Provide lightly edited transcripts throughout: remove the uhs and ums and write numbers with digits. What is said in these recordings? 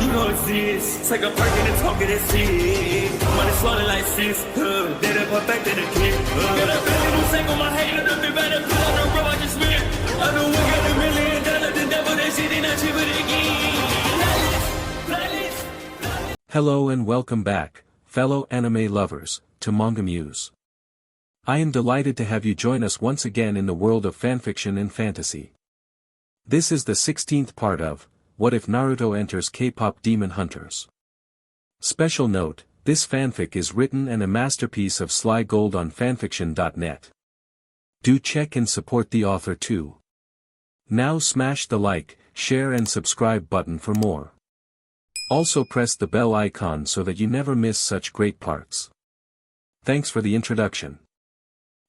You know it's this. Take a perk and a talk of that shit. Money swallowing like sis. Did it perfect in the kid. Got a billion who sang on my head. Look up the better put on the road I just spent. I know we got $1 million. The devil that shit ain't not cheaper again. Hello and welcome back, fellow anime lovers, to MangaMuse. I am delighted to have you join us once again in the world of fanfiction and fantasy. This is the 16th part of What If Naruto Enters K-Pop Demon Hunters. Special note, this fanfic is written and a masterpiece of Slygold on FANFICTIONnet. Do check and support the author too. Now smash the like, share and subscribe button for more. Also press the bell icon so that you never miss such great parts. Thanks for the introduction.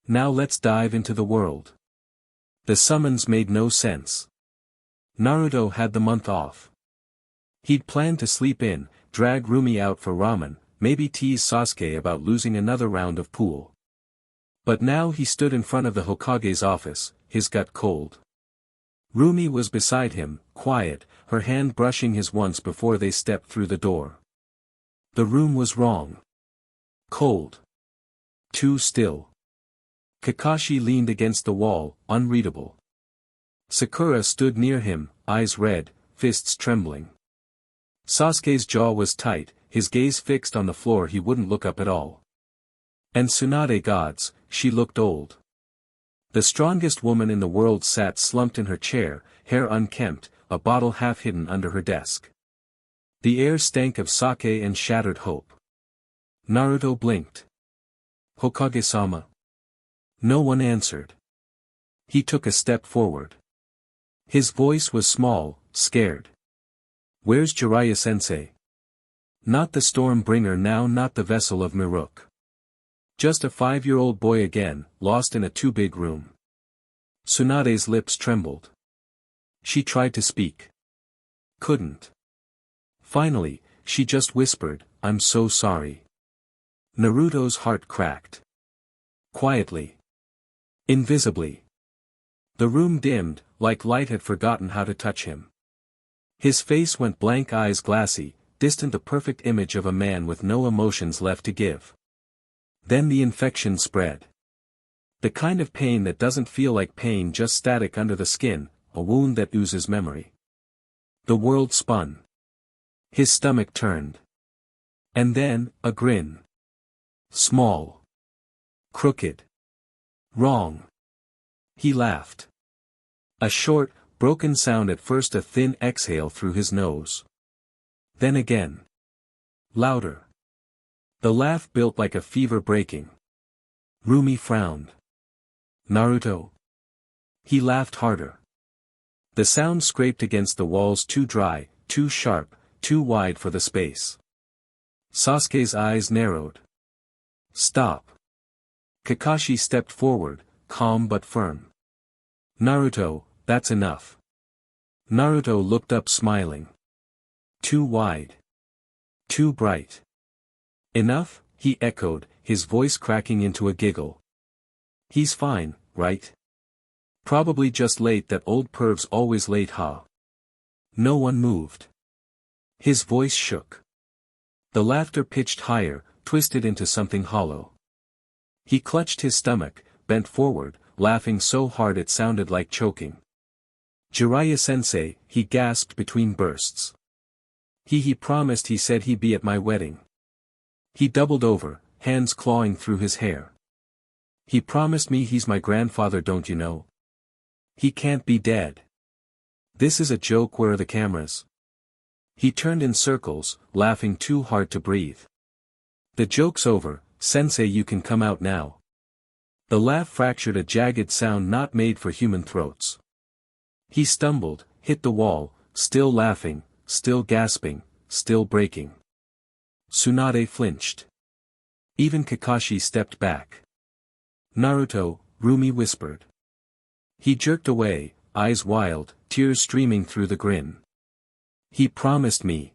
Now let's dive into the world. The summons made no sense. Naruto had the month off. He'd planned to sleep in, drag Rumi out for ramen, maybe tease Sasuke about losing another round of pool. But now he stood in front of the Hokage's office, his gut cold. Rumi was beside him, quiet, her hand brushing his once before they stepped through the door. The room was wrong. Cold. Too still. Kakashi leaned against the wall, unreadable. Sakura stood near him, eyes red, fists trembling. Sasuke's jaw was tight, his gaze fixed on the floor, he wouldn't look up at all. And Tsunade gods, she looked old. The strongest woman in the world sat slumped in her chair, hair unkempt, a bottle half hidden under her desk. The air stank of sake and shattered hope. Naruto blinked. Hokage-sama. No one answered. He took a step forward. His voice was small, scared. Where's Jiraiya-sensei? Not the Stormbringer now, not the vessel of Miruk. Just a 5-year-old boy again, lost in a too-big room. Tsunade's lips trembled. She tried to speak. Couldn't. Finally, she just whispered, "I'm so sorry." Naruto's heart cracked. Quietly. Invisibly. The room dimmed, like light had forgotten how to touch him. His face went blank, eyes glassy, distant, a perfect image of a man with no emotions left to give. Then the infection spread. The kind of pain that doesn't feel like pain, just static under the skin, a wound that oozes memory. The world spun. His stomach turned. And then, a grin. Small. Crooked. Wrong. He laughed. A short, broken sound, at first a thin exhale through his nose. Then again. Louder. The laugh built like a fever breaking. Rumi frowned. Naruto. He laughed harder. The sound scraped against the walls, too dry, too sharp, too wide for the space. Sasuke's eyes narrowed. Stop. Kakashi stepped forward, calm but firm. Naruto, that's enough. Naruto looked up, smiling. Too wide. Too bright. Enough, he echoed, his voice cracking into a giggle. He's fine, right? Probably just late, that old perv's always late, huh? No one moved. His voice shook. The laughter pitched higher, twisted into something hollow. He clutched his stomach, bent forward, laughing so hard it sounded like choking. Jiraiya-sensei, he gasped between bursts. He promised, he said he'd be at my wedding. He doubled over, hands clawing through his hair. He promised me, he's my grandfather, don't you know? He can't be dead. This is a joke, where are the cameras? He turned in circles, laughing too hard to breathe. The joke's over, sensei, you can come out now. The laugh fractured, a jagged sound not made for human throats. He stumbled, hit the wall, still laughing, still gasping, still breaking. Tsunade flinched. Even Kakashi stepped back. Naruto, Rumi whispered. He jerked away, eyes wild, tears streaming through the grin. He promised me.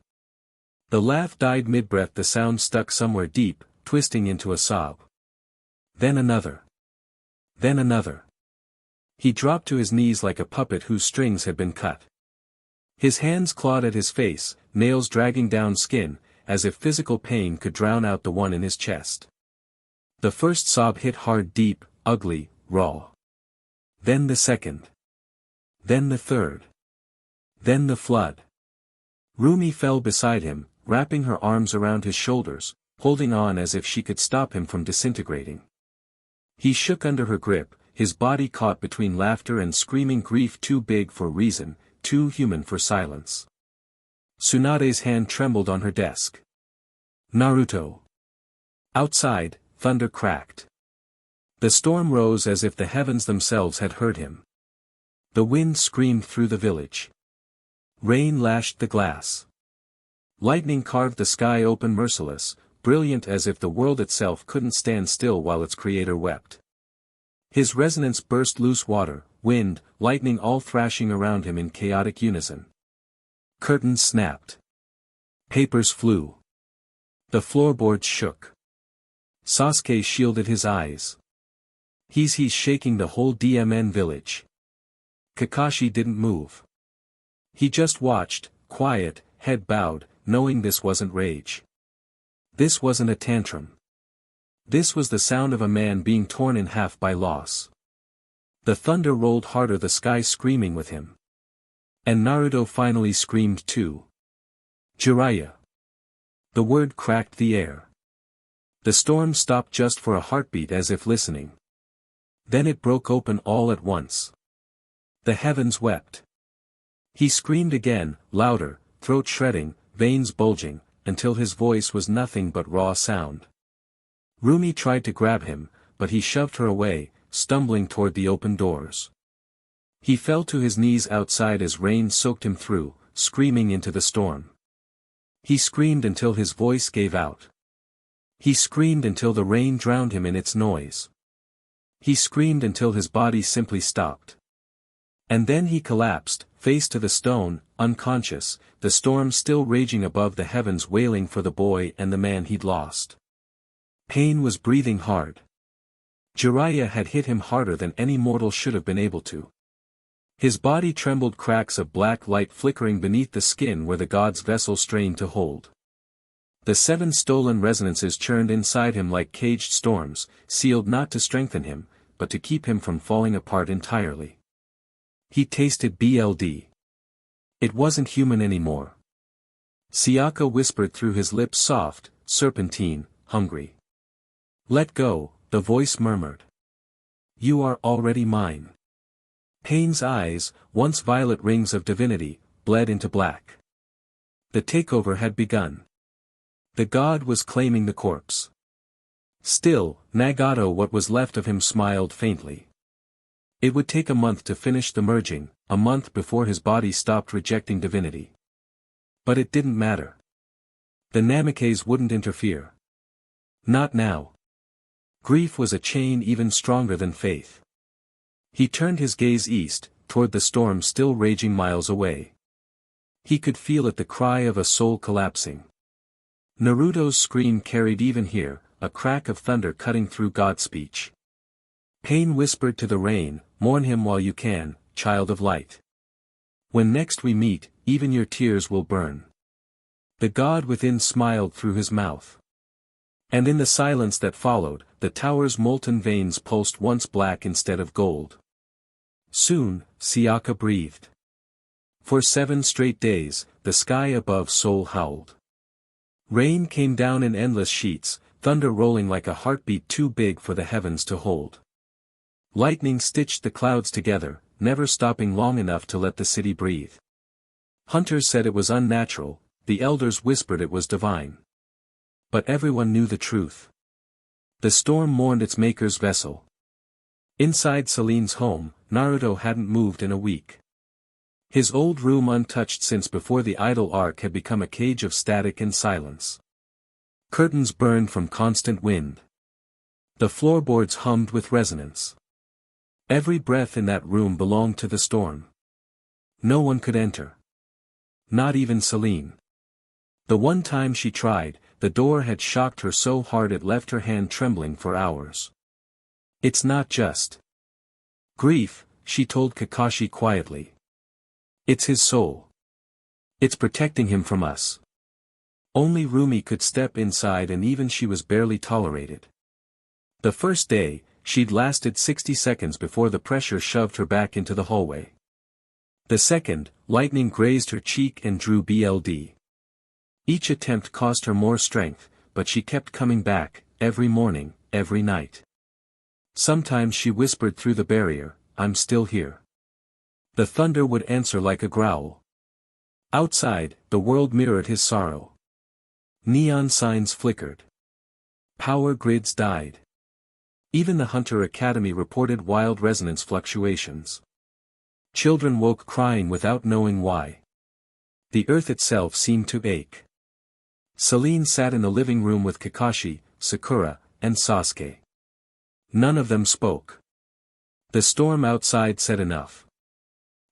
The laugh died mid-breath, the sound stuck somewhere deep, twisting into a sob. Then another. Then another. He dropped to his knees like a puppet whose strings had been cut. His hands clawed at his face, nails dragging down skin, as if physical pain could drown out the one in his chest. The first sob hit hard, deep, ugly, raw. Then the second. Then the third. Then the flood. Rumi fell beside him, wrapping her arms around his shoulders, holding on as if she could stop him from disintegrating. He shook under her grip, his body caught between laughter and screaming grief, too big for reason, too human for silence. Tsunade's hand trembled on her desk. Naruto. Outside, thunder cracked. The storm rose as if the heavens themselves had heard him. The wind screamed through the village. Rain lashed the glass. Lightning carved the sky open, merciless, brilliant as if the world itself couldn't stand still while its creator wept. His resonance burst loose, water, wind, lightning all thrashing around him in chaotic unison. Curtains snapped. Papers flew. The floorboards shook. Sasuke shielded his eyes. He's shaking the whole DMN village. Kakashi didn't move. He just watched, quiet, head bowed, knowing this wasn't rage. This wasn't a tantrum. This was the sound of a man being torn in half by loss. The thunder rolled harder, the sky screaming with him. And Naruto finally screamed too. Jiraiya. The word cracked the air. The storm stopped just for a heartbeat, as if listening. Then it broke open all at once. The heavens wept. He screamed again, louder, throat shredding, veins bulging, until his voice was nothing but raw sound. Rumi tried to grab him, but he shoved her away, stumbling toward the open doors. He fell to his knees outside as rain soaked him through, screaming into the storm. He screamed until his voice gave out. He screamed until the rain drowned him in its noise. He screamed until his body simply stopped. And then he collapsed, face to the stone, unconscious, the storm still raging above the heavens, wailing for the boy and the man he'd lost. Pain was breathing hard. Jiraiya had hit him harder than any mortal should have been able to. His body trembled, cracks of black light flickering beneath the skin where the god's vessel strained to hold. The 7 stolen resonances churned inside him like caged storms, sealed not to strengthen him, but to keep him from falling apart entirely. He tasted blood. It wasn't human anymore. Sayaka whispered through his lips, soft, serpentine, hungry. Let go, the voice murmured. You are already mine. Pain's eyes, once violet rings of divinity, bled into black. The takeover had begun. The god was claiming the corpse. Still, Nagato, what was left of him, smiled faintly. It would take a month to finish the merging, a month before his body stopped rejecting divinity. But it didn't matter. The Namikaze wouldn't interfere. Not now. Grief was a chain even stronger than faith. He turned his gaze east, toward the storm still raging miles away. He could feel it, the cry of a soul collapsing. Naruto's scream carried even here, a crack of thunder cutting through God's speech. Pain whispered to the rain, mourn him while you can, child of light. When next we meet, even your tears will burn. The god within smiled through his mouth. And in the silence that followed, the tower's molten veins pulsed, once black instead of gold. Soon, Sayaka breathed. For 7 straight days, the sky above Seoul howled. Rain came down in endless sheets, thunder rolling like a heartbeat too big for the heavens to hold. Lightning stitched the clouds together, never stopping long enough to let the city breathe. Hunters said it was unnatural, the elders whispered it was divine. But everyone knew the truth. The storm mourned its maker's vessel. Inside Celine's home, Naruto hadn't moved in a week. His old room, untouched since before the idol arc, had become a cage of static and silence. Curtains burned from constant wind. The floorboards hummed with resonance. Every breath in that room belonged to the storm. No one could enter. Not even Celine. The one time she tried, the door had shocked her so hard it left her hand trembling for hours. It's not just grief, she told Kakashi quietly. It's his soul. It's protecting him from us. Only Rumi could step inside, and even she was barely tolerated. The first day, she'd lasted 60 seconds before the pressure shoved her back into the hallway. The second, lightning grazed her cheek and drew BLD. Each attempt cost her more strength, but she kept coming back, every morning, every night. Sometimes she whispered through the barrier, "I'm still here." The thunder would answer like a growl. Outside, the world mirrored his sorrow. Neon signs flickered. Power grids died. Even the Hunter Academy reported wild resonance fluctuations. Children woke crying without knowing why. The earth itself seemed to ache. Celine sat in the living room with Kakashi, Sakura, and Sasuke. None of them spoke. The storm outside said enough.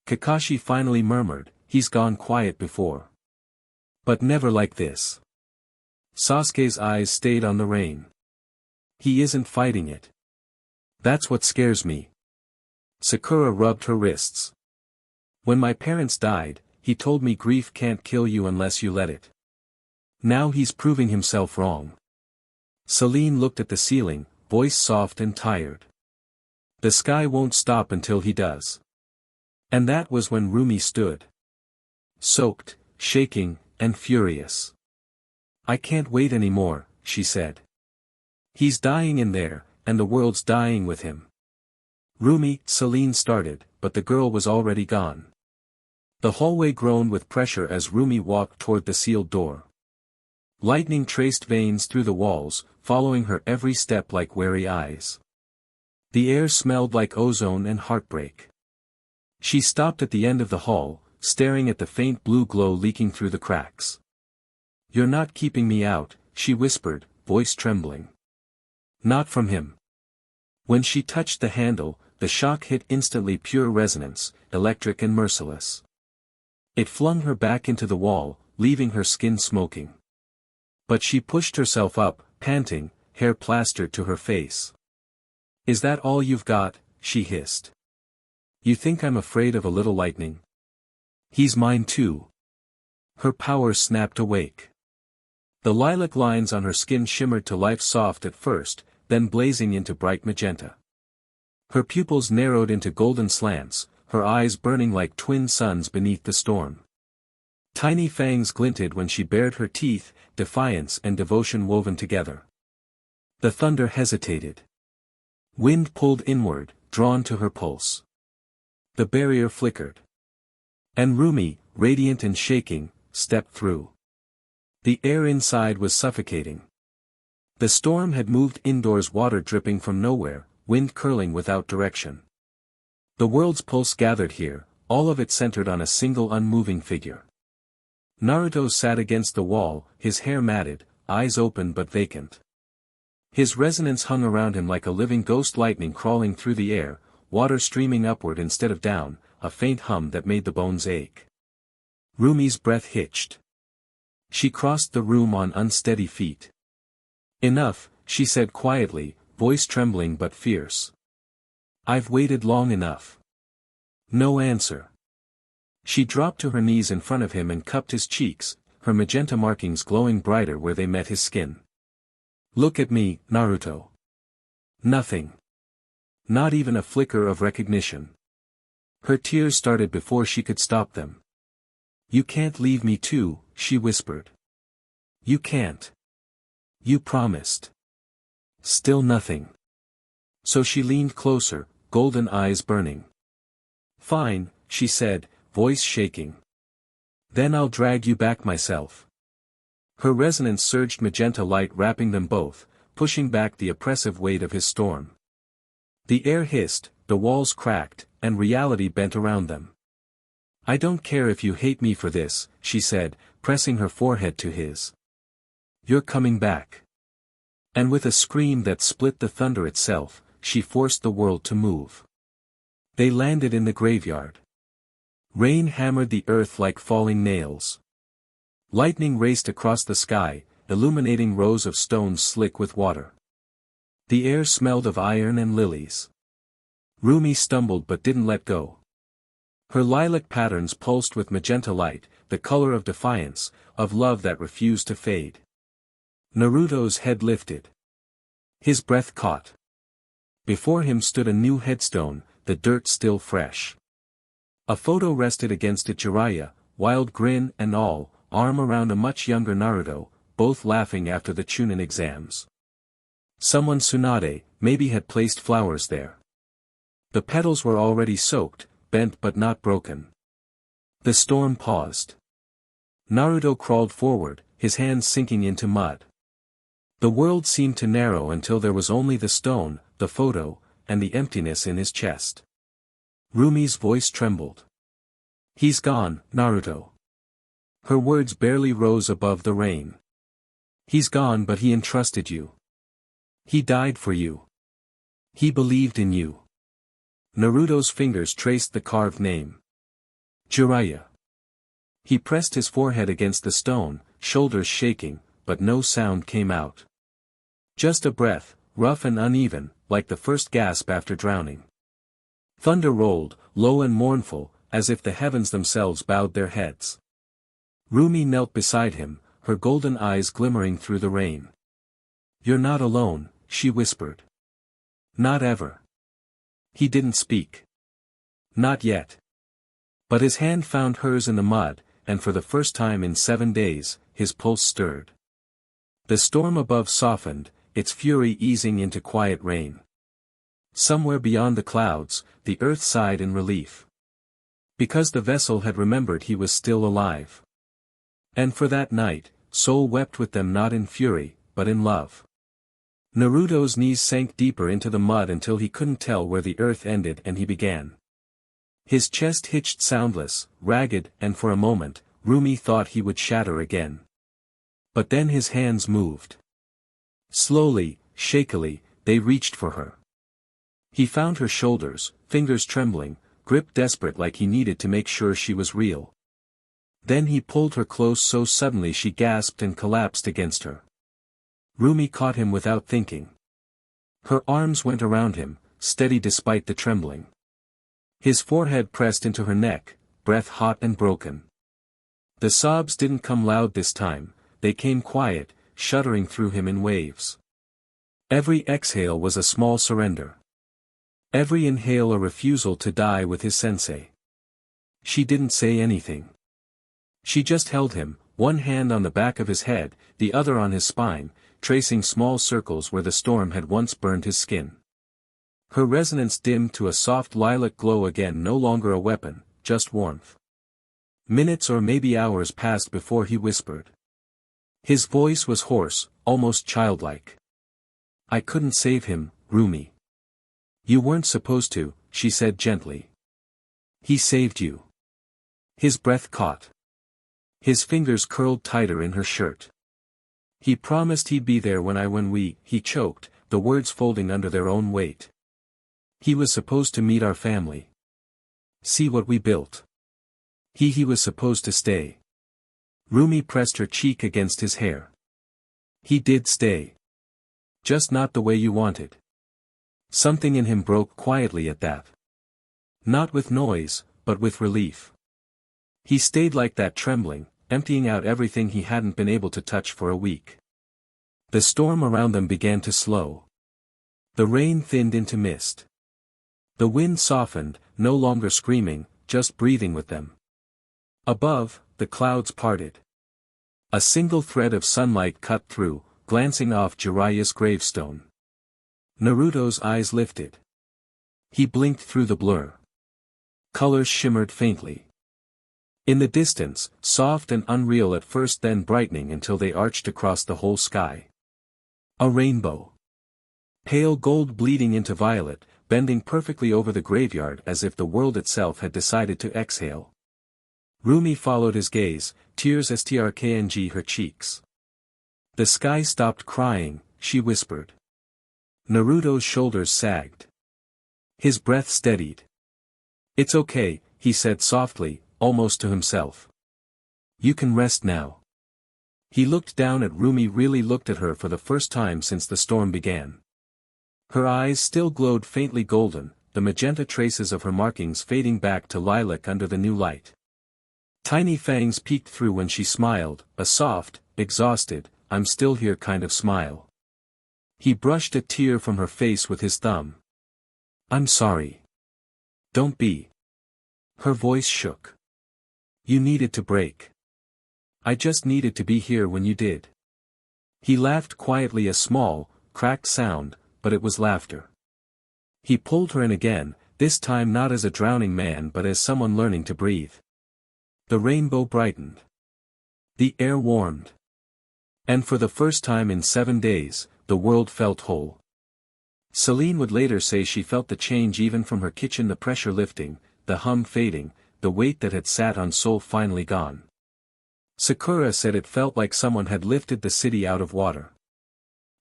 Kakashi finally murmured, "He's gone quiet before. But never like this." Sasuke's eyes stayed on the rain. "He isn't fighting it. That's what scares me." Sakura rubbed her wrists. "When my parents died, he told me grief can't kill you unless you let it. Now he's proving himself wrong." Celine looked at the ceiling, voice soft and tired. "The sky won't stop until he does." And that was when Rumi stood. Soaked, shaking, and furious. "I can't wait anymore," she said. "He's dying in there, and the world's dying with him." "Rumi," Celine started, but the girl was already gone. The hallway groaned with pressure as Rumi walked toward the sealed door. Lightning traced veins through the walls, following her every step like wary eyes. The air smelled like ozone and heartbreak. She stopped at the end of the hall, staring at the faint blue glow leaking through the cracks. "You're not keeping me out," she whispered, voice trembling. "Not from him." When she touched the handle, the shock hit instantly, pure resonance, electric and merciless. It flung her back into the wall, leaving her skin smoking. But she pushed herself up, panting, hair plastered to her face. "Is that all you've got?" she hissed. "You think I'm afraid of a little lightning? He's mine too." Her power snapped awake. The lilac lines on her skin shimmered to life, soft at first, then blazing into bright magenta. Her pupils narrowed into golden slants, her eyes burning like twin suns beneath the storm. Tiny fangs glinted when she bared her teeth, defiance and devotion woven together. The thunder hesitated. Wind pulled inward, drawn to her pulse. The barrier flickered. And Rumi, radiant and shaking, stepped through. The air inside was suffocating. The storm had moved indoors, water dripping from nowhere, wind curling without direction. The world's pulse gathered here, all of it centered on a single unmoving figure. Naruto sat against the wall, his hair matted, eyes open but vacant. His resonance hung around him like a living ghost, lightning crawling through the air, water streaming upward instead of down, a faint hum that made the bones ache. Rumi's breath hitched. She crossed the room on unsteady feet. "Enough," she said quietly, voice trembling but fierce. "I've waited long enough." No answer. She dropped to her knees in front of him and cupped his cheeks, her magenta markings glowing brighter where they met his skin. "Look at me, Naruto." Nothing. Not even a flicker of recognition. Her tears started before she could stop them. "You can't leave me too," she whispered. "You can't. You promised." Still nothing. So she leaned closer, golden eyes burning. "Fine," she said, voice shaking. "Then I'll drag you back myself." Her resonance surged, magenta light wrapping them both, pushing back the oppressive weight of his storm. The air hissed, the walls cracked, and reality bent around them. "I don't care if you hate me for this," she said, pressing her forehead to his. "You're coming back." And with a scream that split the thunder itself, she forced the world to move. They landed in the graveyard. Rain hammered the earth like falling nails. Lightning raced across the sky, illuminating rows of stones slick with water. The air smelled of iron and lilies. Rumi stumbled but didn't let go. Her lilac patterns pulsed with magenta light, the color of defiance, of love that refused to fade. Naruto's head lifted. His breath caught. Before him stood a new headstone, the dirt still fresh. A photo rested against it, Jiraiya, wild grin and all, arm around a much younger Naruto, both laughing after the Chunin exams. Someone Tsunade, maybe had placed flowers there. The petals were already soaked, bent but not broken. The storm paused. Naruto crawled forward, his hands sinking into mud. The world seemed to narrow until there was only the stone, the photo, and the emptiness in his chest. Rumi's voice trembled. "He's gone, Naruto." Her words barely rose above the rain. "He's gone, but he entrusted you. He died for you. He believed in you." Naruto's fingers traced the carved name. Jiraiya. He pressed his forehead against the stone, shoulders shaking, but no sound came out. Just a breath, rough and uneven, like the first gasp after drowning. Thunder rolled, low and mournful, as if the heavens themselves bowed their heads. Rumi knelt beside him, her golden eyes glimmering through the rain. "You're not alone," she whispered. "Not ever." He didn't speak. Not yet. But his hand found hers in the mud, and for the first time in 7 days, his pulse stirred. The storm above softened, its fury easing into quiet rain. Somewhere beyond the clouds, the earth sighed in relief. Because the vessel had remembered he was still alive. And for that night, Seoul wept with them, not in fury, but in love. Naruto's knees sank deeper into the mud until he couldn't tell where the earth ended and he began. His chest hitched soundless, ragged, and for a moment, Rumi thought he would shatter again. But then his hands moved. Slowly, shakily, they reached for her. He found her shoulders, fingers trembling, grip desperate like he needed to make sure she was real. Then he pulled her close so suddenly she gasped and collapsed against her. Rumi caught him without thinking. Her arms went around him, steady despite the trembling. His forehead pressed into her neck, breath hot and broken. The sobs didn't come loud this time, they came quiet, shuddering through him in waves. Every exhale was a small surrender. Every inhale a refusal to die with his sensei. She didn't say anything. She just held him, one hand on the back of his head, the other on his spine, tracing small circles where the storm had once burned his skin. Her resonance dimmed to a soft lilac glow again, no longer a weapon, just warmth. Minutes or maybe hours passed before he whispered. His voice was hoarse, almost childlike. "I couldn't save him, Rumi." "You weren't supposed to," she said gently. "He saved you." His breath caught. His fingers curled tighter in her shirt. "He promised he'd be there when he choked, the words folding under their own weight. "He was supposed to meet our family. See what we built. He was supposed to stay." Rumi pressed her cheek against his hair. "He did stay. Just not the way you wanted." Something in him broke quietly at that. Not with noise, but with relief. He stayed like that, trembling, emptying out everything he hadn't been able to touch for a week. The storm around them began to slow. The rain thinned into mist. The wind softened, no longer screaming, just breathing with them. Above, the clouds parted. A single thread of sunlight cut through, glancing off Jiraiya's gravestone. Naruto's eyes lifted. He blinked through the blur. Colors shimmered faintly. In the distance, soft and unreal at first, then brightening until they arched across the whole sky. A rainbow. Pale gold bleeding into violet, bending perfectly over the graveyard as if the world itself had decided to exhale. Rumi followed his gaze, tears strkng her cheeks. "The sky stopped crying," she whispered. Naruto's shoulders sagged. His breath steadied. "It's okay," he said softly, almost to himself. "You can rest now." He looked down at Rumi, really looked at her for the first time since the storm began. Her eyes still glowed faintly golden, the magenta traces of her markings fading back to lilac under the new light. Tiny fangs peeked through when she smiled, a soft, exhausted, I'm still here kind of smile. He brushed a tear from her face with his thumb. I'm sorry. Don't be. Her voice shook. You needed to break. I just needed to be here when you did. He laughed quietly, a small, cracked sound, but it was laughter. He pulled her in again, this time not as a drowning man but as someone learning to breathe. The rainbow brightened. The air warmed. And for the first time in 7 days, the world felt whole. Celine would later say she felt the change even from her kitchen, the pressure lifting, the hum fading, the weight that had sat on Seoul finally gone. Sakura said it felt like someone had lifted the city out of water.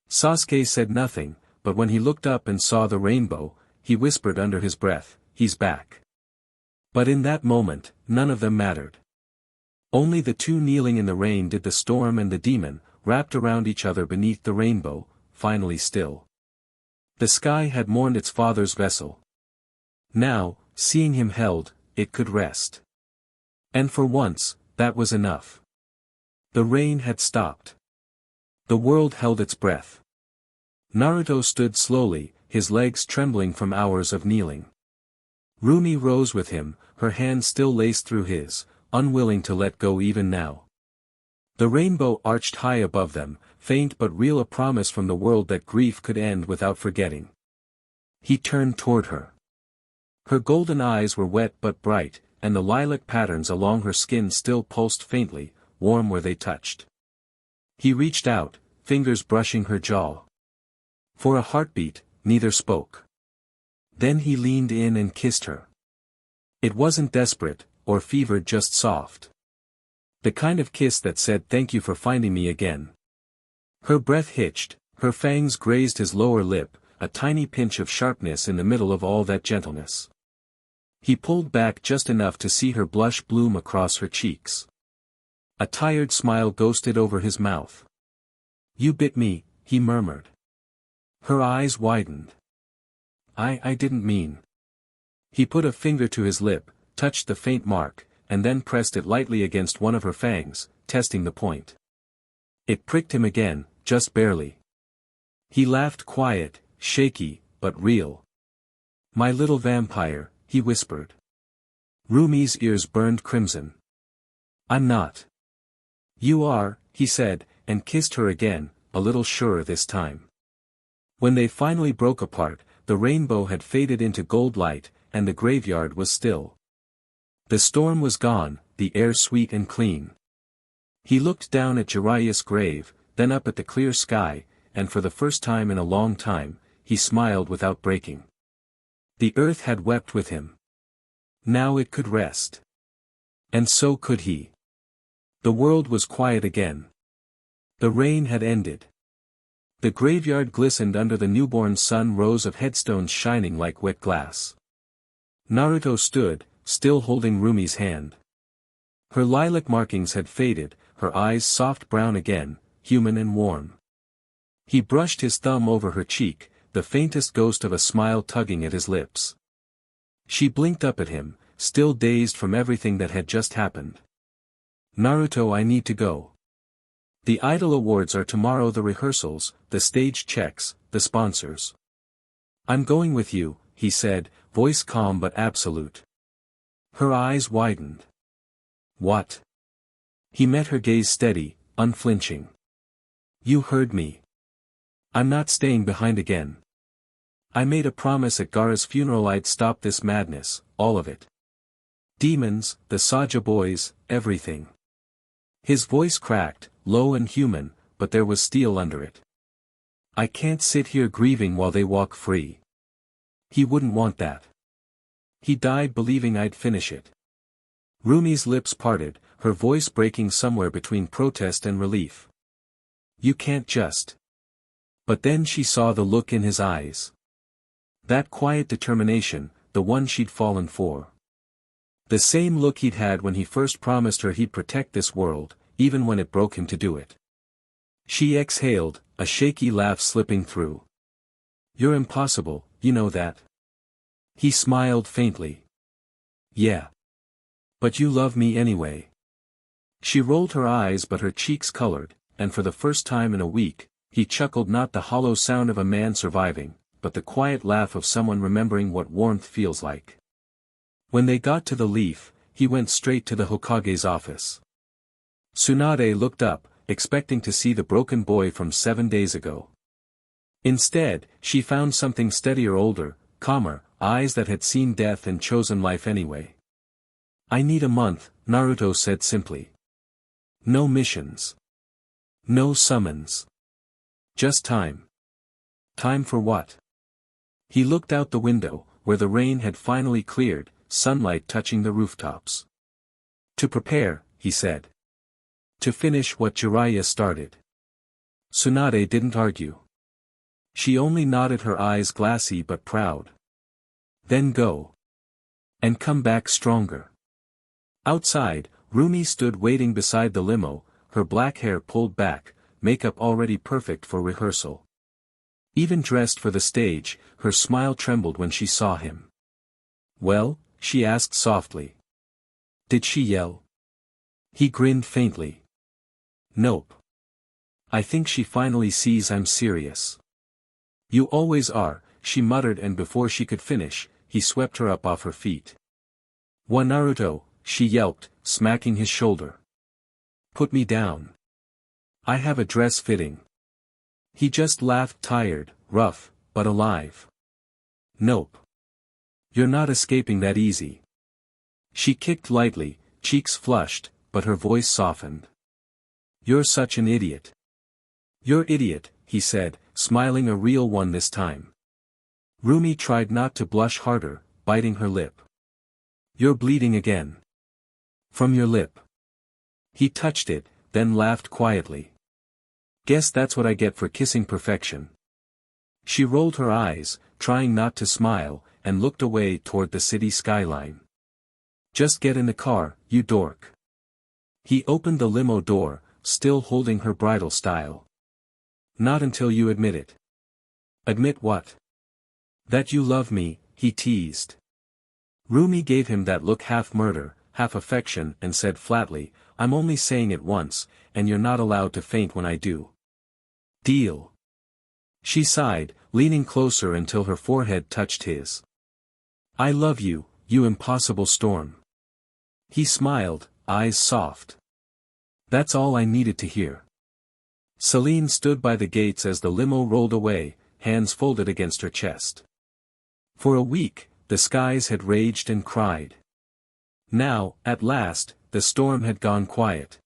Sasuke said nothing, but when he looked up and saw the rainbow, he whispered under his breath, he's back. But in that moment, none of them mattered. Only the two kneeling in the rain did, the storm and the demon, wrapped around each other beneath the rainbow, finally still. The sky had mourned its father's vessel. Now, seeing him held, it could rest. And for once, that was enough. The rain had stopped. The world held its breath. Naruto stood slowly, his legs trembling from hours of kneeling. Rumi rose with him, her hand still laced through his, unwilling to let go even now. The rainbow arched high above them, faint but real, a promise from the world that grief could end without forgetting. He turned toward her. Her golden eyes were wet but bright, and the lilac patterns along her skin still pulsed faintly, warm where they touched. He reached out, fingers brushing her jaw. For a heartbeat, neither spoke. Then he leaned in and kissed her. It wasn't desperate, or fevered, just soft. The kind of kiss that said, thank you for finding me again. Her breath hitched, her fangs grazed his lower lip, a tiny pinch of sharpness in the middle of all that gentleness. He pulled back just enough to see her blush bloom across her cheeks. A tired smile ghosted over his mouth. You bit me, he murmured. Her eyes widened. I didn't mean. He put a finger to his lip, touched the faint mark, and then pressed it lightly against one of her fangs, testing the point. It pricked him again, just barely. He laughed, quiet, shaky, but real. My little vampire, he whispered. Rumi's ears burned crimson. I'm not. You are, he said, and kissed her again, a little surer this time. When they finally broke apart, the rainbow had faded into gold light, and the graveyard was still. The storm was gone, the air sweet and clean. He looked down at Jiraiya's grave, then up at the clear sky, and for the first time in a long time, he smiled without breaking. The earth had wept with him. Now it could rest. And so could he. The world was quiet again. The rain had ended. The graveyard glistened under the newborn sun, rows of headstones shining like wet glass. Naruto stood, still holding Rumi's hand. Her lilac markings had faded, her eyes soft brown again, human and warm. He brushed his thumb over her cheek, the faintest ghost of a smile tugging at his lips. She blinked up at him, still dazed from everything that had just happened. Naruto, I need to go. The Idol Awards are tomorrow, the rehearsals, the stage checks, the sponsors. I'm going with you, he said, voice calm but absolute. Her eyes widened. What? He met her gaze steady, unflinching. You heard me. I'm not staying behind again. I made a promise at Gaara's funeral I'd stop this madness, all of it. Demons, the Saja boys, everything. His voice cracked, low and human, but there was steel under it. I can't sit here grieving while they walk free. He wouldn't want that. He died believing I'd finish it. Rumi's lips parted, her voice breaking somewhere between protest and relief. You can't just. But then she saw the look in his eyes. That quiet determination, the one she'd fallen for. The same look he'd had when he first promised her he'd protect this world, even when it broke him to do it. She exhaled, a shaky laugh slipping through. You're impossible, you know that. He smiled faintly. Yeah. But you love me anyway. She rolled her eyes but her cheeks colored, and for the first time in a week, he chuckled, not the hollow sound of a man surviving, but the quiet laugh of someone remembering what warmth feels like. When they got to the Leaf, he went straight to the Hokage's office. Tsunade looked up, expecting to see the broken boy from 7 days ago. Instead, she found something steadier, older, calmer, eyes that had seen death and chosen life anyway. I need a month, Naruto said simply. No missions. No summons. Just time. Time for what? He looked out the window, where the rain had finally cleared, sunlight touching the rooftops. To prepare, he said. To finish what Jiraiya started. Tsunade didn't argue. She only nodded, her eyes glassy but proud. Then go. And come back stronger. Outside, Rumi stood waiting beside the limo, her black hair pulled back, makeup already perfect for rehearsal. Even dressed for the stage, her smile trembled when she saw him. Well? She asked softly. Did she yell? He grinned faintly. Nope. I think she finally sees I'm serious. You always are, she muttered, and before she could finish, he swept her up off her feet. Wa Naruto, she yelped, smacking his shoulder. Put me down. I have a dress fitting. He just laughed, tired, rough, but alive. Nope. You're not escaping that easy. She kicked lightly, cheeks flushed, but her voice softened. You're such an idiot. You're idiot, he said, smiling, a real one this time. Rumi tried not to blush harder, biting her lip. You're bleeding again. From your lip. He touched it, then laughed quietly. Guess that's what I get for kissing perfection. She rolled her eyes, trying not to smile, and looked away toward the city skyline. Just get in the car, you dork. He opened the limo door, still holding her bridal style. Not until you admit it. Admit what? That you love me, he teased. Rumi gave him that look, half murder, half affection, and said flatly, I'm only saying it once, and you're not allowed to faint when I do. Deal. She sighed, leaning closer until her forehead touched his. I love you, you impossible storm. He smiled, eyes soft. That's all I needed to hear. Celine stood by the gates as the limo rolled away, hands folded against her chest. For a week, the skies had raged and cried. Now, at last, the storm had gone quiet.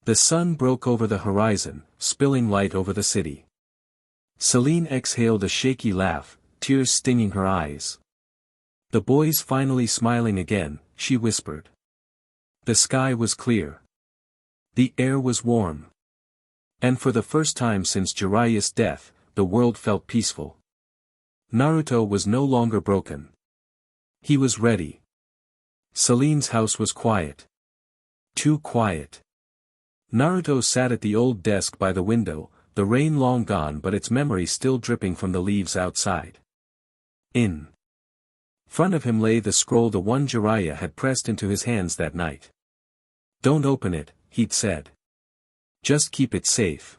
The sun broke over the horizon, spilling light over the city. Celine exhaled a shaky laugh, tears stinging her eyes. The boy's finally smiling again, she whispered. The sky was clear. The air was warm. And for the first time since Jiraiya's death, the world felt peaceful. Naruto was no longer broken. He was ready. Celine's house was quiet. Too quiet. Naruto sat at the old desk by the window, the rain long gone but its memory still dripping from the leaves outside. In front of him lay the scroll, the one Jiraiya had pressed into his hands that night. Don't open it, he'd said. Just keep it safe.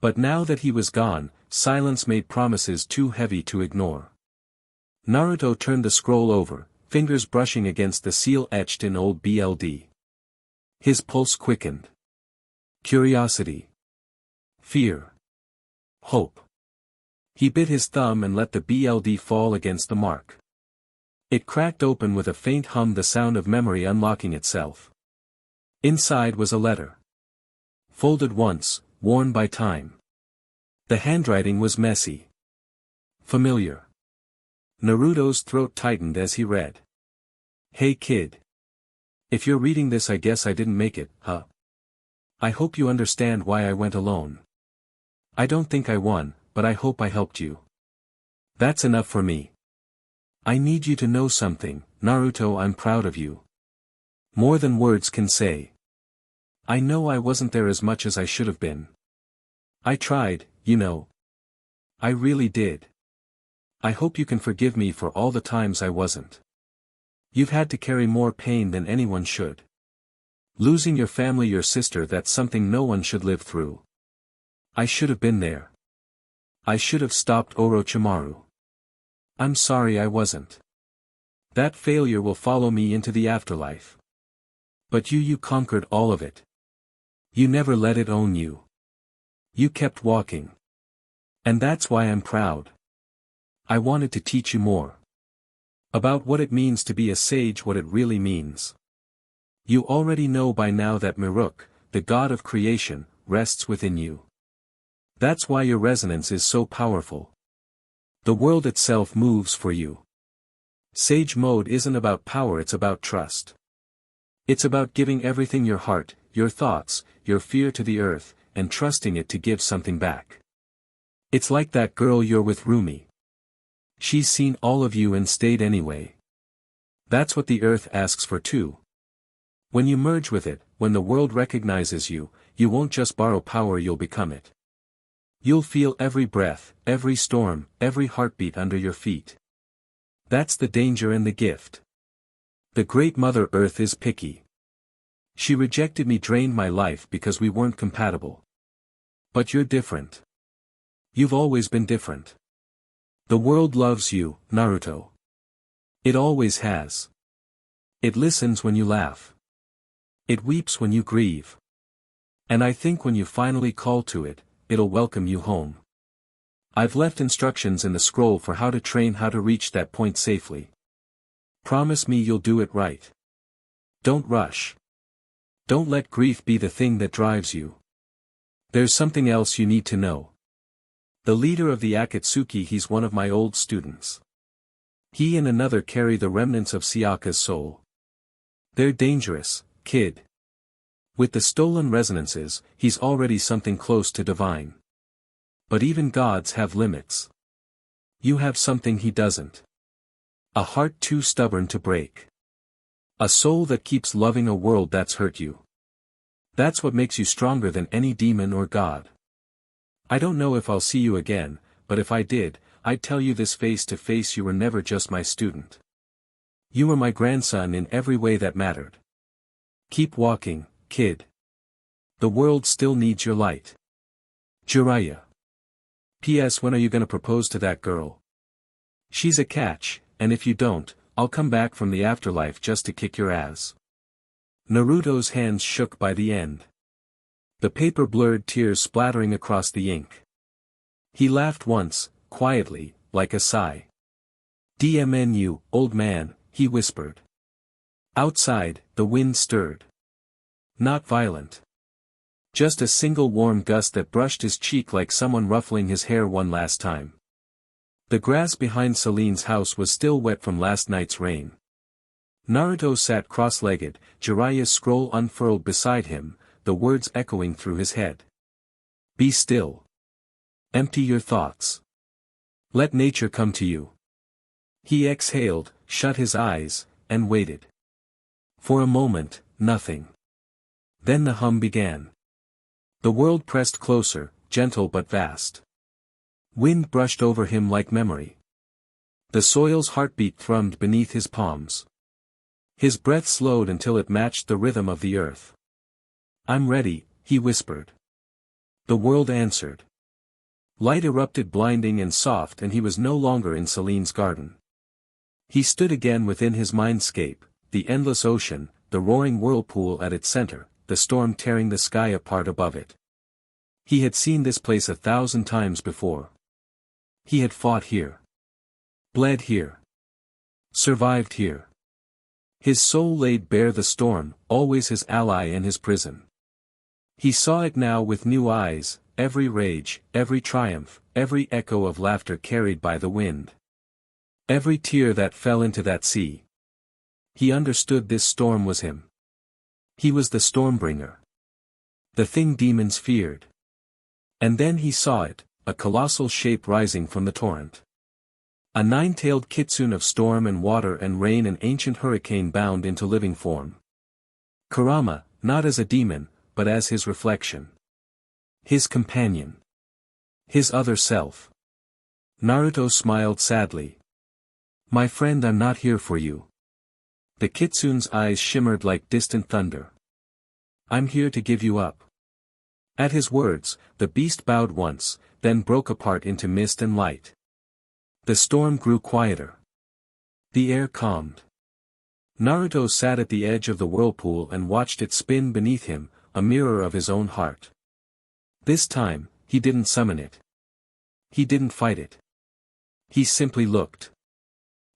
But now that he was gone, silence made promises too heavy to ignore. Naruto turned the scroll over, fingers brushing against the seal etched in old BLD. His pulse quickened. Curiosity. Fear. Hope. He bit his thumb and let the BLD fall against the mark. It cracked open with a faint hum, the sound of memory unlocking itself. Inside was a letter. Folded once, worn by time. The handwriting was messy. Familiar. Naruto's throat tightened as he read. Hey kid. If you're reading this, I guess I didn't make it, huh? I hope you understand why I went alone. I don't think I won, but I hope I helped you. That's enough for me. I need you to know something, Naruto, I'm proud of you. More than words can say. I know I wasn't there as much as I should have been. I tried, you know. I really did. I hope you can forgive me for all the times I wasn't. You've had to carry more pain than anyone should. Losing your family, your sister, that's something no one should live through. I should have been there. I should have stopped Orochimaru. I'm sorry I wasn't. That failure will follow me into the afterlife. But you conquered all of it. You never let it own you. You kept walking. And that's why I'm proud. I wanted to teach you more. About what it means to be a sage, what it really means. You already know by now that Miruk, the god of creation, rests within you. That's why your resonance is so powerful. The world itself moves for you. Sage mode isn't about power, it's about trust. It's about giving everything, your heart, your thoughts, your fear to the earth, and trusting it to give something back. It's like that girl you're with, Rumi. She's seen all of you and stayed anyway. That's what the earth asks for too. When you merge with it, when the world recognizes you, you won't just borrow power, you'll become it. You'll feel every breath, every storm, every heartbeat under your feet. That's the danger and the gift. The great Mother Earth is picky. She rejected me, drained my life because we weren't compatible. But you're different. You've always been different. The world loves you, Naruto. It always has. It listens when you laugh. It weeps when you grieve. And I think when you finally call to it, it'll welcome you home. I've left instructions in the scroll for how to train, how to reach that point safely. Promise me you'll do it right. Don't rush. Don't let grief be the thing that drives you. There's something else you need to know. The leader of the Akatsuki, he's one of my old students. He and another carry the remnants of Siaka's soul. They're dangerous, kid. With the stolen resonances, he's already something close to divine. But even gods have limits. You have something he doesn't. A heart too stubborn to break. A soul that keeps loving a world that's hurt you. That's what makes you stronger than any demon or god. I don't know if I'll see you again, but if I did, I'd tell you this face to face: you were never just my student. You were my grandson in every way that mattered. Keep walking, kid. The world still needs your light. Jiraiya. P.S. When are you gonna propose to that girl? She's a catch, and if you don't, I'll come back from the afterlife just to kick your ass. Naruto's hands shook by the end. The paper blurred, tears splattering across the ink. He laughed once, quietly, like a sigh. "DMNU, old man," he whispered. Outside, the wind stirred. Not violent. Just a single warm gust that brushed his cheek like someone ruffling his hair one last time. The grass behind Celine's house was still wet from last night's rain. Naruto sat cross-legged, Jiraiya's scroll unfurled beside him, the words echoing through his head. Be still. Empty your thoughts. Let nature come to you. He exhaled, shut his eyes, and waited. For a moment, nothing. Then the hum began. The world pressed closer, gentle but vast. Wind brushed over him like memory. The soil's heartbeat thrummed beneath his palms. His breath slowed until it matched the rhythm of the earth. I'm ready, he whispered. The world answered. Light erupted, blinding and soft, and he was no longer in Celine's garden. He stood again within his mindscape, the endless ocean, the roaring whirlpool at its center, the storm tearing the sky apart above it. He had seen this place 1,000 times before. He had fought here. Bled here. Survived here. His soul laid bare the storm, always his ally and his prison. He saw it now with new eyes, every rage, every triumph, every echo of laughter carried by the wind. Every tear that fell into that sea. He understood this storm was him. He was the Stormbringer. The thing demons feared. And then he saw it, a colossal shape rising from the torrent. A nine-tailed kitsune of storm and water and rain, an ancient hurricane bound into living form. Kurama, not as a demon, but as his reflection. His companion. His other self. Naruto smiled sadly. My friend, I'm not here for you. The kitsune's eyes shimmered like distant thunder. I'm here to give you up. At his words, the beast bowed once, then broke apart into mist and light. The storm grew quieter. The air calmed. Naruto sat at the edge of the whirlpool and watched it spin beneath him, a mirror of his own heart. This time, he didn't summon it. He didn't fight it. He simply looked.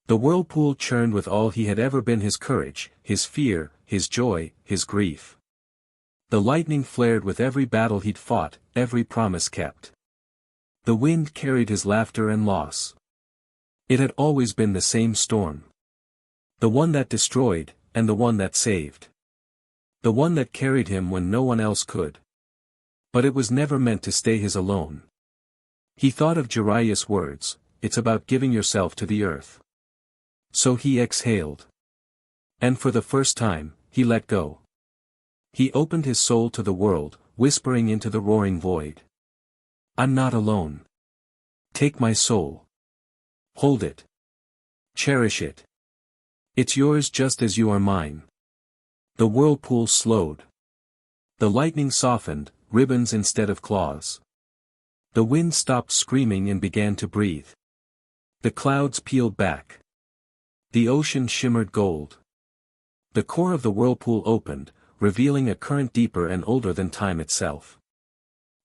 The whirlpool churned with all he had ever been: his courage, his fear, his joy, his grief. The lightning flared with every battle he'd fought, every promise kept. The wind carried his laughter and loss. It had always been the same storm. The one that destroyed, and the one that saved. The one that carried him when no one else could. But it was never meant to stay his alone. He thought of Jiraiya's words, "It's about giving yourself to the earth." So he exhaled. And for the first time, he let go. He opened his soul to the world, whispering into the roaring void. "I'm not alone. Take my soul. Hold it. Cherish it. It's yours just as you are mine." The whirlpool slowed. The lightning softened, ribbons instead of claws. The wind stopped screaming and began to breathe. The clouds peeled back. The ocean shimmered gold. The core of the whirlpool opened, revealing a current deeper and older than time itself.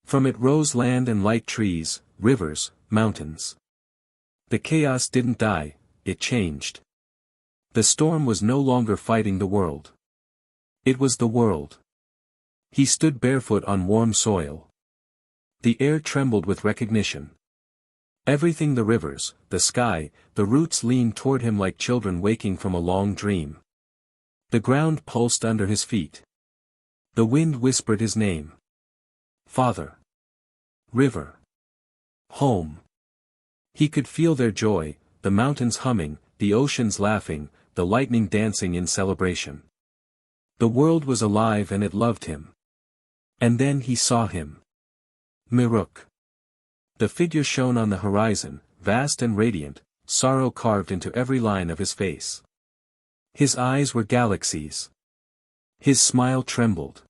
From it rose land and light, trees, rivers, mountains. The chaos didn't die, it changed. The storm was no longer fighting the world. It was the world. He stood barefoot on warm soil. The air trembled with recognition. Everything, the rivers, the sky, the roots, leaned toward him like children waking from a long dream. The ground pulsed under his feet. The wind whispered his name. Father. River. Home. He could feel their joy, the mountains humming, the oceans laughing, the lightning dancing in celebration. The world was alive and it loved him. And then he saw him. Miruk. The figure shone on the horizon, vast and radiant, sorrow carved into every line of his face. His eyes were galaxies. His smile trembled.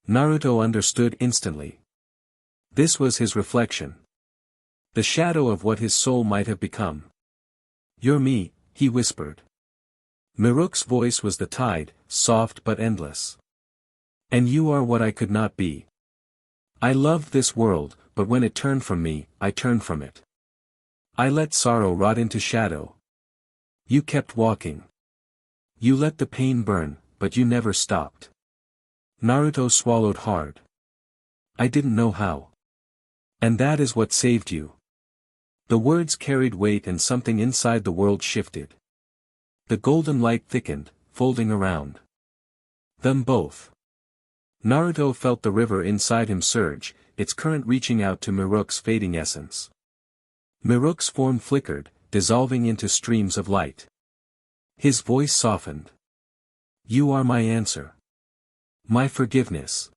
Naruto understood instantly. This was his reflection. The shadow of what his soul might have become. "You're me," he whispered. Miruk's voice was the tide, soft but endless. "And you are what I could not be. I loved this world, but when it turned from me, I turned from it. I let sorrow rot into shadow. You kept walking. You let the pain burn, but you never stopped." Naruto swallowed hard. "I didn't know how. And that is what saved you." The words carried weight and something inside the world shifted. The golden light thickened, folding around them both. Naruto felt the river inside him surge, its current reaching out to Miruk's fading essence. Miruk's form flickered, dissolving into streams of light. His voice softened. "You are my answer. My forgiveness.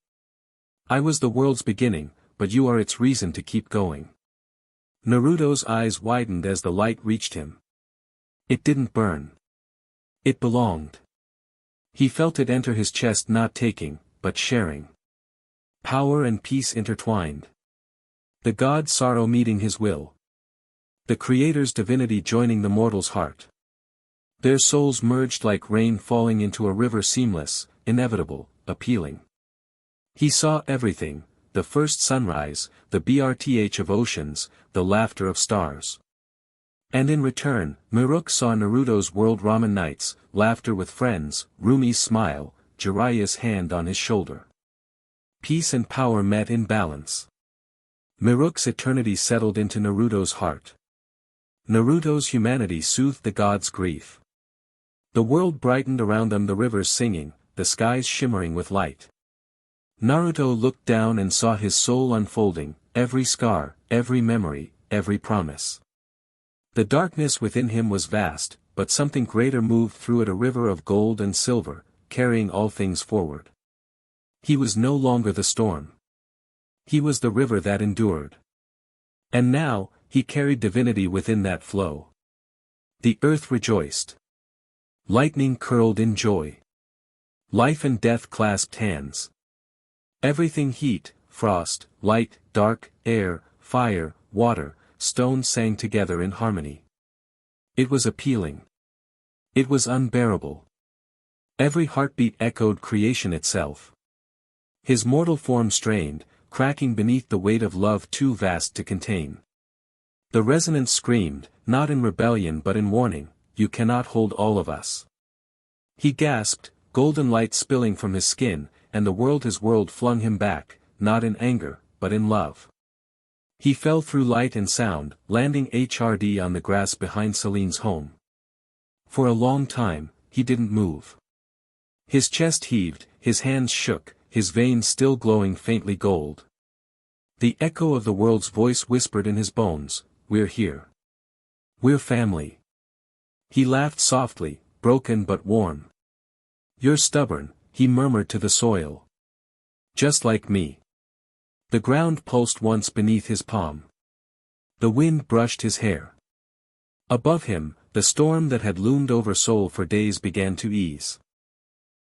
I was the world's beginning, but you are its reason to keep going." Naruto's eyes widened as the light reached him. It didn't burn. It belonged. He felt it enter his chest, not taking, but sharing. Power and peace intertwined. The god's sorrow meeting his will. The creator's divinity joining the mortal's heart. Their souls merged like rain falling into a river, seamless, inevitable, appealing. He saw everything, the first sunrise, the birth of oceans, the laughter of stars. And in return, Miruk saw Naruto's world, ramen nights, laughter with friends, Rumi's smile, Jiraiya's hand on his shoulder. Peace and power met in balance. Miruk's eternity settled into Naruto's heart. Naruto's humanity soothed the god's grief. The world brightened around them, the rivers singing, the skies shimmering with light. Naruto looked down and saw his soul unfolding, every scar, every memory, every promise. The darkness within him was vast, but something greater moved through it, a river of gold and silver, carrying all things forward. He was no longer the storm. He was the river that endured. And now, he carried divinity within that flow. The earth rejoiced. Lightning curled in joy. Life and death clasped hands. Everything heat, frost, light, dark, air, fire, water, stone sang together in harmony. It was appealing. It was unbearable. Every heartbeat echoed creation itself. His mortal form strained, cracking beneath the weight of love too vast to contain. The resonance screamed, not in rebellion but in warning, "You cannot hold all of us." He gasped, golden light spilling from his skin, and his world flung him back, not in anger, but in love. He fell through light and sound, landing HRD on the grass behind Celine's home. For a long time, he didn't move. His chest heaved, his hands shook, his veins still glowing faintly gold. The echo of the world's voice whispered in his bones, "We're here. We're family." He laughed softly, broken but warm. "You're stubborn," he murmured to the soil. "Just like me." The ground pulsed once beneath his palm. The wind brushed his hair. Above him, the storm that had loomed over Seoul for days began to ease.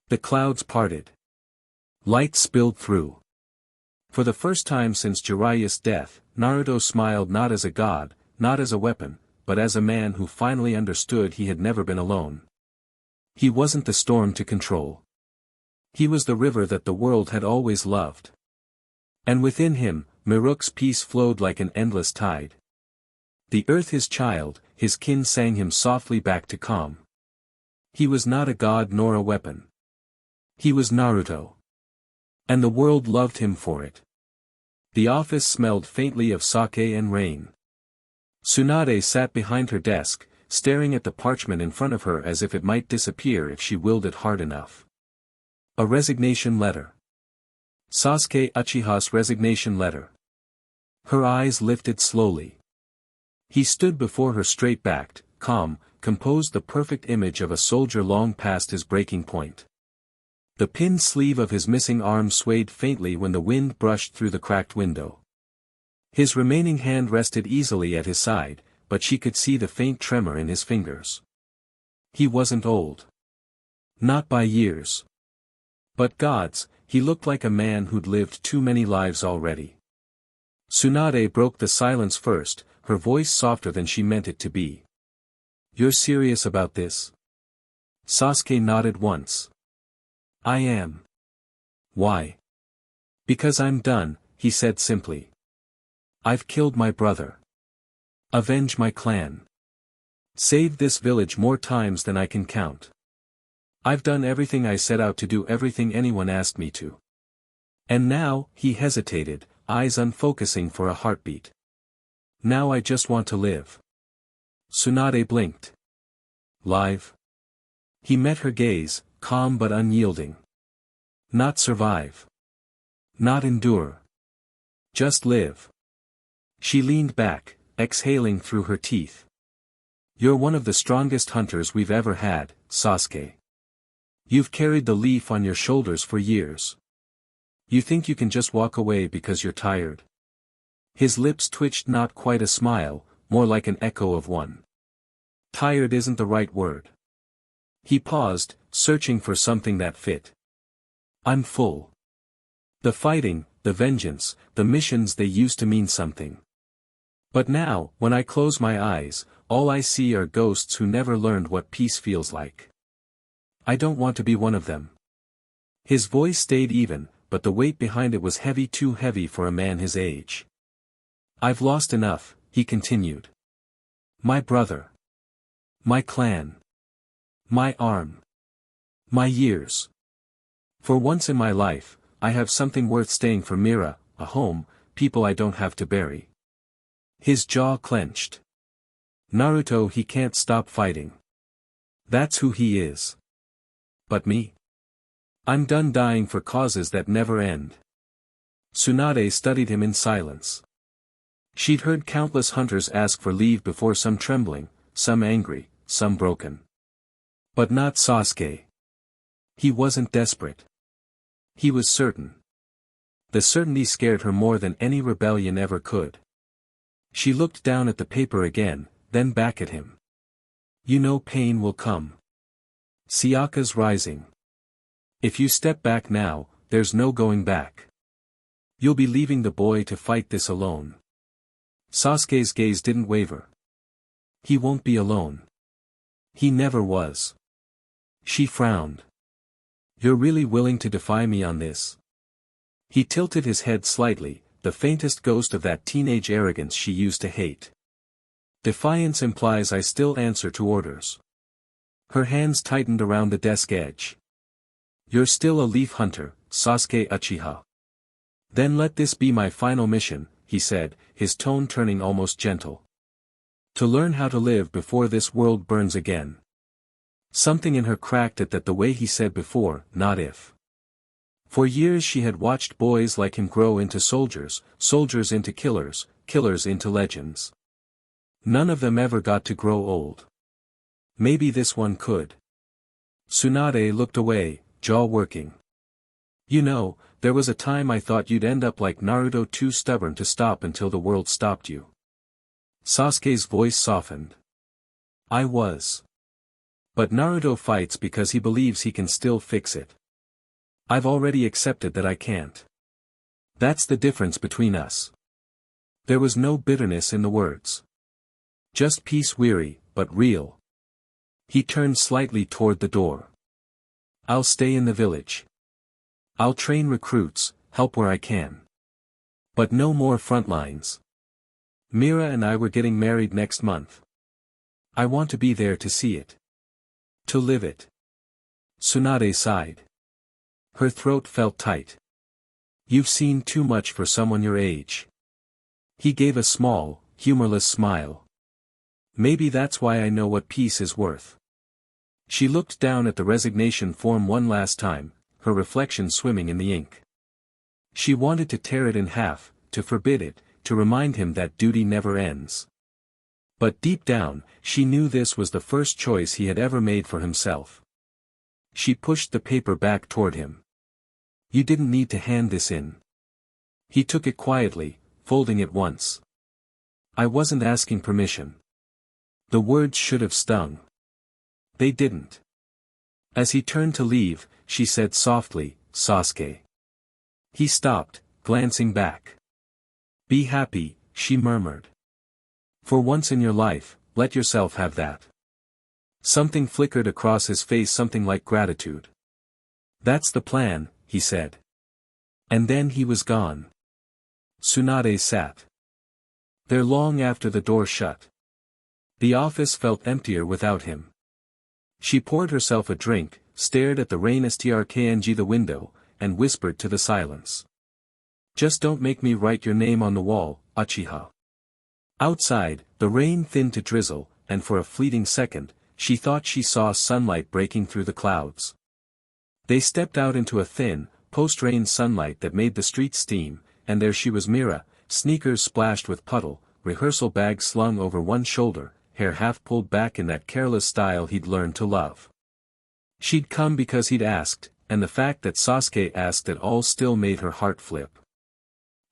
The clouds parted. Light spilled through. For the first time since Jiraiya's death, Naruto smiled not as a god, not as a weapon, but as a man who finally understood he had never been alone. He wasn't the storm to control. He was the river that the world had always loved. And within him, Miruk's peace flowed like an endless tide. The earth his child, his kin sang him softly back to calm. He was not a god nor a weapon. He was Naruto. And the world loved him for it. The office smelled faintly of sake and rain. Tsunade sat behind her desk, staring at the parchment in front of her as if it might disappear if she willed it hard enough. A resignation letter. Sasuke Uchiha's resignation letter. Her eyes lifted slowly. He stood before her straight-backed, calm, composed, the perfect image of a soldier long past his breaking point. The pinned sleeve of his missing arm swayed faintly when the wind brushed through the cracked window. His remaining hand rested easily at his side, but she could see the faint tremor in his fingers. He wasn't old. Not by years. But gods, he looked like a man who'd lived too many lives already. Tsunade broke the silence first, her voice softer than she meant it to be. "You're serious about this?" Sasuke nodded once. "I am." "Why?" "Because I'm done," he said simply. "I've killed my brother. Avenge my clan. Saved this village more times than I can count. I've done everything I set out to do, everything anyone asked me to. And now," he hesitated, eyes unfocusing for a heartbeat. "Now I just want to live." Tsunade blinked. "Live?" He met her gaze, calm but unyielding. "Not survive. Not endure. Just live." She leaned back, exhaling through her teeth. "You're one of the strongest hunters we've ever had, Sasuke. You've carried the leaf on your shoulders for years. You think you can just walk away because you're tired?" His lips twitched, not quite a smile, more like an echo of one. "Tired isn't the right word." He paused, searching for something that fit. "I'm full. The fighting, the vengeance, the missions, they used to mean something. But now, when I close my eyes, all I see are ghosts who never learned what peace feels like. I don't want to be one of them." His voice stayed even, but the weight behind it was heavy, too heavy for a man his age. "I've lost enough," he continued. "My brother. My clan. My arm. My years. For once in my life, I have something worth staying for: Mira, a home, people I don't have to bury." His jaw clenched. "Naruto, he can't stop fighting. That's who he is. But me? I'm done dying for causes that never end." Tsunade studied him in silence. She'd heard countless hunters ask for leave before, some trembling, some angry, some broken. But not Sasuke. He wasn't desperate. He was certain. The certainty scared her more than any rebellion ever could. She looked down at the paper again, then back at him. "You know pain will come. Siaka's rising. If you step back now, there's no going back. You'll be leaving the boy to fight this alone. Sasuke's gaze didn't waver. He won't be alone. He never was. She frowned. You're really willing to defy me on this? He tilted his head slightly, the faintest ghost of that teenage arrogance she used to hate. Defiance implies I still answer to orders. Her hands tightened around the desk edge. You're still a leaf hunter, Sasuke Uchiha. Then let this be my final mission, he said, his tone turning almost gentle. To learn how to live before this world burns again. Something in her cracked at that the way he said before, not if. For years she had watched boys like him grow into soldiers, soldiers into killers, killers into legends. None of them ever got to grow old. Maybe this one could. Tsunade looked away, jaw working. You know, there was a time I thought you'd end up like Naruto, too stubborn to stop until the world stopped you. Sasuke's voice softened. I was. But Naruto fights because he believes he can still fix it. I've already accepted that I can't. That's the difference between us. There was no bitterness in the words. Just peace, weary, but real. He turned slightly toward the door. I'll stay in the village. I'll train recruits, help where I can. But no more front lines. Mira and I were getting married next month. I want to be there to see it. To live it. Tsunade sighed. Her throat felt tight. You've seen too much for someone your age. He gave a small, humorless smile. Maybe that's why I know what peace is worth. She looked down at the resignation form one last time, her reflection swimming in the ink. She wanted to tear it in half, to forbid it, to remind him that duty never ends. But deep down, she knew this was the first choice he had ever made for himself. She pushed the paper back toward him. You didn't need to hand this in. He took it quietly, folding it once. I wasn't asking permission. The words should have stung. They didn't. As he turned to leave, she said softly, Sasuke. He stopped, glancing back. Be happy, she murmured. For once in your life, let yourself have that. Something flickered across his face, something like gratitude. That's the plan, he said. And then he was gone. Tsunade sat there long after the door shut. The office felt emptier without him. She poured herself a drink, stared at the rain strkng the window, and whispered to the silence. Just don't make me write your name on the wall, Uchiha. Outside, the rain thinned to drizzle, and for a fleeting second, she thought she saw sunlight breaking through the clouds. They stepped out into a thin, post-rain sunlight that made the streets steam, and there she was, Mira, sneakers splashed with puddle, rehearsal bag slung over one shoulder, hair half pulled back in that careless style he'd learned to love. She'd come because he'd asked, and the fact that Sasuke asked at all still made her heart flip.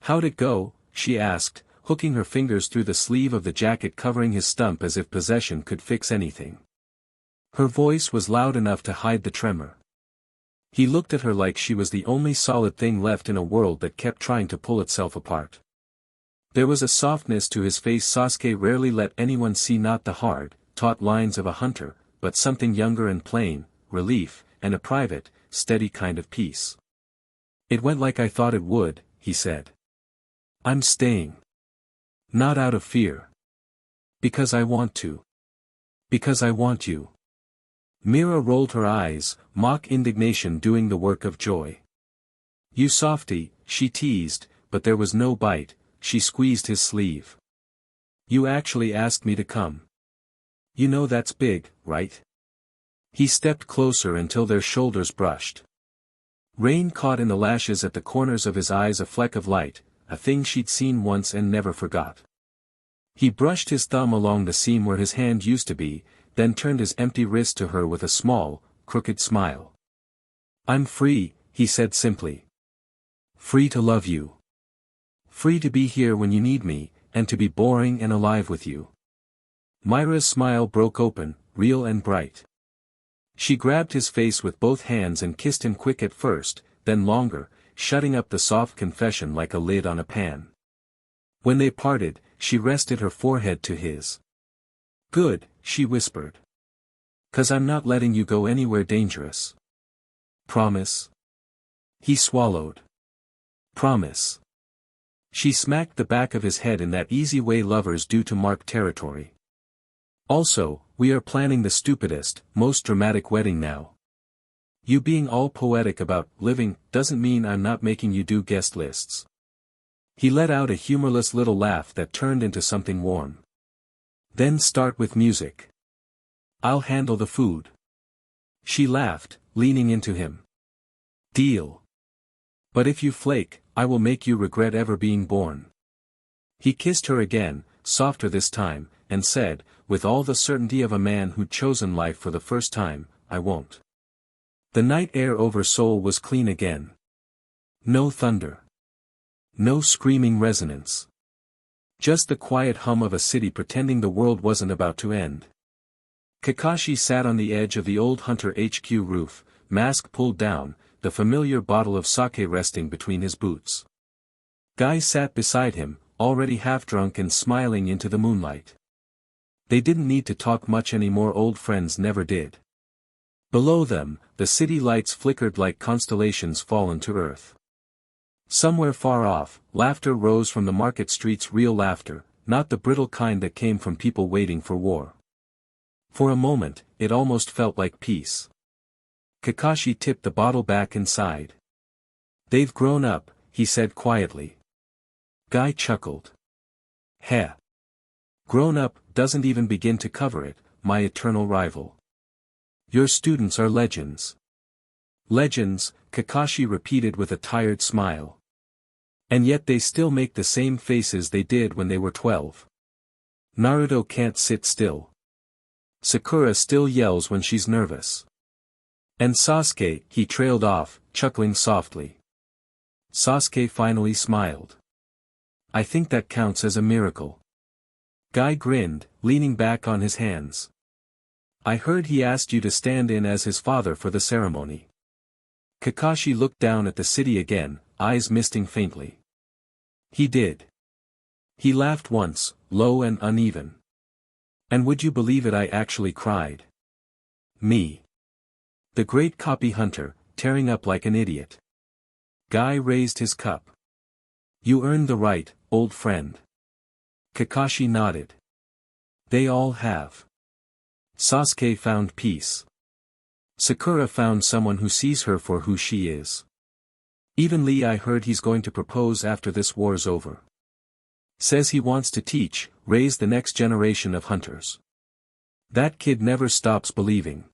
How'd it go? She asked, hooking her fingers through the sleeve of the jacket covering his stump as if possession could fix anything. Her voice was loud enough to hide the tremor. He looked at her like she was the only solid thing left in a world that kept trying to pull itself apart. There was a softness to his face Sasuke rarely let anyone see, not the hard, taut lines of a hunter, but something younger and plain, relief, and a private, steady kind of peace. It went like I thought it would, he said. I'm staying. Not out of fear. Because I want to. Because I want you. Mira rolled her eyes, mock indignation doing the work of joy. You softy, she teased, but there was no bite. She squeezed his sleeve. You actually asked me to come. You know that's big, right? He stepped closer until their shoulders brushed. Rain caught in the lashes at the corners of his eyes, a fleck of light, a thing she'd seen once and never forgot. He brushed his thumb along the seam where his hand used to be, then turned his empty wrist to her with a small, crooked smile. I'm free, he said simply. Free to love you. Free to be here when you need me, and to be boring and alive with you. Myra's smile broke open, real and bright. She grabbed his face with both hands and kissed him quick at first, then longer, shutting up the soft confession like a lid on a pan. When they parted, she rested her forehead to his. "Good," she whispered. "'Cause I'm not letting you go anywhere dangerous. Promise?" He swallowed. "Promise." She smacked the back of his head in that easy way lovers do to mark territory. "Also, we are planning the stupidest, most dramatic wedding now. You being all poetic about living doesn't mean I'm not making you do guest lists." He let out a humorless little laugh that turned into something warm. "Then start with music. I'll handle the food." She laughed, leaning into him. "Deal. But if you flake, I will make you regret ever being born." He kissed her again, softer this time, and said, with all the certainty of a man who'd chosen life for the first time, "I won't." The night air over Seoul was clean again. No thunder. No screaming resonance. Just the quiet hum of a city pretending the world wasn't about to end. Kakashi sat on the edge of the old Hunter HQ roof, mask pulled down, the familiar bottle of sake resting between his boots. Guy sat beside him, already half-drunk and smiling into the moonlight. They didn't need to talk much anymore, old friends never did. Below them, the city lights flickered like constellations fallen to earth. Somewhere far off, laughter rose from the market streets, real laughter, not the brittle kind that came from people waiting for war. For a moment, it almost felt like peace. Kakashi tipped the bottle back inside. "They've grown up," he said quietly. Guy chuckled. "Heh. Grown up doesn't even begin to cover it, my eternal rival. Your students are legends." "Legends," Kakashi repeated with a tired smile. "And yet they still make the same faces they did when they were 12. Naruto can't sit still. Sakura still yells when she's nervous. And Sasuke," he trailed off, chuckling softly. Sasuke finally smiled. "I think that counts as a miracle." Guy grinned, leaning back on his hands. "I heard he asked you to stand in as his father for the ceremony." Kakashi looked down at the city again, eyes misting faintly. "He did." He laughed once, low and uneven. "And would you believe it, I actually cried. Me. The great copy hunter, tearing up like an idiot." Guy raised his cup. "You earned the right, old friend." Kakashi nodded. "They all have." Sasuke found peace. Sakura found someone who sees her for who she is. Even Lee, I heard he's going to propose after this war's over. Says he wants to teach, raise the next generation of hunters. That kid never stops believing.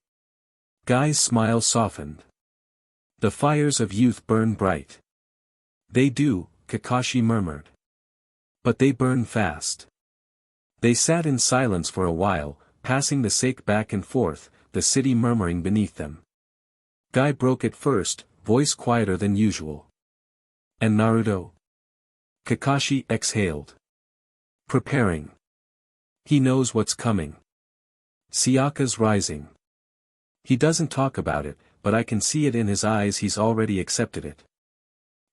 Guy's smile softened. "The fires of youth burn bright." "They do," Kakashi murmured. "But they burn fast." They sat in silence for a while, passing the sake back and forth, the city murmuring beneath them. Guy broke it first, voice quieter than usual. "And Naruto?" Kakashi exhaled. "Preparing. He knows what's coming. Sayaka's rising. He doesn't talk about it, but I can see it in his eyes, he's already accepted it.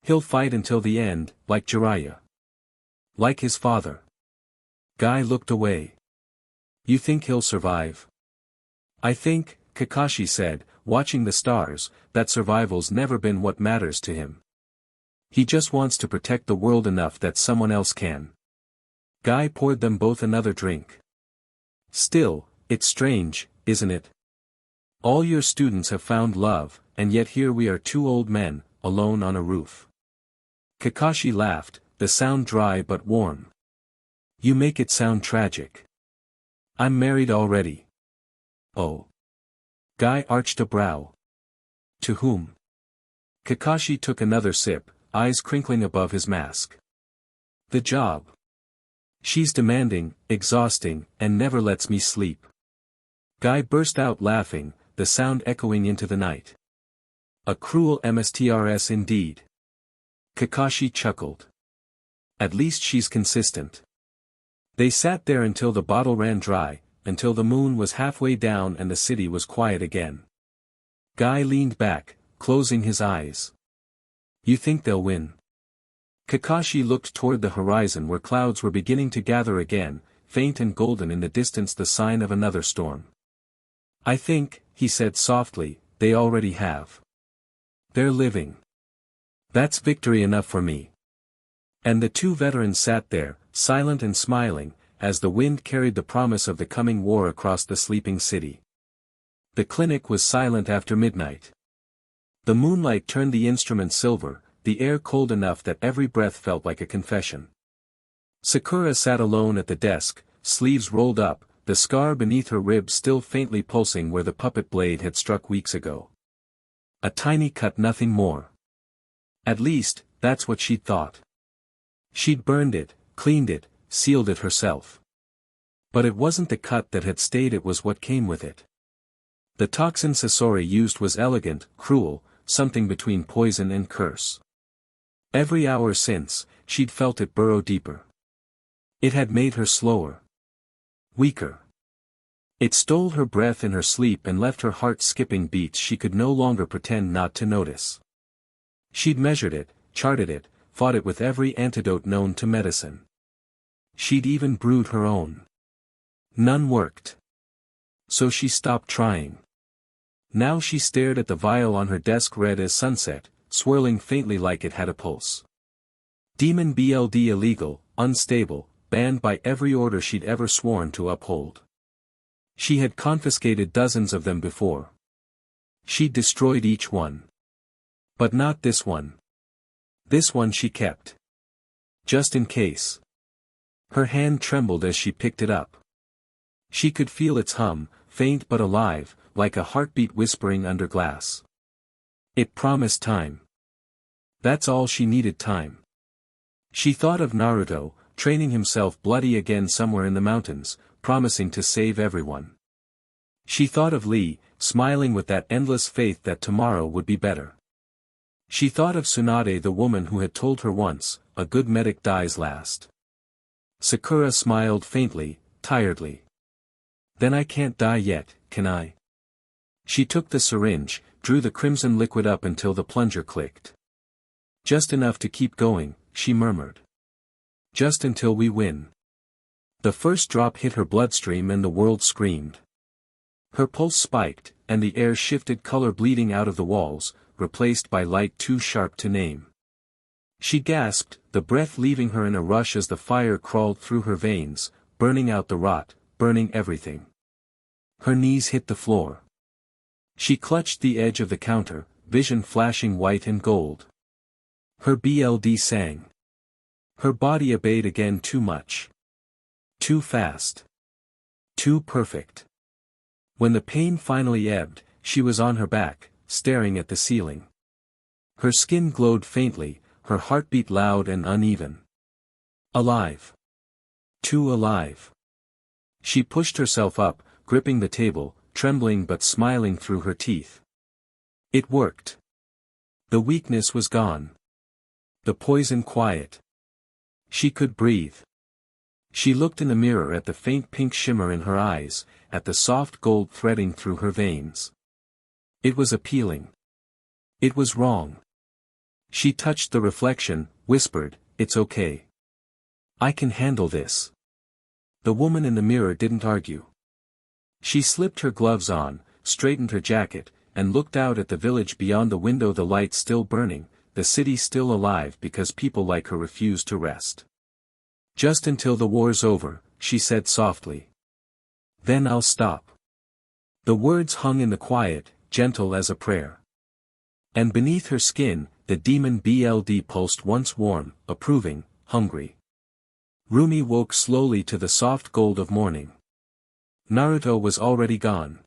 He'll fight until the end, like Jiraiya. Like his father." Guy looked away. "You think he'll survive?" "I think," Kakashi said, watching the stars, "that survival's never been what matters to him. He just wants to protect the world enough that someone else can." Guy poured them both another drink. "Still, it's strange, isn't it? All your students have found love, and yet here we are, two old men, alone on a roof." Kakashi laughed, the sound dry but warm. "You make it sound tragic. I'm married already." "Oh." Guy arched a brow. "To whom?" Kakashi took another sip, eyes crinkling above his mask. "The job. She's demanding, exhausting, and never lets me sleep." Guy burst out laughing, the sound echoing into the night. "A cruel mistress indeed." Kakashi chuckled. "At least she's consistent." They sat there until the bottle ran dry, until the moon was halfway down and the city was quiet again. Guy leaned back, closing his eyes. You think they'll win? Kakashi looked toward the horizon where clouds were beginning to gather again, faint and golden in the distance, the sign of another storm. I think, he said softly, they already have. They're living. That's victory enough for me. And the two veterans sat there, silent and smiling, as the wind carried the promise of the coming war across the sleeping city. The clinic was silent after midnight. The moonlight turned the instrument silver, the air cold enough that every breath felt like a confession. Sakura sat alone at the desk, sleeves rolled up, the scar beneath her rib still faintly pulsing where the puppet blade had struck weeks ago. A tiny cut, nothing more. At least, that's what she'd thought. She'd burned it, cleaned it, sealed it herself. But it wasn't the cut that had stayed, it was what came with it. The toxin Sasori used was elegant, cruel, something between poison and curse. Every hour since, she'd felt it burrow deeper. It had made her slower. Weaker. It stole her breath in her sleep and left her heart skipping beats she could no longer pretend not to notice. She'd measured it, charted it, fought it with every antidote known to medicine. She'd even brewed her own. None worked. So she stopped trying. Now she stared at the vial on her desk, red as sunset, swirling faintly like it had a pulse. Demon BLD, illegal, unstable, banned by every order she'd ever sworn to uphold. She had confiscated dozens of them before. She'd destroyed each one. But not this one. This one she kept. Just in case. Her hand trembled as she picked it up. She could feel its hum, faint but alive, like a heartbeat whispering under glass. It promised time. That's all she needed, time. She thought of Naruto, training himself bloody again somewhere in the mountains, promising to save everyone. She thought of Lee, smiling with that endless faith that tomorrow would be better. She thought of Tsunade, the woman who had told her once, a good medic dies last. Sakura smiled faintly, tiredly. Then I can't die yet, can I? She took the syringe, drew the crimson liquid up until the plunger clicked. Just enough to keep going, she murmured. Just until we win. The first drop hit her bloodstream and the world screamed. Her pulse spiked, and the air shifted color, bleeding out of the walls, replaced by light too sharp to name. She gasped, the breath leaving her in a rush as the fire crawled through her veins, burning out the rot, burning everything. Her knees hit the floor. She clutched the edge of the counter, vision flashing white and gold. Her BLD sang. Her body obeyed again, too much. Too fast. Too perfect. When the pain finally ebbed, she was on her back, staring at the ceiling. Her skin glowed faintly, her heartbeat loud and uneven. Alive. Too alive. She pushed herself up, gripping the table, trembling but smiling through her teeth. It worked. The weakness was gone. The poison quiet. She could breathe. She looked in the mirror at the faint pink shimmer in her eyes, at the soft gold threading through her veins. It was appealing. It was wrong. She touched the reflection, whispered, "It's okay. I can handle this." The woman in the mirror didn't argue. She slipped her gloves on, straightened her jacket, and looked out at the village beyond the window, the lights still burning, the city still alive because people like her refused to rest. Just until the war's over, she said softly. Then I'll stop. The words hung in the quiet, gentle as a prayer. And beneath her skin, the demon BLD pulsed, once warm, approving, hungry. Rumi woke slowly to the soft gold of morning. Naruto was already gone.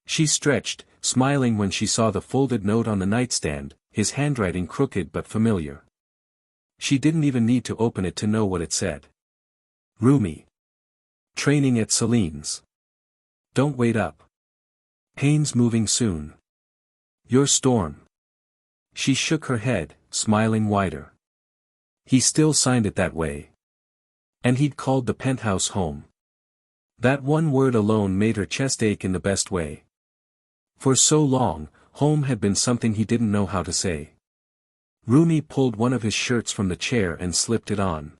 She stretched, smiling when she saw the folded note on the nightstand, his handwriting crooked but familiar. She didn't even need to open it to know what it said. Rumi. Training at Celine's. Don't wait up. Pain's moving soon. Your storm. She shook her head, smiling wider. He still signed it that way. And he'd called the penthouse home. That one word alone made her chest ache in the best way. For so long, home had been something he didn't know how to say. Rumi pulled one of his shirts from the chair and slipped it on.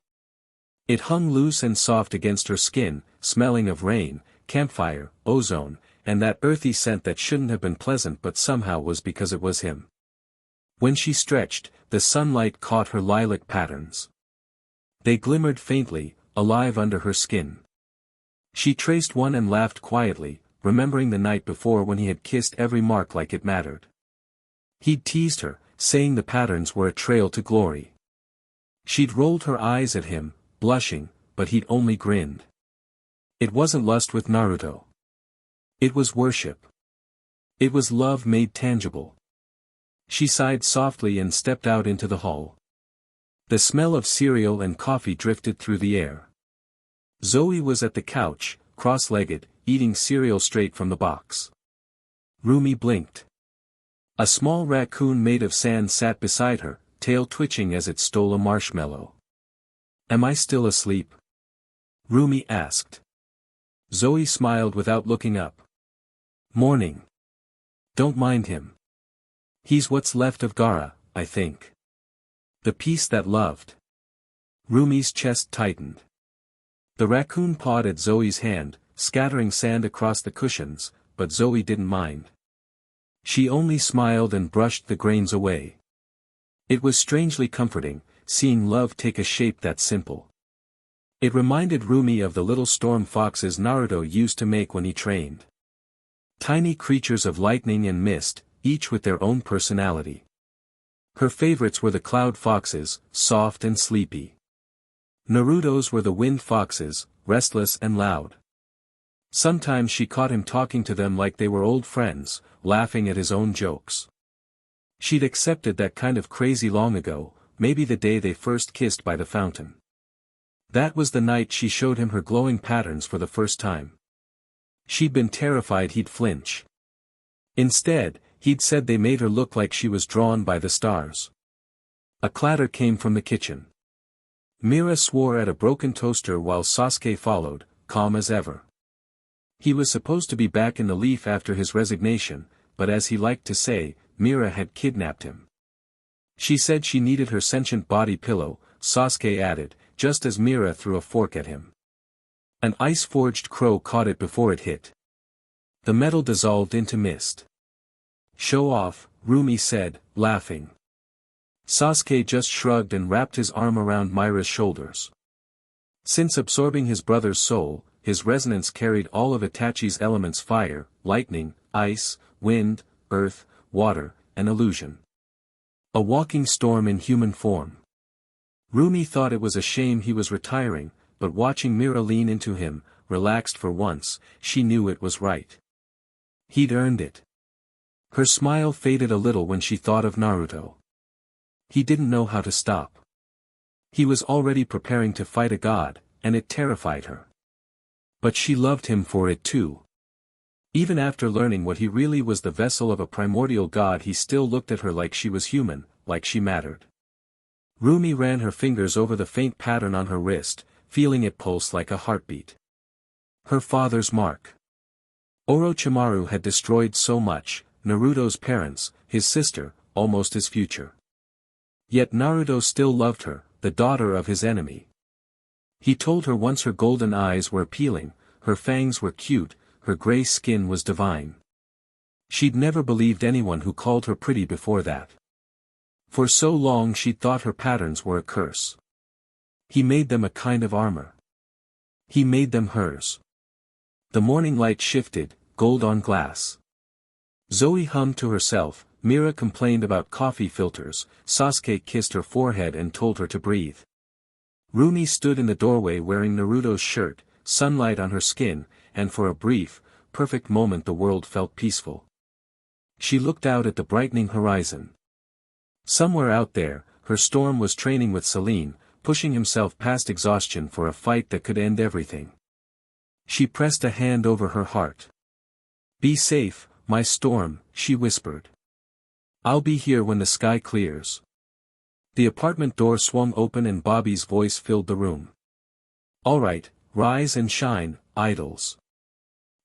It hung loose and soft against her skin, smelling of rain, campfire, ozone, and that earthy scent that shouldn't have been pleasant but somehow was because it was him. When she stretched, the sunlight caught her lilac patterns. They glimmered faintly, alive under her skin. She traced one and laughed quietly, remembering the night before when he had kissed every mark like it mattered. He'd teased her, saying the patterns were a trail to glory. She'd rolled her eyes at him, blushing, but he'd only grinned. It wasn't lust with Naruto. It was worship. It was love made tangible. She sighed softly and stepped out into the hall. The smell of cereal and coffee drifted through the air. Zoe was at the couch, cross-legged, eating cereal straight from the box. Rumi blinked. A small raccoon made of sand sat beside her, tail twitching as it stole a marshmallow. "Am I still asleep?" Rumi asked. Zoe smiled without looking up. "Morning. Don't mind him. He's what's left of Gaara, I think. The piece that loved." Rumi's chest tightened. The raccoon pawed at Zoe's hand, scattering sand across the cushions, but Zoe didn't mind. She only smiled and brushed the grains away. It was strangely comforting, seeing love take a shape that simple. It reminded Rumi of the little storm foxes Naruto used to make when he trained. Tiny creatures of lightning and mist, each with their own personality. Her favorites were the cloud foxes, soft and sleepy. Naruto's were the wind foxes, restless and loud. Sometimes she caught him talking to them like they were old friends, laughing at his own jokes. She'd accepted that kind of crazy long ago, maybe the day they first kissed by the fountain. That was the night she showed him her glowing patterns for the first time. She'd been terrified he'd flinch. Instead, he'd said they made her look like she was drawn by the stars. A clatter came from the kitchen. Mira swore at a broken toaster while Sasuke followed, calm as ever. He was supposed to be back in the leaf after his resignation, but as he liked to say, Mira had kidnapped him. She said she needed her sentient body pillow, Sasuke added, just as Mira threw a fork at him. An ice-forged crow caught it before it hit. The metal dissolved into mist. "Show off," Rumi said, laughing. Sasuke just shrugged and wrapped his arm around Mira's shoulders. Since absorbing his brother's soul, his resonance carried all of Itachi's elements: fire, lightning, ice, wind, earth, water, and illusion. A walking storm in human form. Rumi thought it was a shame he was retiring, but watching Mira lean into him, relaxed for once, she knew it was right. He'd earned it. Her smile faded a little when she thought of Naruto. He didn't know how to stop. He was already preparing to fight a god, and it terrified her. But she loved him for it too. Even after learning what he really was, the vessel of a primordial god, he still looked at her like she was human, like she mattered. Rumi ran her fingers over the faint pattern on her wrist, feeling it pulse like a heartbeat. Her father's mark. Orochimaru had destroyed so much, Naruto's parents, his sister, almost his future. Yet Naruto still loved her, the daughter of his enemy. He told her once her golden eyes were appealing, her fangs were cute, her gray skin was divine. She'd never believed anyone who called her pretty before that. For so long she'd thought her patterns were a curse. He made them a kind of armor. He made them hers. The morning light shifted, gold on glass. Zoe hummed to herself, Mira complained about coffee filters, Sasuke kissed her forehead and told her to breathe. Rumi stood in the doorway wearing Naruto's shirt, sunlight on her skin, and for a brief, perfect moment the world felt peaceful. She looked out at the brightening horizon. Somewhere out there, her storm was training with Celine, pushing himself past exhaustion for a fight that could end everything. She pressed a hand over her heart. "Be safe, my storm," she whispered. "I'll be here when the sky clears." The apartment door swung open and Bobby's voice filled the room. "All right, rise and shine, idols.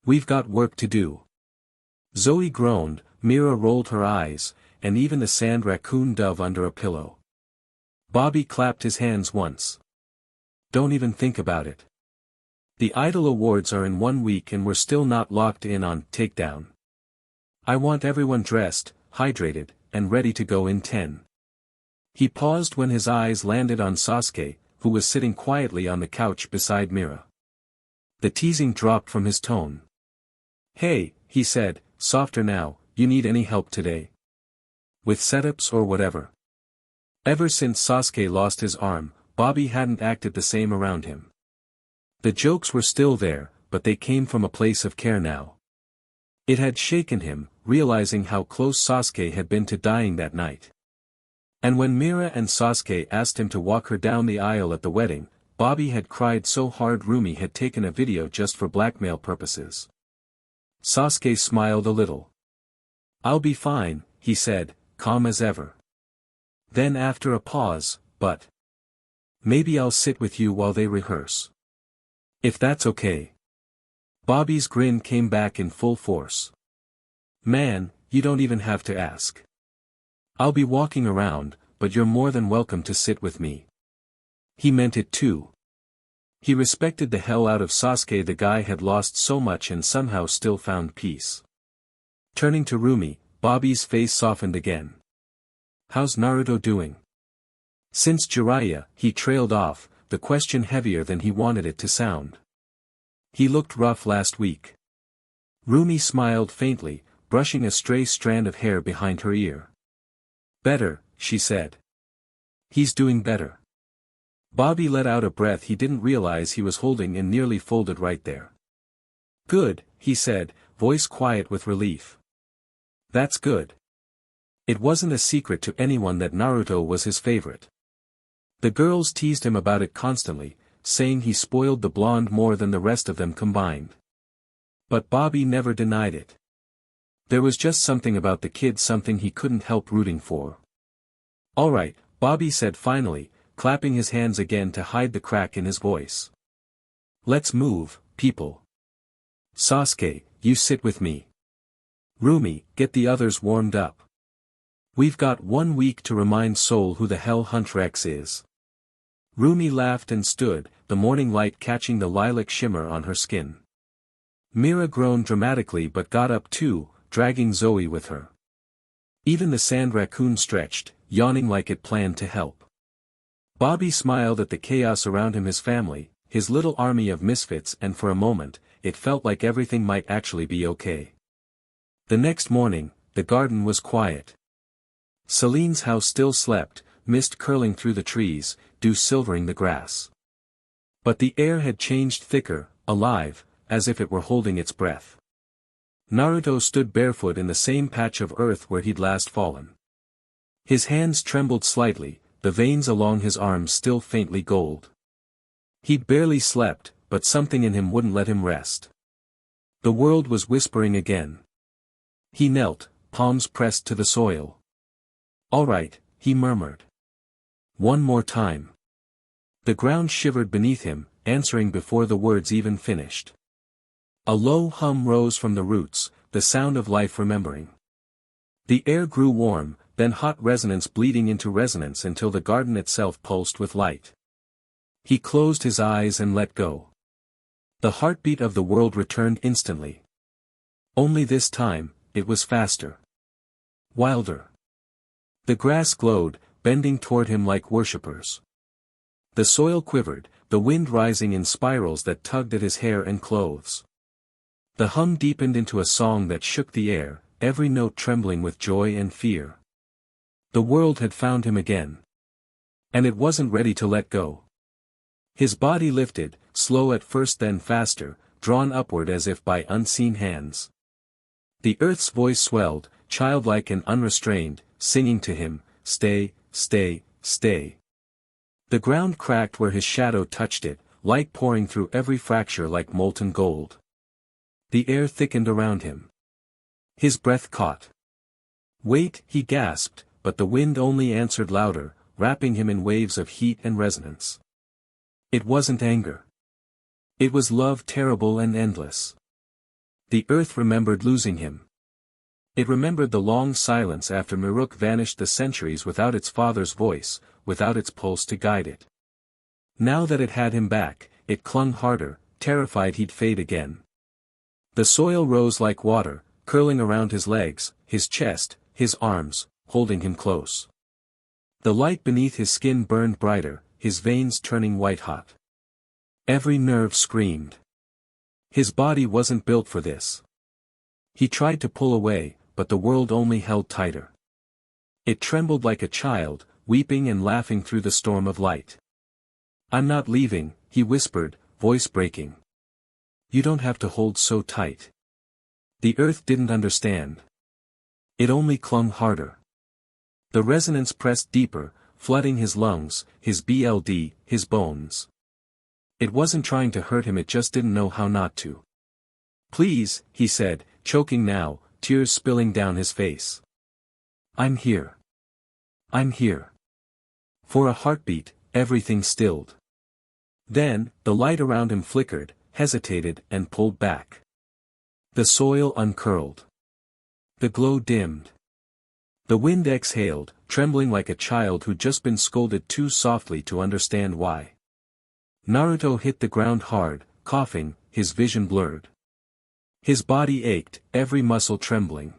We've got work to do." Zoe groaned, Mira rolled her eyes, and even the sand raccoon dove under a pillow. Bobby clapped his hands once. Don't even think about it. The Idol Awards are in 1 week and we're still not locked in on takedown. I want everyone dressed, hydrated, and ready to go in 10. He paused when his eyes landed on Sasuke, who was sitting quietly on the couch beside Mira. The teasing dropped from his tone. Hey, he said, softer now, you need any help today? With setups or whatever? Ever since Sasuke lost his arm, Bobby hadn't acted the same around him. The jokes were still there, but they came from a place of care now. It had shaken him, realizing how close Sasuke had been to dying that night. And when Mira and Sasuke asked him to walk her down the aisle at the wedding, Bobby had cried so hard Rumi had taken a video just for blackmail purposes. Sasuke smiled a little. I'll be fine, he said, calm as ever. Then after a pause, but maybe I'll sit with you while they rehearse. If that's okay. Bobby's grin came back in full force. Man, you don't even have to ask. I'll be walking around, but you're more than welcome to sit with me. He meant it too. He respected the hell out of Sasuke. The guy had lost so much and somehow still found peace. Turning to Rumi, Bobby's face softened again. How's Naruto doing? Since Jiraiya, he trailed off, the question heavier than he wanted it to sound. He looked rough last week. Rumi smiled faintly, brushing a stray strand of hair behind her ear. Better, she said. He's doing better. Bobby let out a breath he didn't realize he was holding and nearly folded right there. Good, he said, voice quiet with relief. That's good. It wasn't a secret to anyone that Naruto was his favorite. The girls teased him about it constantly, saying he spoiled the blonde more than the rest of them combined. But Bobby never denied it. There was just something about the kid, something he couldn't help rooting for. All right, Bobby said finally, clapping his hands again to hide the crack in his voice. Let's move, people. Sasuke, you sit with me. Rumi, get the others warmed up. We've got 1 week to remind Seoul who the hell Huntress is. Rumi laughed and stood, the morning light catching the lilac shimmer on her skin. Mira groaned dramatically but got up too, dragging Zoe with her. Even the sand raccoon stretched, yawning like it planned to help. Bobby smiled at the chaos around him, his family, his little army of misfits, and for a moment, it felt like everything might actually be okay. The next morning, the garden was quiet. Celine's house still slept, mist curling through the trees, dew silvering the grass. But the air had changed thicker, alive, as if it were holding its breath. Naruto stood barefoot in the same patch of earth where he'd last fallen. His hands trembled slightly, the veins along his arms still faintly gold. He'd barely slept, but something in him wouldn't let him rest. The world was whispering again. He knelt, palms pressed to the soil. All right, he murmured. One more time. The ground shivered beneath him, answering before the words even finished. A low hum rose from the roots, the sound of life remembering. The air grew warm, then hot resonance bleeding into resonance until the garden itself pulsed with light. He closed his eyes and let go. The heartbeat of the world returned instantly. Only this time, it was faster. Wilder. The grass glowed, bending toward him like worshippers. The soil quivered, the wind rising in spirals that tugged at his hair and clothes. The hum deepened into a song that shook the air, every note trembling with joy and fear. The world had found him again. And it wasn't ready to let go. His body lifted, slow at first then faster, drawn upward as if by unseen hands. The earth's voice swelled, childlike and unrestrained, singing to him, "Stay, stay, stay." The ground cracked where his shadow touched it, light pouring through every fracture like molten gold. The air thickened around him. His breath caught. Wait, he gasped, but the wind only answered louder, wrapping him in waves of heat and resonance. It wasn't anger. It was love, terrible and endless. The earth remembered losing him. It remembered the long silence after Miruk vanished, the centuries without its father's voice, without its pulse to guide it. Now that it had him back, it clung harder, terrified he'd fade again. The soil rose like water, curling around his legs, his chest, his arms, holding him close. The light beneath his skin burned brighter, his veins turning white-hot. Every nerve screamed. His body wasn't built for this. He tried to pull away, but the world only held tighter. It trembled like a child, weeping and laughing through the storm of light. "I'm not leaving," he whispered, voice breaking. "You don't have to hold so tight." The earth didn't understand. It only clung harder. The resonance pressed deeper, flooding his lungs, his blood, his bones. It wasn't trying to hurt him, it just didn't know how not to. "Please," he said, choking now, tears spilling down his face. "I'm here. I'm here." For a heartbeat, everything stilled. Then, the light around him flickered, hesitated, and pulled back. The soil uncurled. The glow dimmed. The wind exhaled, trembling like a child who'd just been scolded too softly to understand why. Naruto hit the ground hard, coughing, his vision blurred. His body ached, every muscle trembling.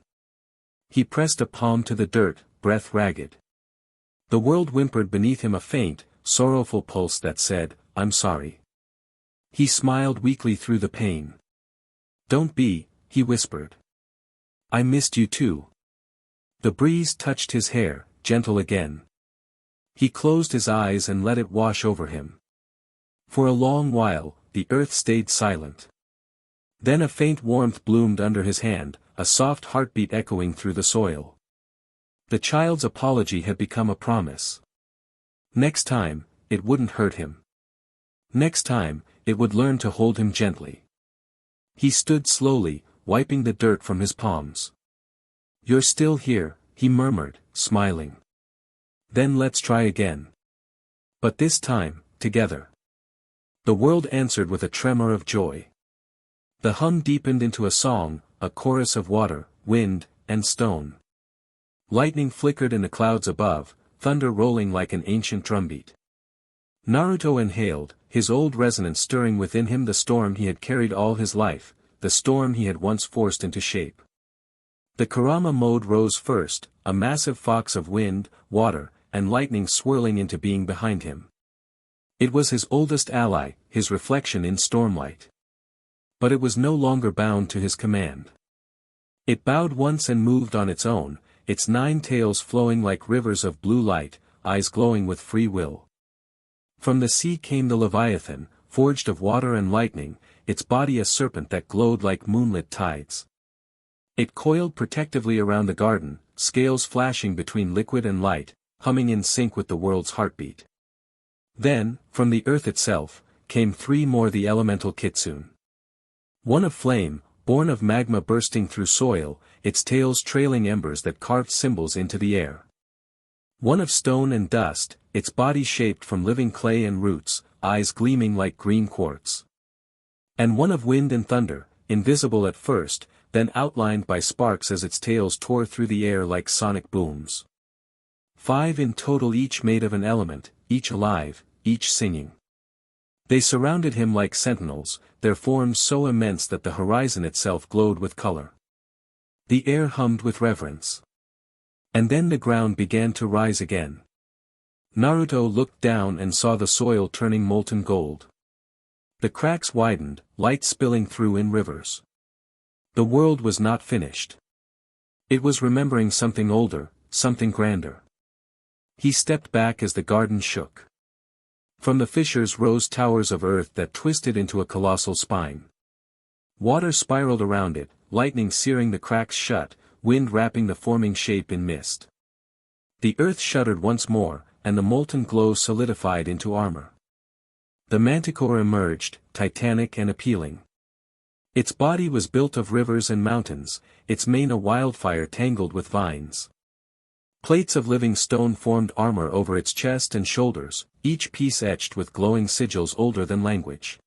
He pressed a palm to the dirt, breath ragged. The world whimpered beneath him, a faint, sorrowful pulse that said, "I'm sorry." He smiled weakly through the pain. "Don't be," he whispered. "I missed you too." The breeze touched his hair, gentle again. He closed his eyes and let it wash over him. For a long while, the earth stayed silent. Then a faint warmth bloomed under his hand, a soft heartbeat echoing through the soil. The child's apology had become a promise. Next time, it wouldn't hurt him. Next time, it would learn to hold him gently. He stood slowly, wiping the dirt from his palms. "You're still here," he murmured, smiling. "Then let's try again. But this time, together." The world answered with a tremor of joy. The hum deepened into a song, a chorus of water, wind, and stone. Lightning flickered in the clouds above, thunder rolling like an ancient drumbeat. Naruto inhaled, his old resonance stirring within him, the storm he had carried all his life, the storm he had once forced into shape. The Kurama mode rose first, a massive fox of wind, water, and lightning swirling into being behind him. It was his oldest ally, his reflection in stormlight. But it was no longer bound to his command. It bowed once and moved on its own, its 9 tails flowing like rivers of blue light, eyes glowing with free will. From the sea came the Leviathan, forged of water and lightning, its body a serpent that glowed like moonlit tides. It coiled protectively around the garden, scales flashing between liquid and light, humming in sync with the world's heartbeat. Then, from the earth itself, came 3 more, the elemental kitsune. One of flame, born of magma bursting through soil, its tails trailing embers that carved symbols into the air. One of stone and dust, its body shaped from living clay and roots, eyes gleaming like green quartz. And one of wind and thunder, invisible at first, then outlined by sparks as its tails tore through the air like sonic booms. 5 in total, each made of an element, each alive, each singing. They surrounded him like sentinels, their forms so immense that the horizon itself glowed with color. The air hummed with reverence. And then the ground began to rise again. Naruto looked down and saw the soil turning molten gold. The cracks widened, light spilling through in rivers. The world was not finished. It was remembering something older, something grander. He stepped back as the garden shook. From the fissures rose towers of earth that twisted into a colossal spine. Water spiraled around it, lightning searing the cracks shut, wind wrapping the forming shape in mist. The earth shuddered once more, and the molten glow solidified into armor. The manticore emerged, titanic and appealing. Its body was built of rivers and mountains, its mane a wildfire tangled with vines. Plates of living stone formed armor over its chest and shoulders, each piece etched with glowing sigils older than language.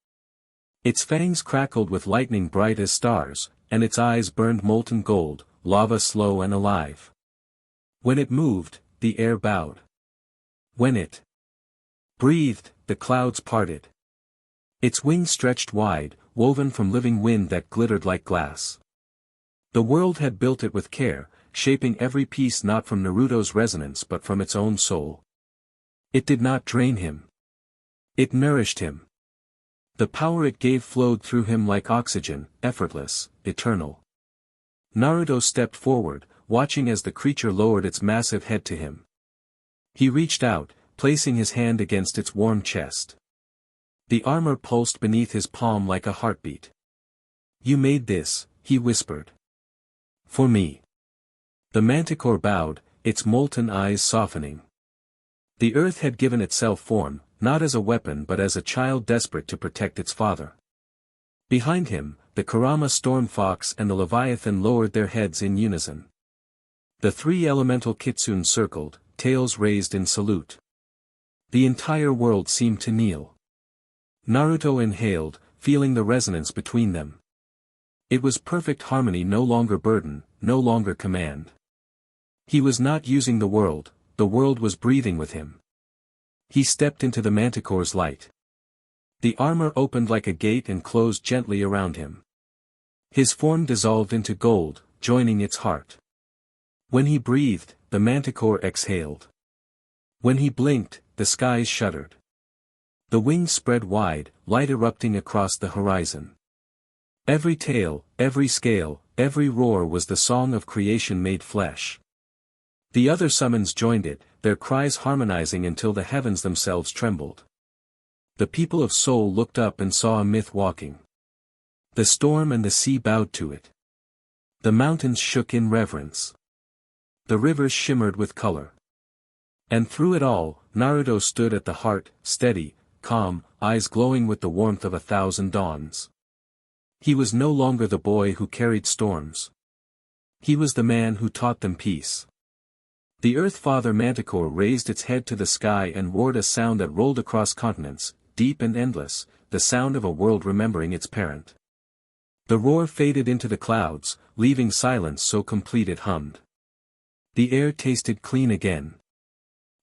Its fangs crackled with lightning bright as stars, and its eyes burned molten gold, lava slow and alive. When it moved, the air bowed. When it breathed, the clouds parted. Its wings stretched wide, woven from living wind that glittered like glass. The world had built it with care, shaping every piece not from Naruto's resonance but from its own soul. It did not drain him. It nourished him. The power it gave flowed through him like oxygen, effortless, eternal. Naruto stepped forward, watching as the creature lowered its massive head to him. He reached out, placing his hand against its warm chest. The armor pulsed beneath his palm like a heartbeat. "You made this," he whispered. "For me." The manticore bowed, its molten eyes softening. The earth had given itself form, not as a weapon but as a child desperate to protect its father. Behind him, the Kurama storm fox and the Leviathan lowered their heads in unison. The three elemental kitsune circled, tails raised in salute. The entire world seemed to kneel. Naruto inhaled, feeling the resonance between them. It was perfect harmony, no longer burden, no longer command. He was not using the world was breathing with him. He stepped into the manticore's light. The armor opened like a gate and closed gently around him. His form dissolved into gold, joining its heart. When he breathed, the manticore exhaled. When he blinked, the skies shuddered. The wings spread wide, light erupting across the horizon. Every tail, every scale, every roar was the song of creation made flesh. The other summons joined it, their cries harmonizing until the heavens themselves trembled. The people of Seoul looked up and saw a myth walking. The storm and the sea bowed to it. The mountains shook in reverence. The rivers shimmered with color. And through it all, Naruto stood at the heart, steady, calm, eyes glowing with the warmth of 1,000 dawns. He was no longer the boy who carried storms. He was the man who taught them peace. The Earth Father Manticore raised its head to the sky and roared a sound that rolled across continents, deep and endless, the sound of a world remembering its parent. The roar faded into the clouds, leaving silence so complete it hummed. The air tasted clean again.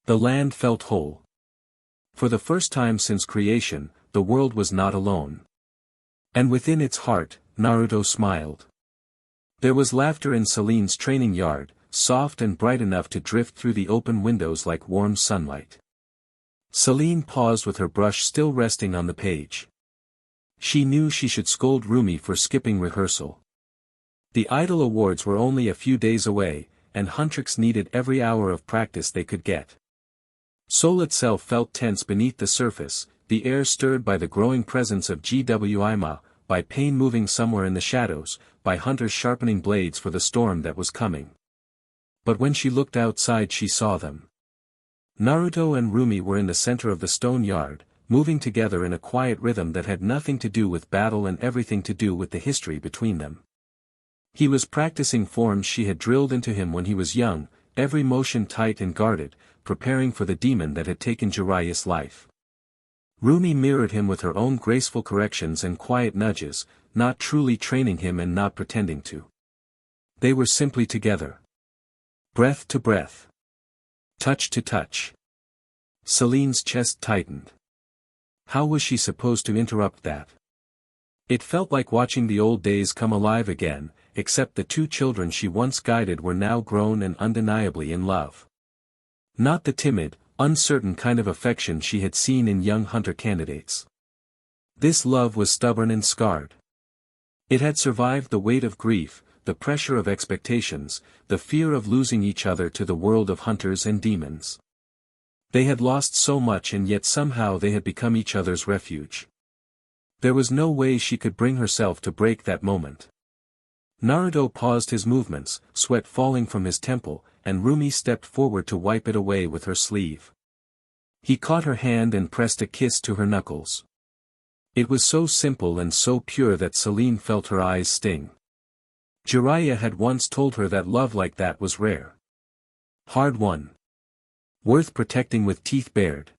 The land felt whole. For the first time since creation, the world was not alone. And within its heart, Naruto smiled. There was laughter in Selene's training yard, soft and bright enough to drift through the open windows like warm sunlight. Selene paused with her brush still resting on the page. She knew she should scold Rumi for skipping rehearsal. The Idol Awards were only a few days away, and Huntrix needed every hour of practice they could get. Seoul itself felt tense beneath the surface, the air stirred by the growing presence of GWIMA, by pain moving somewhere in the shadows, by hunters sharpening blades for the storm that was coming. But when she looked outside she saw them. Naruto and Rumi were in the center of the stone yard, moving together in a quiet rhythm that had nothing to do with battle and everything to do with the history between them. He was practicing forms she had drilled into him when he was young, every motion tight and guarded, preparing for the demon that had taken Jiraiya's life. Rumi mirrored him with her own graceful corrections and quiet nudges, not truly training him and not pretending to. They were simply together. Breath to breath. Touch to touch. Selene's chest tightened. How was she supposed to interrupt that? It felt like watching the old days come alive again, except the two children she once guided were now grown and undeniably in love. Not the timid, uncertain kind of affection she had seen in young hunter candidates. This love was stubborn and scarred. It had survived the weight of grief, the pressure of expectations, the fear of losing each other to the world of hunters and demons. They had lost so much and yet somehow they had become each other's refuge. There was no way she could bring herself to break that moment. Naruto paused his movements, sweat falling from his temple, and Rumi stepped forward to wipe it away with her sleeve. He caught her hand and pressed a kiss to her knuckles. It was so simple and so pure that Selene felt her eyes sting. Jiraiya had once told her that love like that was rare. Hard-won. Worth protecting with teeth bared.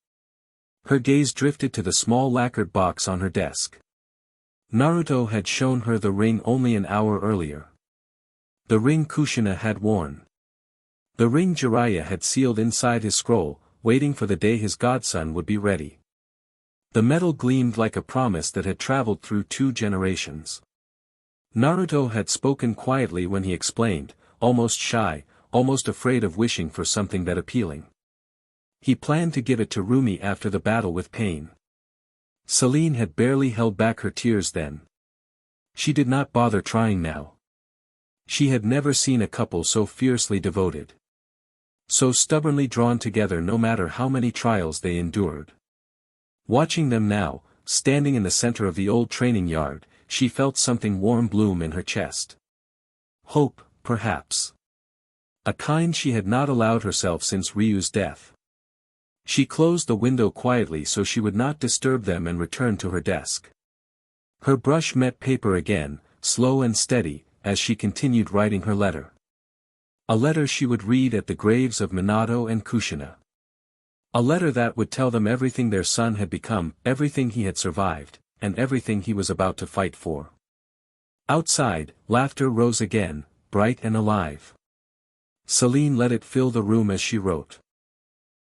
Her gaze drifted to the small lacquered box on her desk. Naruto had shown her the ring only an hour earlier. The ring Kushina had worn. The ring Jiraiya had sealed inside his scroll, waiting for the day his godson would be ready. The metal gleamed like a promise that had traveled through 2 generations. Naruto had spoken quietly when he explained, almost shy, almost afraid of wishing for something that appealing. He planned to give it to Rumi after the battle with Pain. Celine had barely held back her tears then. She did not bother trying now. She had never seen a couple so fiercely devoted. So stubbornly drawn together no matter how many trials they endured. Watching them now, standing in the center of the old training yard, she felt something warm bloom in her chest. Hope, perhaps. A kind she had not allowed herself since Ryu's death. She closed the window quietly so she would not disturb them and returned to her desk. Her brush met paper again, slow and steady, as she continued writing her letter. A letter she would read at the graves of Minato and Kushina. A letter that would tell them everything their son had become, everything he had survived, and everything he was about to fight for. Outside, laughter rose again, bright and alive. Celine let it fill the room as she wrote.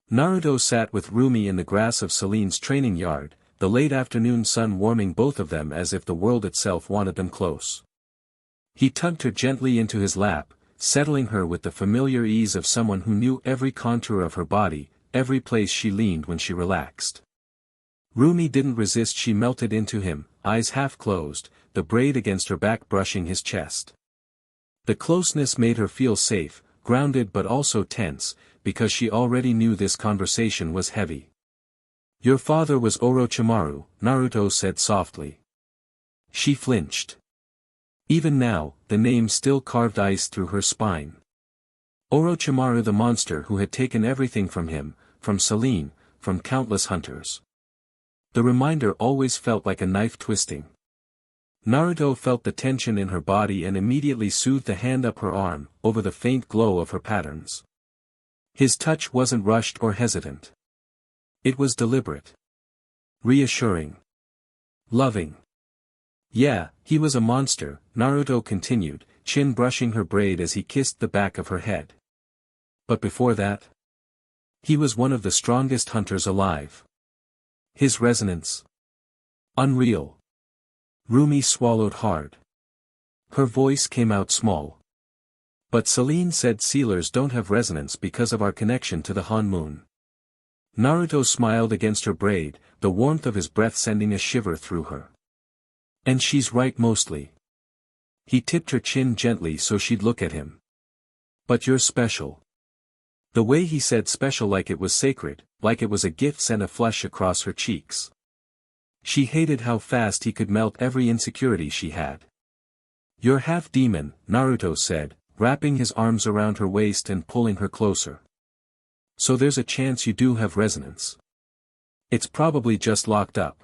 Naruto sat with Rumi in the grass of Celine's training yard, the late afternoon sun warming both of them as if the world itself wanted them close. He tugged her gently into his lap, settling her with the familiar ease of someone who knew every contour of her body, every place she leaned when she relaxed. Rumi didn't resist, she melted into him, eyes half closed, the braid against her back brushing his chest. The closeness made her feel safe, grounded but also tense, because she already knew this conversation was heavy. Your father was Orochimaru, Naruto said softly. She flinched. Even now, the name still carved ice through her spine. Orochimaru, the monster who had taken everything from him, from Celine, from countless hunters. The reminder always felt like a knife twisting. Naruto felt the tension in her body and immediately soothed the hand up her arm, over the faint glow of her patterns. His touch wasn't rushed or hesitant. It was deliberate. Reassuring. Loving. Yeah, he was a monster, Naruto continued, chin brushing her braid as he kissed the back of her head. But before that? He was one of the strongest hunters alive. His resonance. Unreal. Rumi swallowed hard. Her voice came out small. But Celine said sealers don't have resonance because of our connection to the Han moon. Naruto smiled against her braid, the warmth of his breath sending a shiver through her. And she's right mostly. He tipped her chin gently so she'd look at him. But you're special. The way he said special, like it was sacred, like it was a gift, sent a flush across her cheeks. She hated how fast he could melt every insecurity she had. You're half demon, Naruto said, wrapping his arms around her waist and pulling her closer. So there's a chance you do have resonance. It's probably just locked up.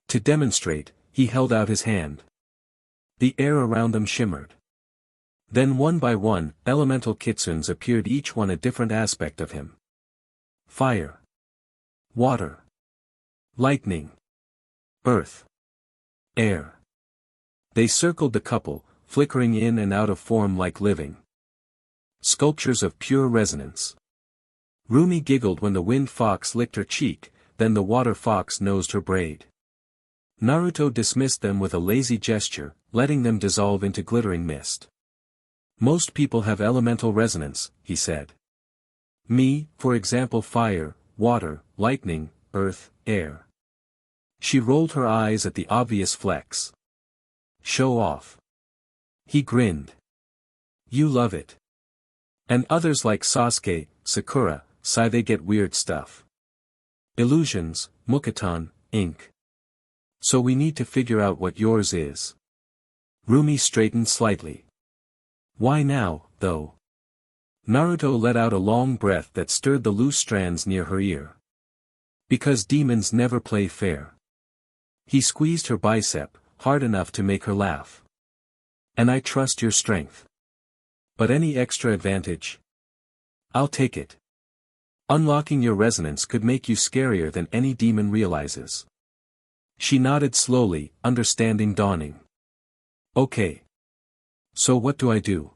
To demonstrate, he held out his hand. The air around them shimmered. Then one by one, elemental kitsunes appeared, each one a different aspect of him. Fire. Water. Lightning. Earth. Air. They circled the couple, flickering in and out of form like living sculptures of pure resonance. Rumi giggled when the wind fox licked her cheek, then the water fox nosed her braid. Naruto dismissed them with a lazy gesture, letting them dissolve into glittering mist. Most people have elemental resonance, he said. Me, for example, fire, water, lightning, earth, air. She rolled her eyes at the obvious flex. Show off. He grinned. You love it. And others like Sasuke, Sakura, sigh they get weird stuff. Illusions, Mukatan, ink. So we need to figure out what yours is. Rumi straightened slightly. Why now, though? Naruto let out a long breath that stirred the loose strands near her ear. Because demons never play fair. He squeezed her bicep, hard enough to make her laugh. And I trust your strength. But any extra advantage? I'll take it. Unlocking your resonance could make you scarier than any demon realizes. She nodded slowly, understanding dawning. Okay. So what do I do?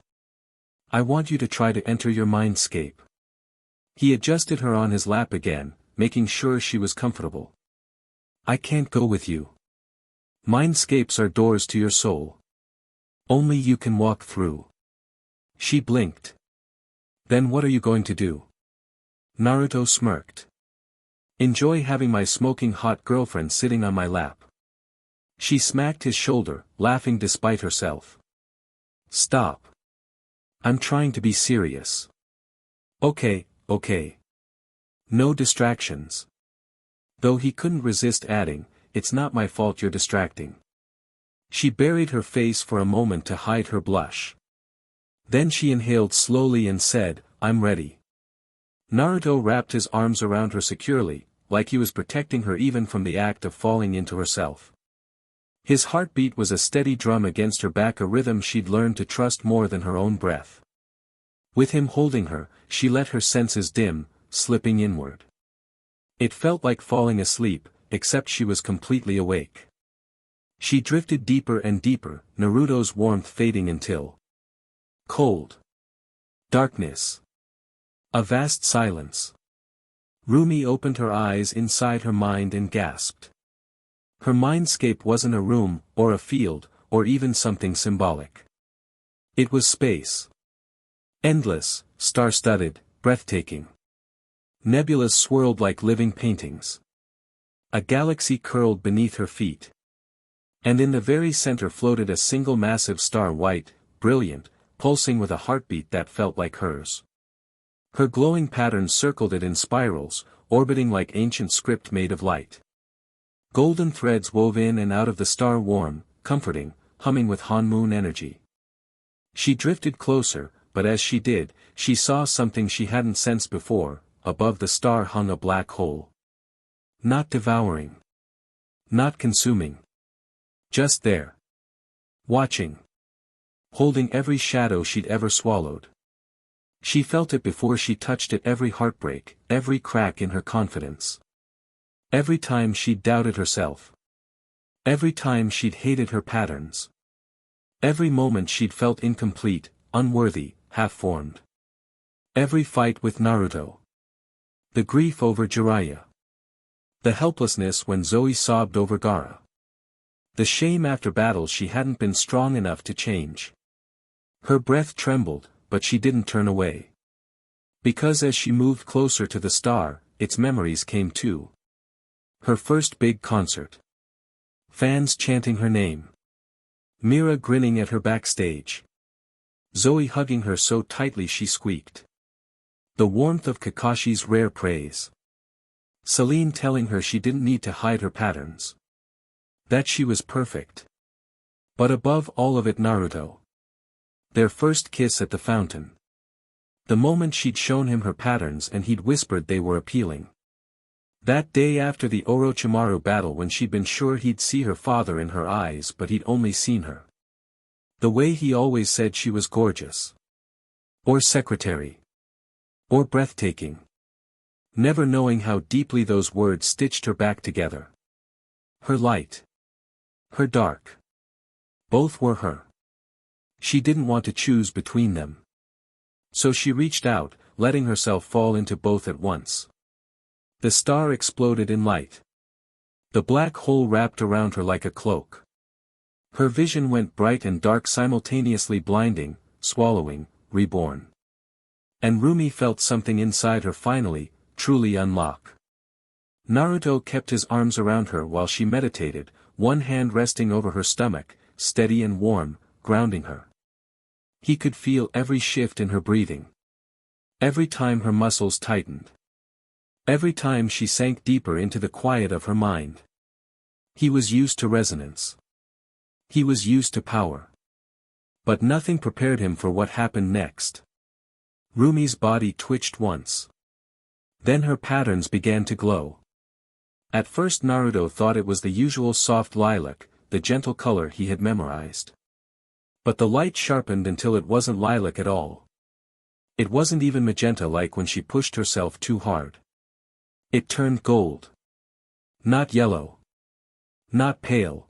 I want you to try to enter your mindscape. He adjusted her on his lap again, making sure she was comfortable. I can't go with you. Mindscapes are doors to your soul. Only you can walk through. She blinked. Then what are you going to do? Naruto smirked. Enjoy having my smoking hot girlfriend sitting on my lap. She smacked his shoulder, laughing despite herself. Stop. I'm trying to be serious. Okay. No distractions. Though he couldn't resist adding, it's not my fault you're distracting. She buried her face for a moment to hide her blush. Then she inhaled slowly and said, I'm ready. Naruto wrapped his arms around her securely, like he was protecting her even from the act of falling into herself. His heartbeat was a steady drum against her back, a rhythm she'd learned to trust more than her own breath. With him holding her, she let her senses dim, slipping inward. It felt like falling asleep, except she was completely awake. She drifted deeper and deeper, Naruto's warmth fading until cold. Darkness. A vast silence. Rumi opened her eyes inside her mind and gasped. Her mindscape wasn't a room, or a field, or even something symbolic. It was space. Endless, star-studded, breathtaking. Nebulas swirled like living paintings. A galaxy curled beneath her feet. And in the very center floated a single massive star, white, brilliant, pulsing with a heartbeat that felt like hers. Her glowing patterns circled it in spirals, orbiting like ancient script made of light. Golden threads wove in and out of the star, warm, comforting, humming with Hanmoon energy. She drifted closer, but as she did, she saw something she hadn't sensed before. Above the star hung a black hole. Not devouring. Not consuming. Just there. Watching. Holding every shadow she'd ever swallowed. She felt it before she touched it, every heartbreak, every crack in her confidence. Every time she'd doubted herself. Every time she'd hated her patterns. Every moment she'd felt incomplete, unworthy, half-formed. Every fight with Naruto. The grief over Jiraiya. The helplessness when Zoe sobbed over Gaara. The shame after battles she hadn't been strong enough to change. Her breath trembled, but she didn't turn away. Because as she moved closer to the star, its memories came too. Her first big concert. Fans chanting her name. Mira grinning at her backstage. Zoe hugging her so tightly she squeaked. The warmth of Kakashi's rare praise. Celine telling her she didn't need to hide her patterns. That she was perfect. But above all of it, Naruto. Their first kiss at the fountain. The moment she'd shown him her patterns and he'd whispered they were appealing. That day after the Orochimaru battle, when she'd been sure he'd see her father in her eyes but he'd only seen her. The way he always said she was gorgeous. Or secretary. Or breathtaking. Never knowing how deeply those words stitched her back together. Her light. Her dark. Both were her. She didn't want to choose between them. So she reached out, letting herself fall into both at once. The star exploded in light. The black hole wrapped around her like a cloak. Her vision went bright and dark, simultaneously, blinding, swallowing, reborn. And Rumi felt something inside her finally, truly unlock. Naruto kept his arms around her while she meditated, one hand resting over her stomach, steady and warm, grounding her. He could feel every shift in her breathing. Every time her muscles tightened. Every time she sank deeper into the quiet of her mind. He was used to resonance. He was used to power. But nothing prepared him for what happened next. Rumi's body twitched once. Then her patterns began to glow. At first Naruto thought it was the usual soft lilac, the gentle color he had memorized. But the light sharpened until it wasn't lilac at all. It wasn't even magenta like when she pushed herself too hard. It turned gold. Not yellow. Not pale.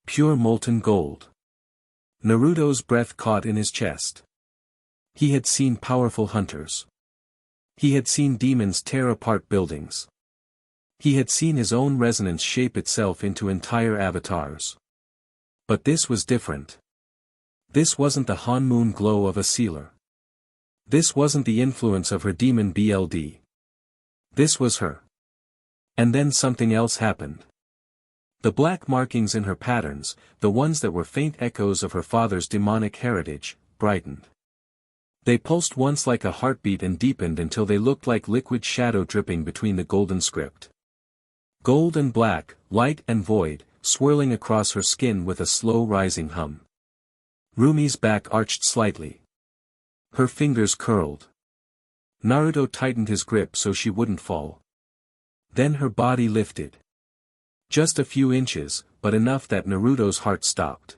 Pure molten gold. Naruto's breath caught in his chest. He had seen powerful hunters. He had seen demons tear apart buildings. He had seen his own resonance shape itself into entire avatars. But this was different. This wasn't the Han-moon glow of a sealer. This wasn't the influence of her demon BLD. This was her. And then something else happened. The black markings in her patterns, the ones that were faint echoes of her father's demonic heritage, brightened. They pulsed once like a heartbeat and deepened until they looked like liquid shadow dripping between the golden script. Gold and black, light and void, swirling across her skin with a slow rising hum. Rumi's back arched slightly. Her fingers curled. Naruto tightened his grip so she wouldn't fall. Then her body lifted. Just a few inches, but enough that Naruto's heart stopped.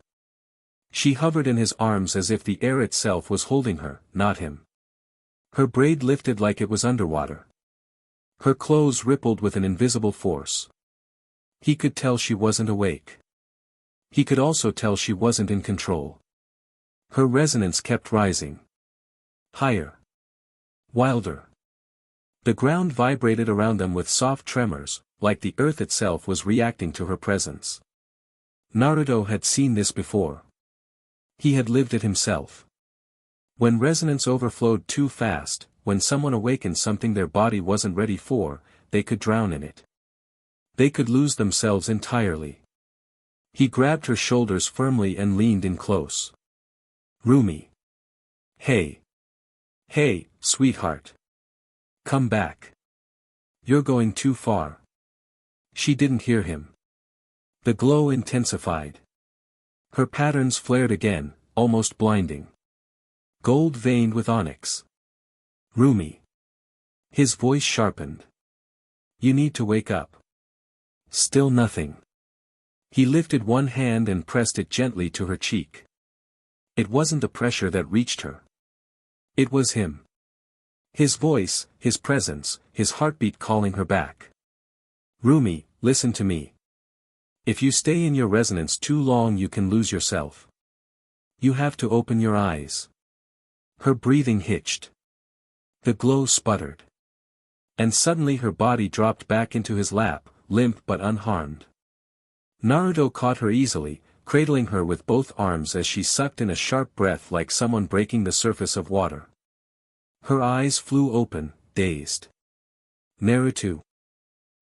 She hovered in his arms as if the air itself was holding her, not him. Her braid lifted like it was underwater. Her clothes rippled with an invisible force. He could tell she wasn't awake. He could also tell she wasn't in control. Her resonance kept rising. Higher. Wilder. The ground vibrated around them with soft tremors, like the earth itself was reacting to her presence. Naruto had seen this before. He had lived it himself. When resonance overflowed too fast, when someone awakened something their body wasn't ready for, they could drown in it. They could lose themselves entirely. He grabbed her shoulders firmly and leaned in close. Rumi. Hey. Hey, sweetheart. Come back. You're going too far. She didn't hear him. The glow intensified. Her patterns flared again, almost blinding. Gold veined with onyx. Rumi. His voice sharpened. You need to wake up. Still nothing. He lifted one hand and pressed it gently to her cheek. It wasn't the pressure that reached her. It was him. His voice, his presence, his heartbeat calling her back. Rumi, listen to me. If you stay in your resonance too long you can lose yourself. You have to open your eyes. Her breathing hitched. The glow sputtered. And suddenly her body dropped back into his lap, limp but unharmed. Naruto caught her easily, cradling her with both arms as she sucked in a sharp breath like someone breaking the surface of water. Her eyes flew open, dazed. Naruto.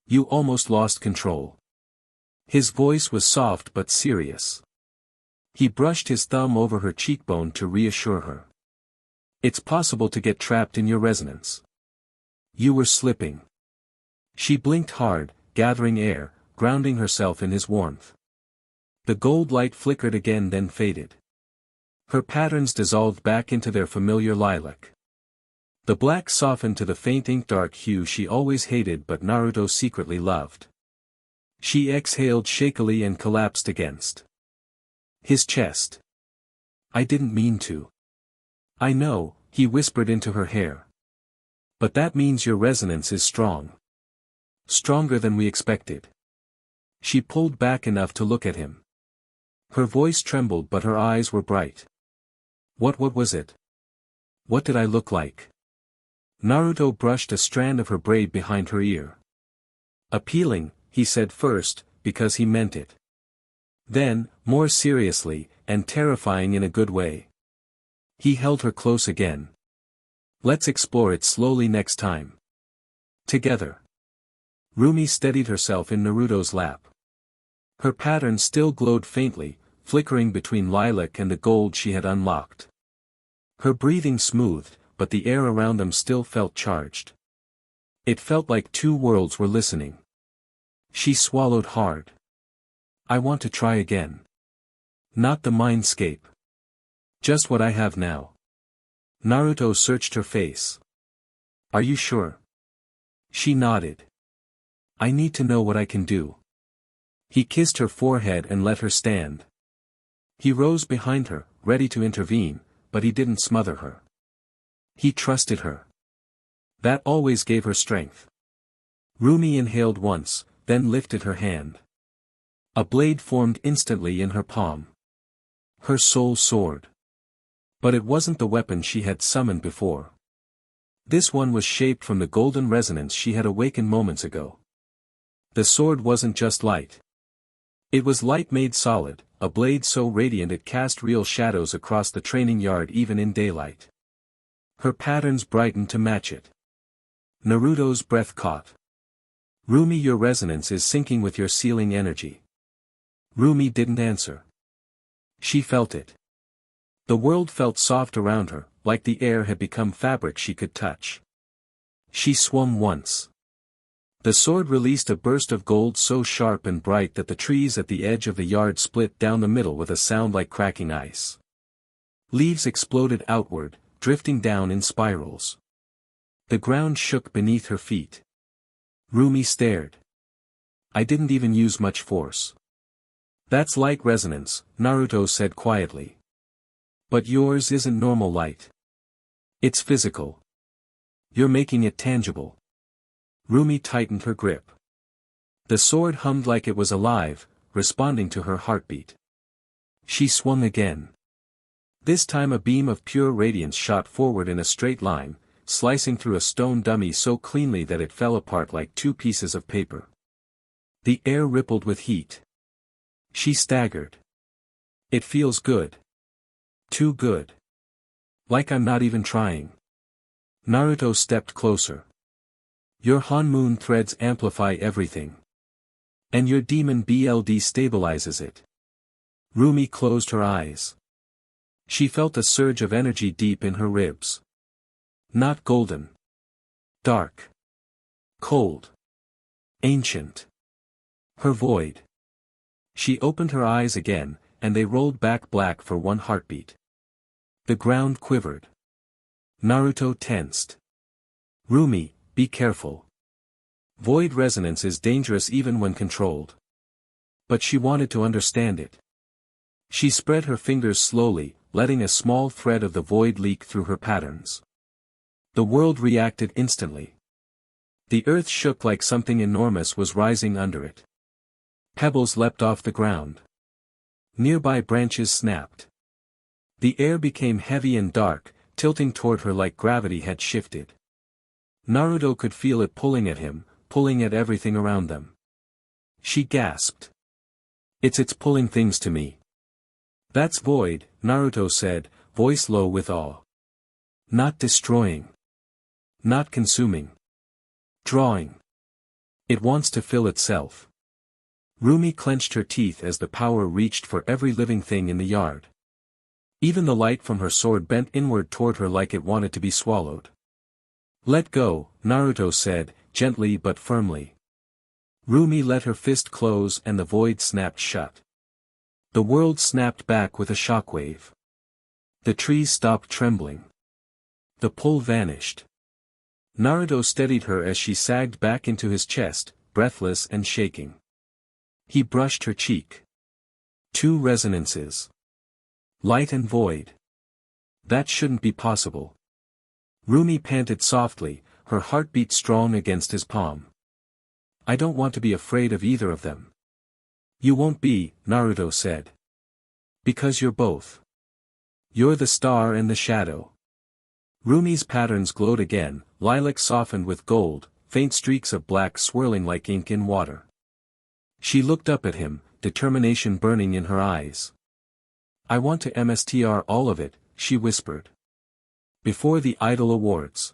You almost lost control. His voice was soft but serious. He brushed his thumb over her cheekbone to reassure her. It's possible to get trapped in your resonance. You were slipping. She blinked hard, gathering air, grounding herself in his warmth. The gold light flickered again then faded. Her patterns dissolved back into their familiar lilac. The black softened to the faint ink-dark hue she always hated but Naruto secretly loved. She exhaled shakily and collapsed against his chest. I didn't mean to. I know, he whispered into her hair. But that means your resonance is strong. Stronger than we expected. She pulled back enough to look at him. Her voice trembled but her eyes were bright. What was it? What did I look like? Naruto brushed a strand of her braid behind her ear. Appealing, he said first, because he meant it. Then, more seriously, and terrifying in a good way. He held her close again. Let's explore it slowly next time. Together. Rumi steadied herself in Naruto's lap. Her pattern still glowed faintly, flickering between lilac and the gold she had unlocked. Her breathing smoothed, but the air around them still felt charged. It felt like two worlds were listening. She swallowed hard. I want to try again. Not the mindscape. Just what I have now. Naruto searched her face. Are you sure? She nodded. I need to know what I can do. He kissed her forehead and let her stand. He rose behind her, ready to intervene, but he didn't smother her. He trusted her. That always gave her strength. Rumi inhaled once, then lifted her hand. A blade formed instantly in her palm. Her soul soared. But it wasn't the weapon she had summoned before. This one was shaped from the golden resonance she had awakened moments ago. The sword wasn't just light. It was light made solid, a blade so radiant it cast real shadows across the training yard even in daylight. Her patterns brightened to match it. Naruto's breath caught. Rumi, your resonance is syncing with your sealing energy. Rumi didn't answer. She felt it. The world felt soft around her, like the air had become fabric she could touch. She swung once. The sword released a burst of gold so sharp and bright that the trees at the edge of the yard split down the middle with a sound like cracking ice. Leaves exploded outward, drifting down in spirals. The ground shook beneath her feet. Rumi stared. I didn't even use much force. That's light resonance, Naruto said quietly. But yours isn't normal light. It's physical. You're making it tangible. Rumi tightened her grip. The sword hummed like it was alive, responding to her heartbeat. She swung again. This time a beam of pure radiance shot forward in a straight line, slicing through a stone dummy so cleanly that it fell apart like two pieces of paper. The air rippled with heat. She staggered. It feels good. Too good. Like I'm not even trying. Naruto stepped closer. Your Hanmoon threads amplify everything. And your demon BLD stabilizes it. Rumi closed her eyes. She felt a surge of energy deep in her ribs. Not golden. Dark. Cold. Ancient. Her void. She opened her eyes again, and they rolled back black for one heartbeat. The ground quivered. Naruto tensed. Rumi, be careful. Void resonance is dangerous even when controlled. But she wanted to understand it. She spread her fingers slowly, letting a small thread of the void leak through her patterns. The world reacted instantly. The earth shook like something enormous was rising under it. Pebbles leapt off the ground. Nearby branches snapped. The air became heavy and dark, tilting toward her like gravity had shifted. Naruto could feel it pulling at him, pulling at everything around them. She gasped. It's pulling things to me. That's void, Naruto said, voice low with awe. Not destroying. Not consuming. Drawing. It wants to fill itself. Rumi clenched her teeth as the power reached for every living thing in the yard. Even the light from her sword bent inward toward her like it wanted to be swallowed. Let go, Naruto said, gently but firmly. Rumi let her fist close and the void snapped shut. The world snapped back with a shockwave. The trees stopped trembling. The pull vanished. Naruto steadied her as she sagged back into his chest, breathless and shaking. He brushed her cheek. Two resonances. Light and void. That shouldn't be possible. Rumi panted softly, her heartbeat strong against his palm. I don't want to be afraid of either of them. You won't be, Naruto said. Because you're both. You're the star and the shadow. Rumi's patterns glowed again, lilac softened with gold, faint streaks of black swirling like ink in water. She looked up at him, determination burning in her eyes. I want to MSTR all of it, she whispered. Before the Idol Awards.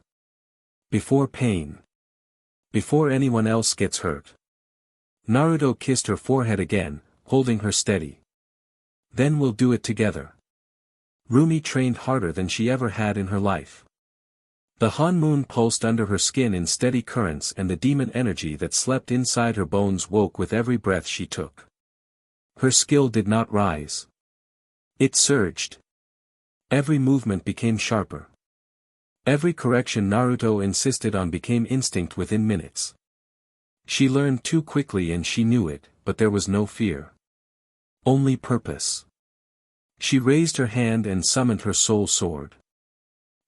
Before pain. Before anyone else gets hurt. Naruto kissed her forehead again, holding her steady. Then we'll do it together. Rumi trained harder than she ever had in her life. The Hanmoon pulsed under her skin in steady currents and the demon energy that slept inside her bones woke with every breath she took. Her skill did not rise. It surged. Every movement became sharper. Every correction Naruto insisted on became instinct within minutes. She learned too quickly and she knew it, but there was no fear. Only purpose. She raised her hand and summoned her soul sword.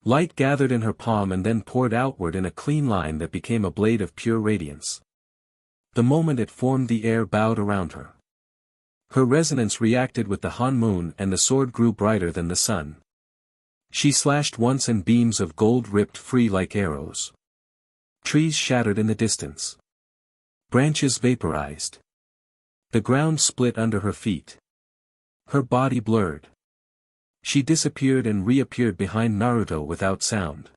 Light gathered in her palm and then poured outward in a clean line that became a blade of pure radiance. The moment it formed, the air bowed around her. Her resonance reacted with the Hanmoon and the sword grew brighter than the sun. She slashed once and beams of gold ripped free like arrows. Trees shattered in the distance. Branches vaporized. The ground split under her feet. Her body blurred. She disappeared and reappeared behind Naruto without sound.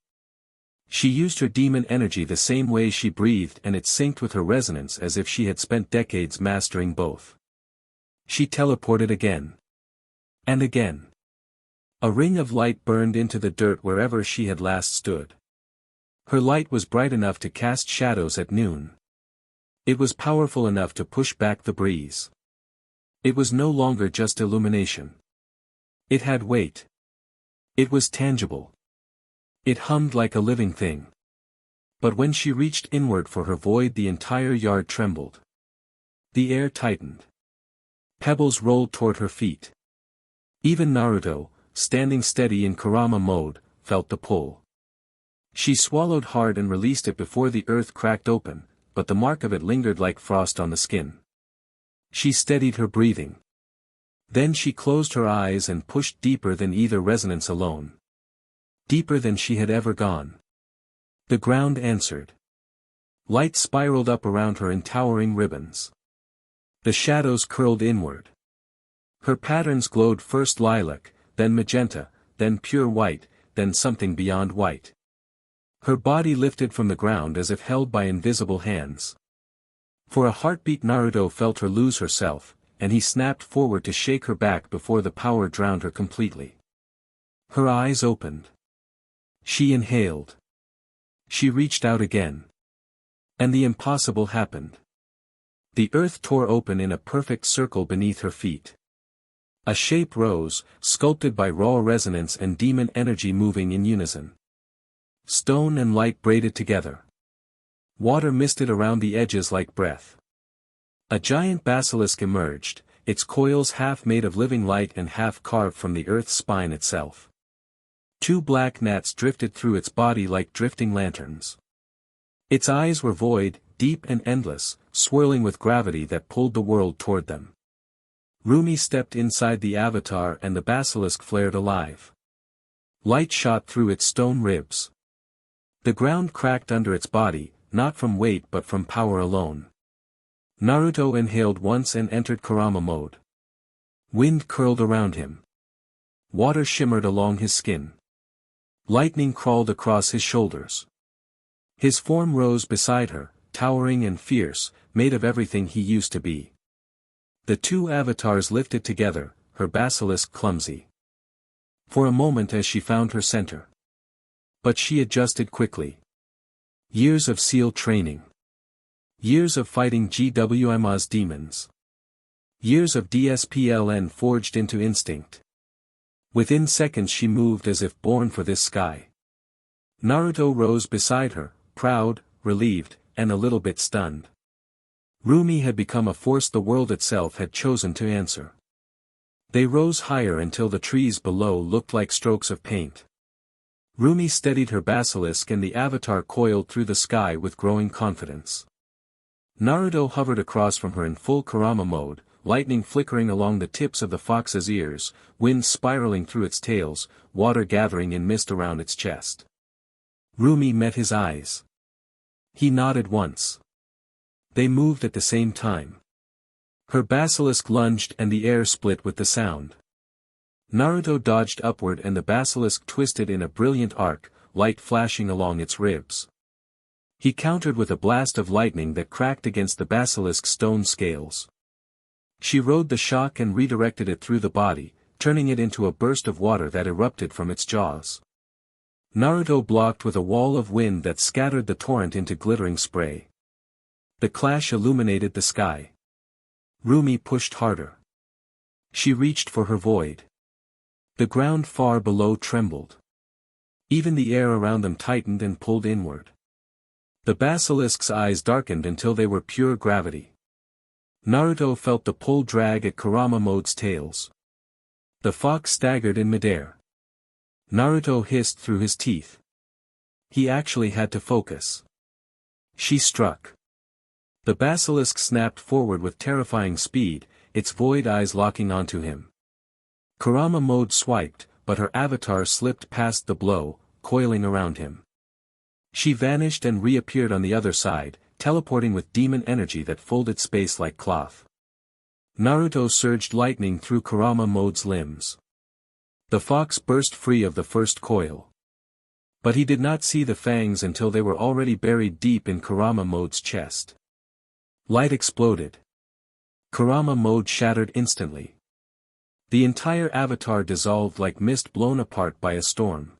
She used her demon energy the same way she breathed, and it synced with her resonance as if she had spent decades mastering both. She teleported again. And again. A ring of light burned into the dirt wherever she had last stood. Her light was bright enough to cast shadows at noon. It was powerful enough to push back the breeze. It was no longer just illumination. It had weight. It was tangible. It hummed like a living thing. But when she reached inward for her void, the entire yard trembled. The air tightened. Pebbles rolled toward her feet. Even Naruto, standing steady in Kurama mode, felt the pull. She swallowed hard and released it before the earth cracked open, but the mark of it lingered like frost on the skin. She steadied her breathing. Then she closed her eyes and pushed deeper than either resonance alone. Deeper than she had ever gone. The ground answered. Light spiraled up around her in towering ribbons. The shadows curled inward. Her patterns glowed, first lilac, then magenta, then pure white, then something beyond white. Her body lifted from the ground as if held by invisible hands. For a heartbeat Naruto felt her lose herself, and he snapped forward to shake her back before the power drowned her completely. Her eyes opened. She inhaled. She reached out again. And the impossible happened. The earth tore open in a perfect circle beneath her feet. A shape rose, sculpted by raw resonance and demon energy moving in unison. Stone and light braided together. Water misted around the edges like breath. A giant basilisk emerged, its coils half made of living light and half carved from the earth's spine itself. Two black gnats drifted through its body like drifting lanterns. Its eyes were void, deep and endless, swirling with gravity that pulled the world toward them. Rumi stepped inside the avatar and the basilisk flared alive. Light shot through its stone ribs. The ground cracked under its body, not from weight but from power alone. Naruto inhaled once and entered Kurama mode. Wind curled around him. Water shimmered along his skin. Lightning crawled across his shoulders. His form rose beside her, towering and fierce, made of everything he used to be. The two avatars lifted together, her basilisk clumsy. For a moment as she found her center. But she adjusted quickly. Years of SEAL training. Years of fighting GWMA's demons. Years of DSPLN forged into instinct. Within seconds she moved as if born for this sky. Naruto rose beside her, proud, relieved, and a little bit stunned. Rumi had become a force the world itself had chosen to answer. They rose higher until the trees below looked like strokes of paint. Rumi steadied her basilisk and the avatar coiled through the sky with growing confidence. Naruto hovered across from her in full Kurama mode, lightning flickering along the tips of the fox's ears, wind spiraling through its tails, water gathering in mist around its chest. Rumi met his eyes. He nodded once. They moved at the same time. Her basilisk lunged and the air split with the sound. Naruto dodged upward and the basilisk twisted in a brilliant arc, light flashing along its ribs. He countered with a blast of lightning that cracked against the basilisk's stone scales. She rode the shock and redirected it through the body, turning it into a burst of water that erupted from its jaws. Naruto blocked with a wall of wind that scattered the torrent into glittering spray. The clash illuminated the sky. Rumi pushed harder. She reached for her void. The ground far below trembled. Even the air around them tightened and pulled inward. The basilisk's eyes darkened until they were pure gravity. Naruto felt the pull drag at Kurama mode's tails. The fox staggered in midair. Naruto hissed through his teeth. He actually had to focus. She struck. The basilisk snapped forward with terrifying speed, its void eyes locking onto him. Kurama mode swiped, but her avatar slipped past the blow, coiling around him. She vanished and reappeared on the other side, teleporting with demon energy that folded space like cloth. Naruto surged lightning through Kurama Mode's limbs. The fox burst free of the first coil. But he did not see the fangs until they were already buried deep in Kurama Mode's chest. Light exploded. Kurama Mode shattered instantly. The entire avatar dissolved like mist blown apart by a storm.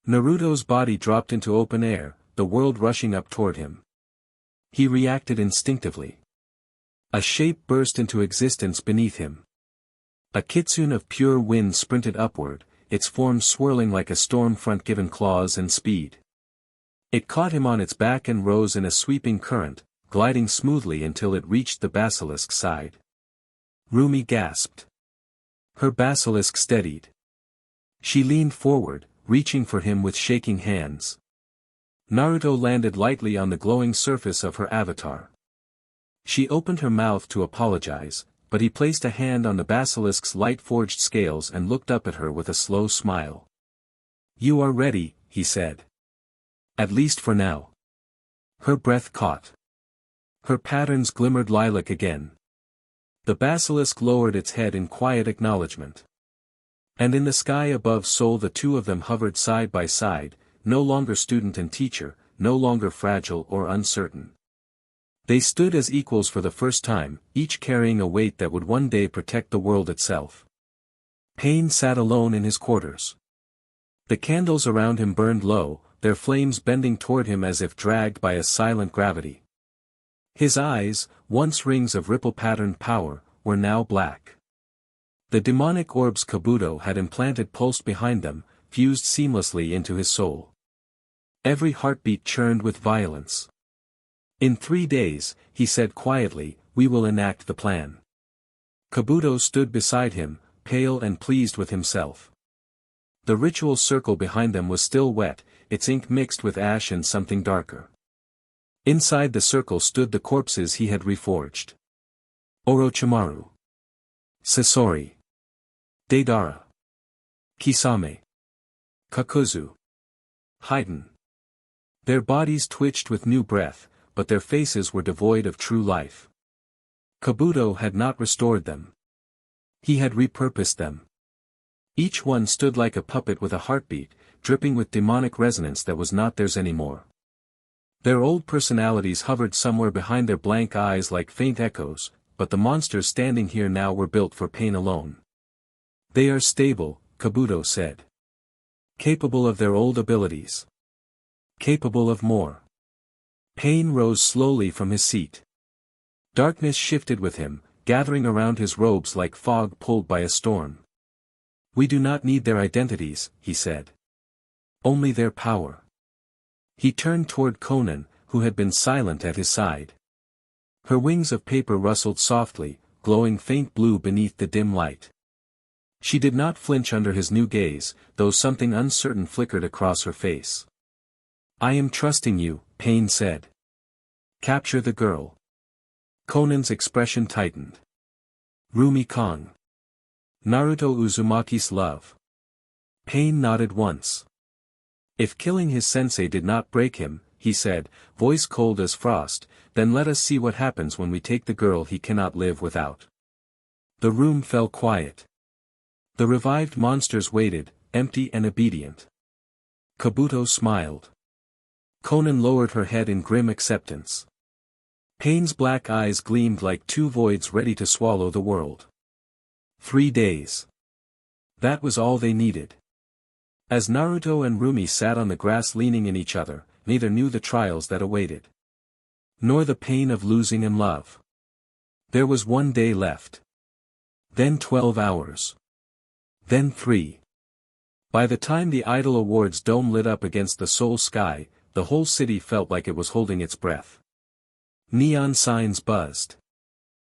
Naruto's body dropped into open air, the world rushing up toward him. He reacted instinctively. A shape burst into existence beneath him. A kitsune of pure wind sprinted upward, its form swirling like a storm front given claws and speed. It caught him on its back and rose in a sweeping current, gliding smoothly until it reached the basilisk's side. Rumi gasped. Her basilisk steadied. She leaned forward, reaching for him with shaking hands. Naruto landed lightly on the glowing surface of her avatar. She opened her mouth to apologize, but he placed a hand on the basilisk's light-forged scales and looked up at her with a slow smile. "You are ready," he said. "At least for now." Her breath caught. Her patterns glimmered lilac again. The basilisk lowered its head in quiet acknowledgement. And in the sky above Seoul the two of them hovered side by side, no longer student and teacher, no longer fragile or uncertain. They stood as equals for the first time, each carrying a weight that would one day protect the world itself. Pain sat alone in his quarters. The candles around him burned low, their flames bending toward him as if dragged by a silent gravity. His eyes, once rings of ripple-patterned power, were now black. The demonic orbs Kabuto had implanted pulsed behind them, fused seamlessly into his soul. Every heartbeat churned with violence. "In 3 days," he said quietly, "we will enact the plan." Kabuto stood beside him, pale and pleased with himself. The ritual circle behind them was still wet, its ink mixed with ash and something darker. Inside the circle stood the corpses he had reforged. Orochimaru. Sasori. Deidara. Kisame. Kakuzu. Haiden. Their bodies twitched with new breath, but their faces were devoid of true life. Kabuto had not restored them. He had repurposed them. Each one stood like a puppet with a heartbeat, dripping with demonic resonance that was not theirs anymore. Their old personalities hovered somewhere behind their blank eyes like faint echoes, but the monsters standing here now were built for pain alone. "They are stable," Kabuto said. "Capable of their old abilities. Capable of more." Pain rose slowly from his seat. Darkness shifted with him, gathering around his robes like fog pulled by a storm. "We do not need their identities," he said. "Only their power." He turned toward Konan, who had been silent at his side. Her wings of paper rustled softly, glowing faint blue beneath the dim light. She did not flinch under his new gaze, though something uncertain flickered across her face. "I am trusting you," Pain said. "Capture the girl." Konan's expression tightened. "Rumi Kong. Naruto Uzumaki's love." Pain nodded once. "If killing his sensei did not break him," he said, voice cold as frost, "then let us see what happens when we take the girl he cannot live without." The room fell quiet. The revived monsters waited, empty and obedient. Kabuto smiled. Konan lowered her head in grim acceptance. Pain's black eyes gleamed like two voids ready to swallow the world. 3 days. That was all they needed. As Naruto and Rumi sat on the grass leaning in each other, neither knew the trials that awaited. Nor the pain of losing in love. There was 1 day left. Then 12 hours. Then 3. By the time the Idol Awards dome lit up against the Seoul sky, the whole city felt like it was holding its breath. Neon signs buzzed.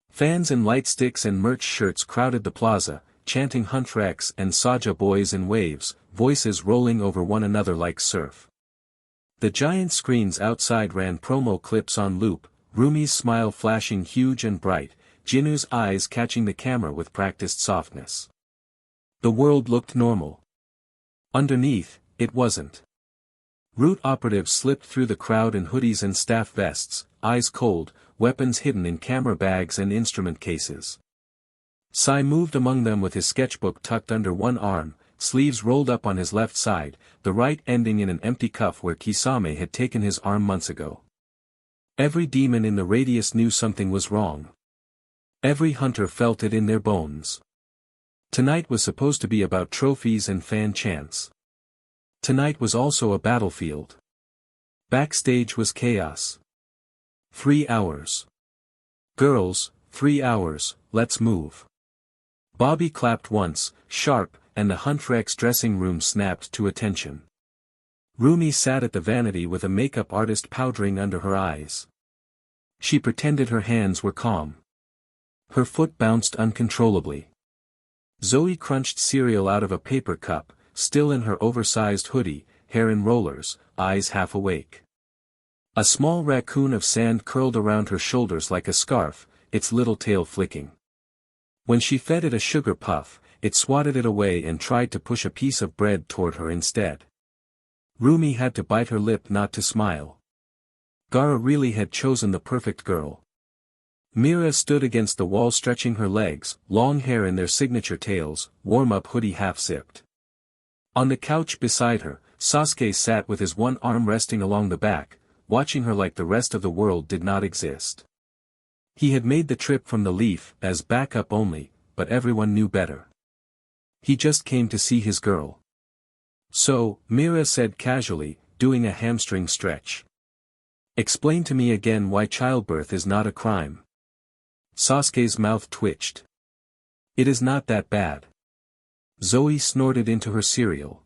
Fans in light sticks and merch shirts crowded the plaza, chanting Hunt Rex and Saja Boys in waves, voices rolling over one another like surf. The giant screens outside ran promo clips on loop, Rumi's smile flashing huge and bright, Jinu's eyes catching the camera with practiced softness. The world looked normal. Underneath, it wasn't. Root operatives slipped through the crowd in hoodies and staff vests, eyes cold, weapons hidden in camera bags and instrument cases. Sai moved among them with his sketchbook tucked under one arm, sleeves rolled up on his left side, the right ending in an empty cuff where Kisame had taken his arm months ago. Every demon in the radius knew something was wrong. Every hunter felt it in their bones. Tonight was supposed to be about trophies and fan chants. Tonight was also a battlefield. Backstage was chaos. 3 hours. Girls, 3 hours, let's move. Bobby clapped once, sharp, and the Huntrex dressing room snapped to attention. Rumi sat at the vanity with a makeup artist powdering under her eyes. She pretended her hands were calm. Her foot bounced uncontrollably. Zoe crunched cereal out of a paper cup, still in her oversized hoodie, hair in rollers, eyes half awake. A small raccoon of sand curled around her shoulders like a scarf, its little tail flicking. When she fed it a sugar puff, it swatted it away and tried to push a piece of bread toward her instead. Rumi had to bite her lip not to smile. Gara really had chosen the perfect girl. Mira stood against the wall stretching her legs, long hair in their signature tails, warm-up hoodie half-zipped. On the couch beside her, Sasuke sat with his one arm resting along the back, watching her like the rest of the world did not exist. He had made the trip from the Leaf as backup only, but everyone knew better. He just came to see his girl. So, Mira said casually, doing a hamstring stretch. Explain to me again why childbirth is not a crime. Sasuke's mouth twitched. It is not that bad. Zoe snorted into her cereal.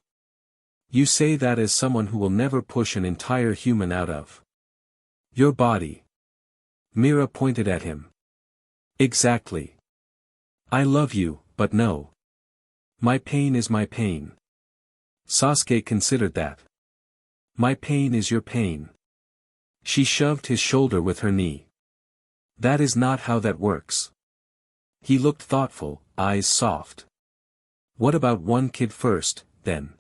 You say that as someone who will never push an entire human out of your body. Mira pointed at him. Exactly. I love you, but no. My pain is my pain. Sasuke considered that. My pain is your pain. She shoved his shoulder with her knee. That is not how that works. He looked thoughtful, eyes soft. What about one kid first, then?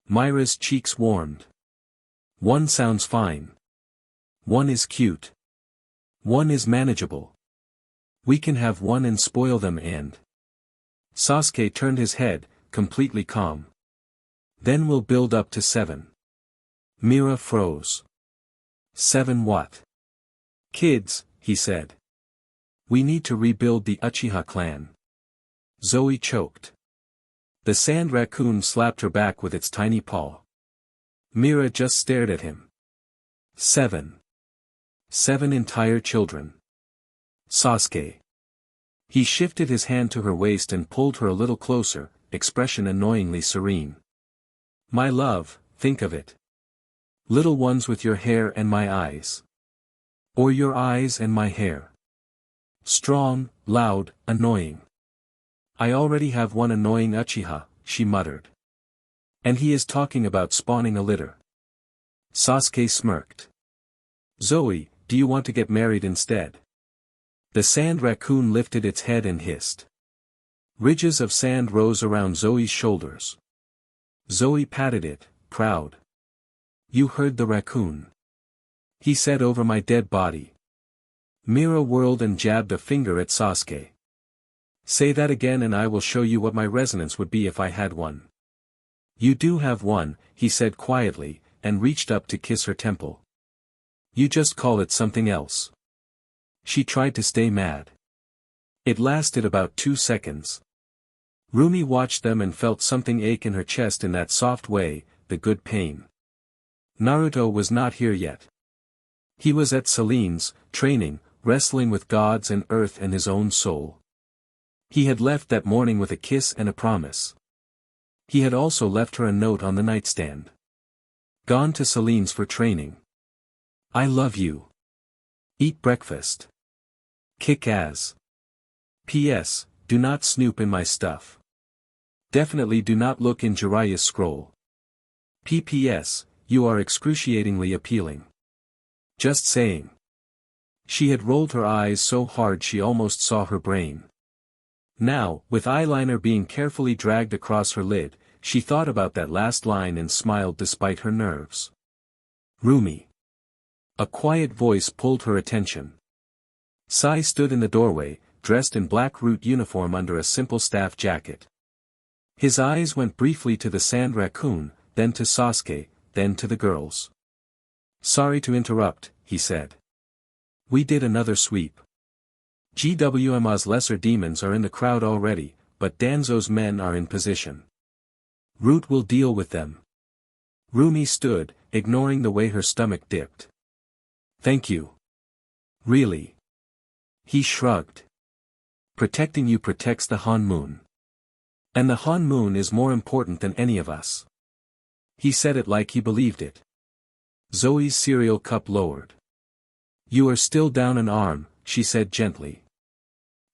Myra's cheeks warmed. One sounds fine. One is cute. One is manageable. We can have one and spoil them and... Sasuke turned his head, completely calm. Then we'll build up to 7. Mira froze. 7 what? Kids, he said. We need to rebuild the Uchiha clan. Zoe choked. The sand raccoon slapped her back with its tiny paw. Mira just stared at him. 7. 7 entire children. Sasuke. He shifted his hand to her waist and pulled her a little closer, expression annoyingly serene. My love, think of it. Little ones with your hair and my eyes. Or your eyes and my hair. Strong, loud, annoying. I already have one annoying Uchiha, she muttered. And he is talking about spawning a litter. Sasuke smirked. Zoe, do you want to get married instead? The sand raccoon lifted its head and hissed. Ridges of sand rose around Zoe's shoulders. Zoe patted it, proud. You heard the raccoon. He said over my dead body. Mira whirled and jabbed a finger at Sasuke. Say that again and I will show you what my resonance would be if I had one. You do have one, he said quietly, and reached up to kiss her temple. You just call it something else. She tried to stay mad. It lasted about 2 seconds. Rumi watched them and felt something ache in her chest in that soft way, the good pain. Naruto was not here yet. He was at Celine's, training, wrestling with gods and earth and his own soul. He had left that morning with a kiss and a promise. He had also left her a note on the nightstand. Gone to Celine's for training. I love you. Eat breakfast. Kick ass. P.S. Do not snoop in my stuff. Definitely do not look in Jiraiya's scroll. P.P.S. You are excruciatingly appealing. Just saying. She had rolled her eyes so hard she almost saw her brain. Now, with eyeliner being carefully dragged across her lid, she thought about that last line and smiled despite her nerves. Rumi. A quiet voice pulled her attention. Sai stood in the doorway, dressed in black root uniform under a simple staff jacket. His eyes went briefly to the sand raccoon, then to Sasuke, then to the girls. Sorry to interrupt, he said. We did another sweep. GWMA's lesser demons are in the crowd already, but Danzo's men are in position. Root will deal with them. Rumi stood, ignoring the way her stomach dipped. Thank you. Really? He shrugged. Protecting you protects the Han Moon. And the Han Moon is more important than any of us. He said it like he believed it. Zoe's cereal cup lowered. You are still down an arm, she said gently.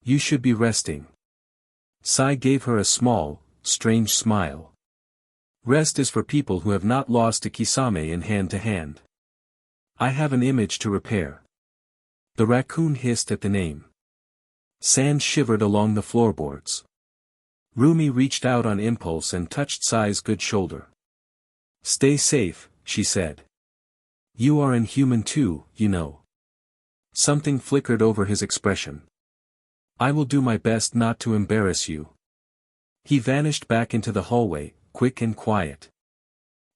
You should be resting. Sai gave her a small, strange smile. Rest is for people who have not lost a kisame in hand to hand. I have an image to repair. The raccoon hissed at the name. Sand shivered along the floorboards. Rumi reached out on impulse and touched Sai's good shoulder. Stay safe, she said. You are inhuman too, you know. Something flickered over his expression. I will do my best not to embarrass you. He vanished back into the hallway, quick and quiet.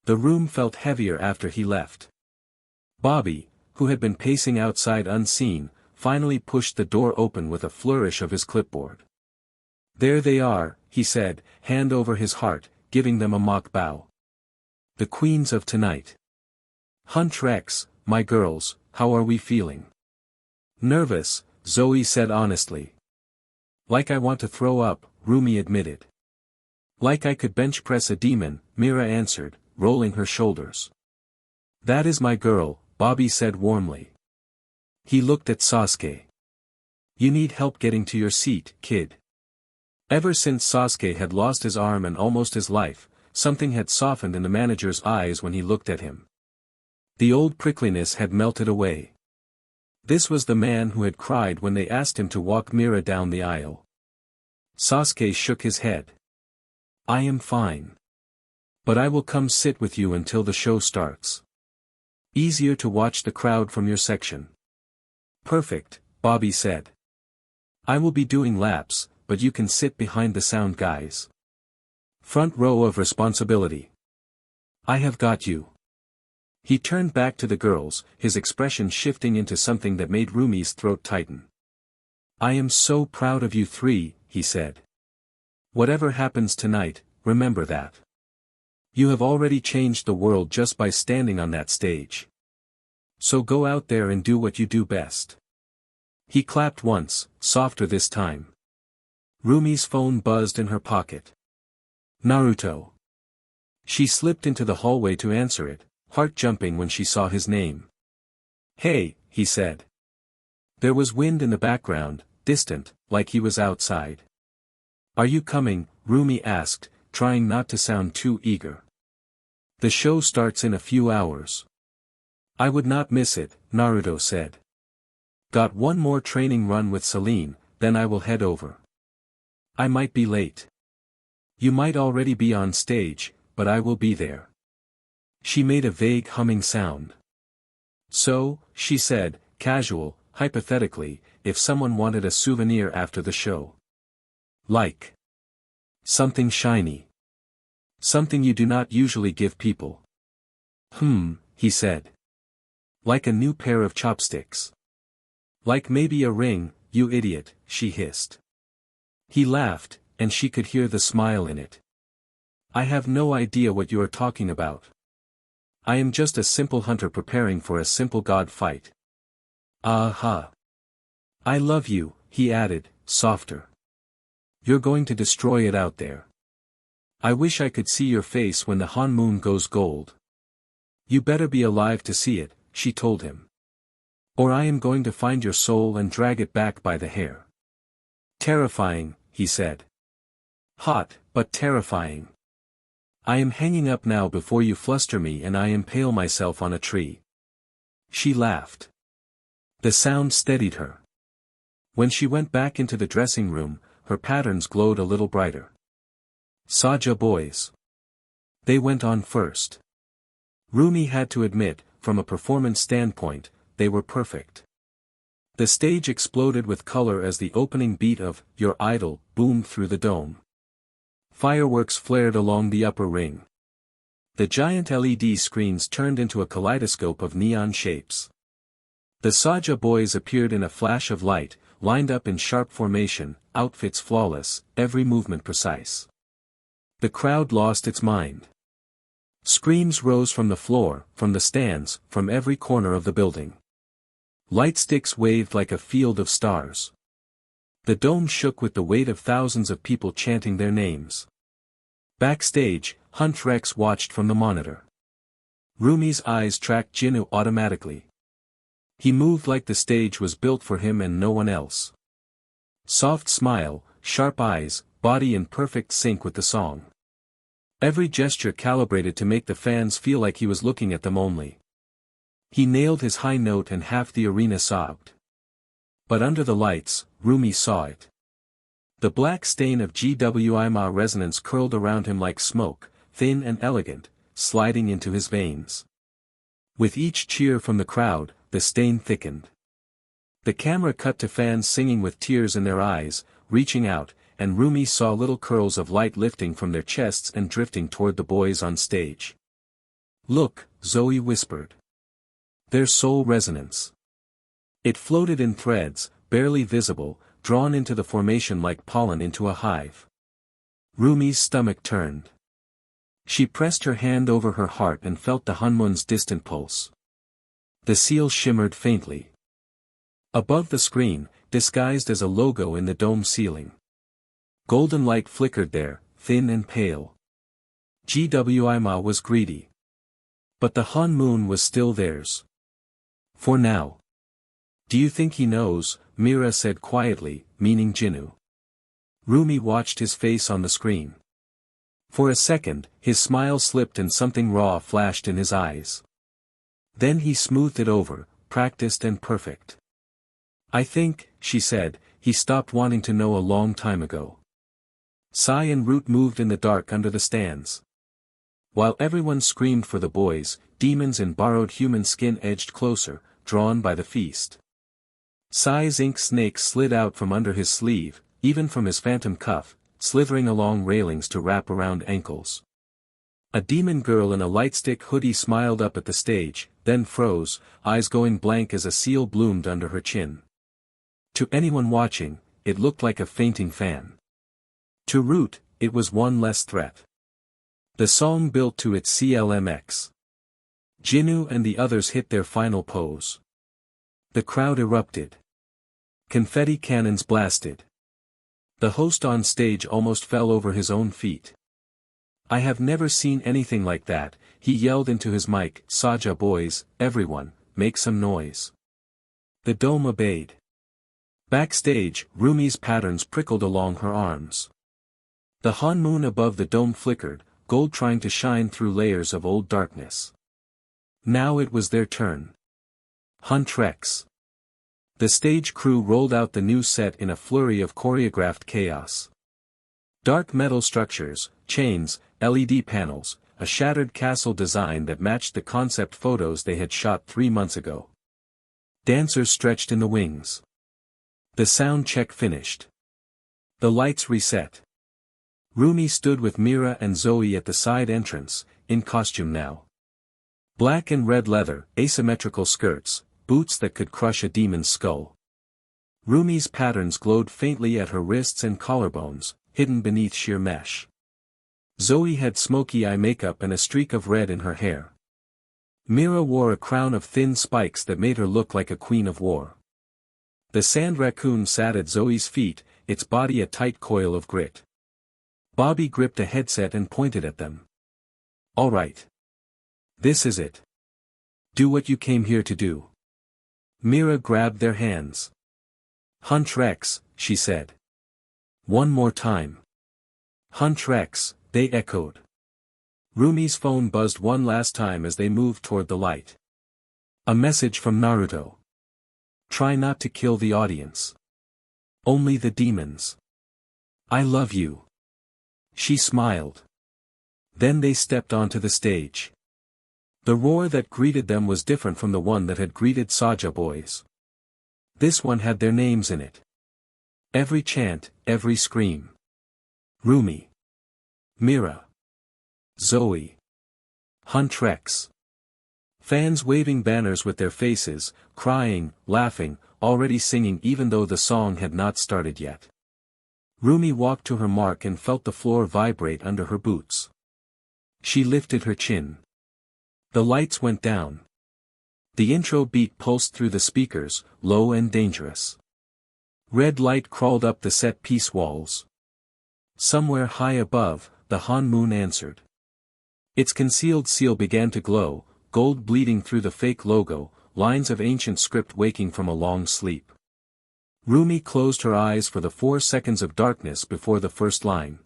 The room felt heavier after he left. Bobby, who had been pacing outside unseen, finally pushed the door open with a flourish of his clipboard. There they are, he said, hand over his heart, giving them a mock bow. The queens of tonight. Hunt Rex, my girls, how are we feeling? Nervous, Zoe said honestly. Like I want to throw up, Rumi admitted. Like I could bench press a demon, Mira answered, rolling her shoulders. That is my girl, Bobby said warmly. He looked at Sasuke. You need help getting to your seat, kid. Ever since Sasuke had lost his arm and almost his life, something had softened in the manager's eyes when he looked at him. The old prickliness had melted away. This was the man who had cried when they asked him to walk Mira down the aisle. Sasuke shook his head. I am fine. But I will come sit with you until the show starts. Easier to watch the crowd from your section. Perfect, Bobby said. I will be doing laps, but you can sit behind the sound guys. Front row of responsibility. I have got you. He turned back to the girls, his expression shifting into something that made Rumi's throat tighten. I am so proud of you three, he said. Whatever happens tonight, remember that. You have already changed the world just by standing on that stage. So go out there and do what you do best. He clapped once, softer this time. Rumi's phone buzzed in her pocket. Naruto. She slipped into the hallway to answer it, heart jumping when she saw his name. Hey, he said. There was wind in the background, distant, like he was outside. Are you coming? Rumi asked, trying not to sound too eager. The show starts in a few hours. I would not miss it, Naruto said. Got one more training run with Celine, then I will head over. I might be late. You might already be on stage, but I will be there. She made a vague humming sound. So, she said, casual, hypothetically, if someone wanted a souvenir after the show. Like. Something shiny. Something you do not usually give people. He said. Like a new pair of chopsticks. Like maybe a ring, you idiot, she hissed. He laughed, and she could hear the smile in it. I have no idea what you are talking about. I am just a simple hunter preparing for a simple god fight. Aha. I love you, he added, softer. You're going to destroy it out there. I wish I could see your face when the Han Moon goes gold. You better be alive to see it, she told him. Or I am going to find your soul and drag it back by the hair. Terrifying, he said. Hot, but terrifying. I am hanging up now before you fluster me and I impale myself on a tree. She laughed. The sound steadied her. When she went back into the dressing room, her patterns glowed a little brighter. Saja boys. They went on first. Rumi had to admit, from a performance standpoint, they were perfect. The stage exploded with color as the opening beat of Your Idol boomed through the dome. Fireworks flared along the upper ring. The giant LED screens turned into a kaleidoscope of neon shapes. The Saja boys appeared in a flash of light, lined up in sharp formation, outfits flawless, every movement precise. The crowd lost its mind. Screams rose from the floor, from the stands, from every corner of the building. Light sticks waved like a field of stars. The dome shook with the weight of thousands of people chanting their names. Backstage, Hunt Rex watched from the monitor. Rumi's eyes tracked Jinnu automatically. He moved like the stage was built for him and no one else. Soft smile, sharp eyes, body in perfect sync with the song. Every gesture calibrated to make the fans feel like he was looking at them only. He nailed his high note and half the arena sobbed. But under the lights, Rumi saw it. The black stain of GWIMA resonance curled around him like smoke, thin and elegant, sliding into his veins. With each cheer from the crowd, the stain thickened. The camera cut to fans singing with tears in their eyes, reaching out, and Rumi saw little curls of light lifting from their chests and drifting toward the boys on stage. "Look," Zoe whispered. "There's soul resonance." It floated in threads, barely visible, drawn into the formation like pollen into a hive. Rumi's stomach turned. She pressed her hand over her heart and felt the Hanmun's distant pulse. The seal shimmered faintly. Above the screen, disguised as a logo in the dome ceiling. Golden light flickered there, thin and pale. GWIMA was greedy. But the Han moon was still theirs. For now. "Do you think he knows?" Mira said quietly, meaning Jinnu. Rumi watched his face on the screen. For a second, his smile slipped and something raw flashed in his eyes. Then he smoothed it over, practiced and perfect. "I think," she said, "he stopped wanting to know a long time ago." Sai and Root moved in the dark under the stands. While everyone screamed for the boys, demons in borrowed human skin edged closer, drawn by the feast. Sai's ink snake slid out from under his sleeve, even from his phantom cuff, slithering along railings to wrap around ankles. A demon girl in a lightstick hoodie smiled up at the stage, then froze, eyes going blank as a seal bloomed under her chin. To anyone watching, it looked like a fainting fan. To Root, it was one less threat. The song built to its CLMX. Jinnu and the others hit their final pose. The crowd erupted. Confetti cannons blasted. The host on stage almost fell over his own feet. "I have never seen anything like that," he yelled into his mic. "Saja boys, everyone, make some noise." The dome obeyed. Backstage, Rumi's patterns prickled along her arms. The Han moon above the dome flickered, gold trying to shine through layers of old darkness. Now it was their turn. Hunt Rex. The stage crew rolled out the new set in a flurry of choreographed chaos. Dark metal structures, chains, LED panels, a shattered castle design that matched the concept photos they had shot 3 months ago. Dancers stretched in the wings. The sound check finished. The lights reset. Rumi stood with Mira and Zoe at the side entrance, in costume now. Black and red leather, asymmetrical skirts, boots that could crush a demon's skull. Rumi's patterns glowed faintly at her wrists and collarbones, hidden beneath sheer mesh. Zoe had smoky eye makeup and a streak of red in her hair. Mira wore a crown of thin spikes that made her look like a queen of war. The sand raccoon sat at Zoe's feet, its body a tight coil of grit. Bobby gripped a headset and pointed at them. "All right. This is it. Do what you came here to do." Mira grabbed their hands. "Hunt Rex," she said. "One more time." "Hunt Rex," they echoed. Rumi's phone buzzed one last time as they moved toward the light. A message from Naruto. "Try not to kill the audience. Only the demons." I love you. She smiled. Then they stepped onto the stage. The roar that greeted them was different from the one that had greeted Saja boys. This one had their names in it. Every chant, every scream. Rumi. Mira. Zoe. Huntress. Fans waving banners with their faces, crying, laughing, already singing even though the song had not started yet. Rumi walked to her mark and felt the floor vibrate under her boots. She lifted her chin. The lights went down. The intro beat pulsed through the speakers, low and dangerous. Red light crawled up the set-piece walls. Somewhere high above, the Han moon answered. Its concealed seal began to glow, gold bleeding through the fake logo, lines of ancient script waking from a long sleep. Rumi closed her eyes for the 4 seconds of darkness before the first line.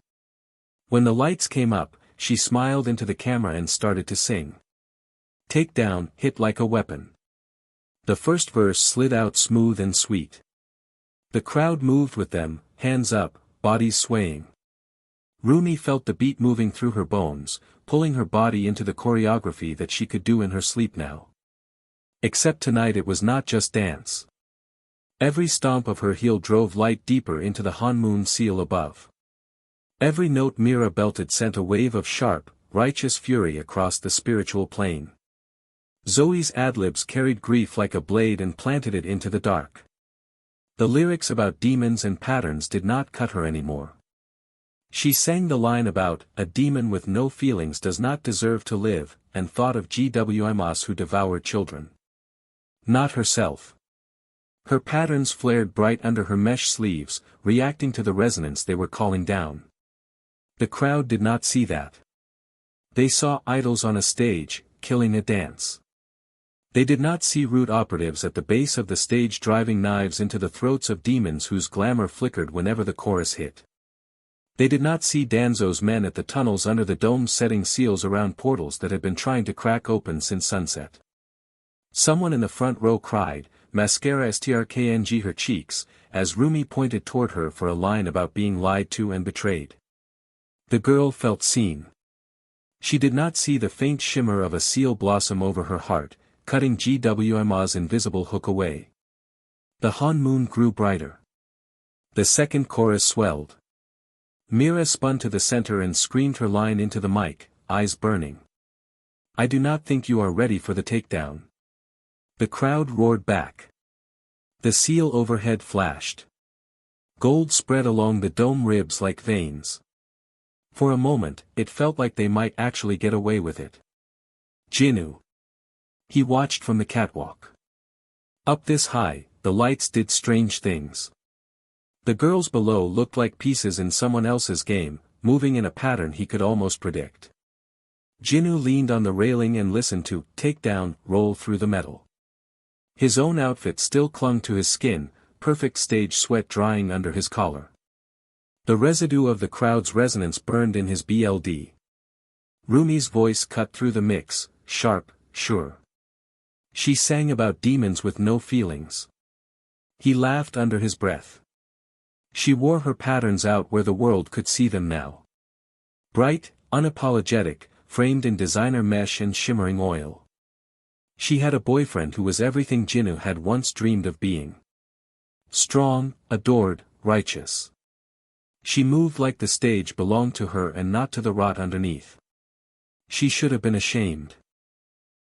When the lights came up, she smiled into the camera and started to sing. Take down, hit like a weapon. The first verse slid out smooth and sweet. The crowd moved with them, hands up, bodies swaying. Rumi felt the beat moving through her bones, pulling her body into the choreography that she could do in her sleep now. Except tonight it was not just dance. Every stomp of her heel drove light deeper into the Han moon seal above. Every note Mira belted sent a wave of sharp, righteous fury across the spiritual plane. Zoe's adlibs carried grief like a blade and planted it into the dark. The lyrics about demons and patterns did not cut her anymore. She sang the line about, a demon with no feelings does not deserve to live, and thought of GWIMAs who devoured children. Not herself. Her patterns flared bright under her mesh sleeves, reacting to the resonance they were calling down. The crowd did not see that. They saw idols on a stage, killing a dance. They did not see root operatives at the base of the stage driving knives into the throats of demons whose glamour flickered whenever the chorus hit. They did not see Danzo's men at the tunnels under the dome setting seals around portals that had been trying to crack open since sunset. Someone in the front row cried, mascara strkng her cheeks, as Rumi pointed toward her for a line about being lied to and betrayed. The girl felt seen. She did not see the faint shimmer of a seal blossom over her heart, cutting GWIMA's invisible hook away. The Han moon grew brighter. The second chorus swelled. Mira spun to the center and screamed her line into the mic, eyes burning. I do not think you are ready for the takedown. The crowd roared back. The seal overhead flashed. Gold spread along the dome ribs like veins. For a moment, it felt like they might actually get away with it. Jinnu. He watched from the catwalk. Up this high, the lights did strange things. The girls below looked like pieces in someone else's game, moving in a pattern he could almost predict. Jinnu leaned on the railing and listened to "Takedown" roll through the metal. His own outfit still clung to his skin, perfect stage sweat drying under his collar. The residue of the crowd's resonance burned in his BLD. Rumi's voice cut through the mix, sharp, sure. She sang about demons with no feelings. He laughed under his breath. She wore her patterns out where the world could see them now. Bright, unapologetic, framed in designer mesh and shimmering oil. She had a boyfriend who was everything Jinnu had once dreamed of being. Strong, adored, righteous. She moved like the stage belonged to her and not to the rot underneath. She should have been ashamed.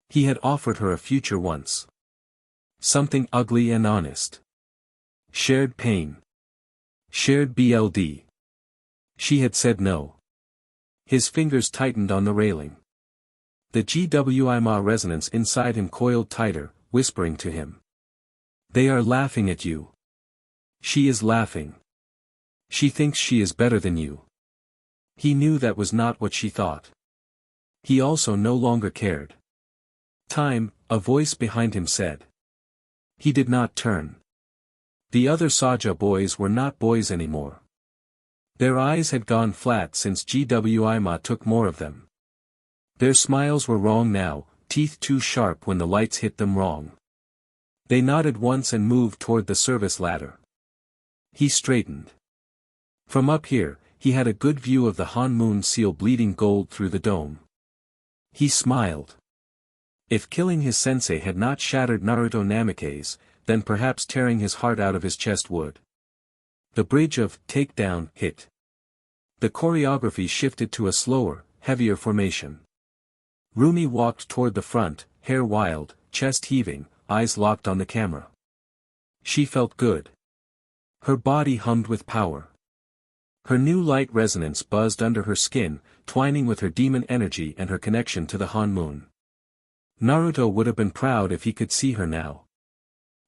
He had offered her a future once. Something ugly and honest. Shared pain. Shared BLD. She had said no. His fingers tightened on the railing. The GWIMA resonance inside him coiled tighter, whispering to him. They are laughing at you. She is laughing. She thinks she is better than you. He knew that was not what she thought. He also no longer cared. Time, a voice behind him said. He did not turn. The other Saja boys were not boys anymore. Their eyes had gone flat since GWIMA took more of them. Their smiles were wrong now, teeth too sharp when the lights hit them wrong. They nodded once and moved toward the service ladder. He straightened. From up here, he had a good view of the Han-moon seal bleeding gold through the dome. He smiled. If killing his sensei had not shattered Naruto Namake's, then perhaps tearing his heart out of his chest would. The bridge of takedown hit. The choreography shifted to a slower, heavier formation. Rumi walked toward the front, hair wild, chest heaving, eyes locked on the camera. She felt good. Her body hummed with power. Her new light resonance buzzed under her skin, twining with her demon energy and her connection to the Han-moon. Naruto would have been proud if he could see her now.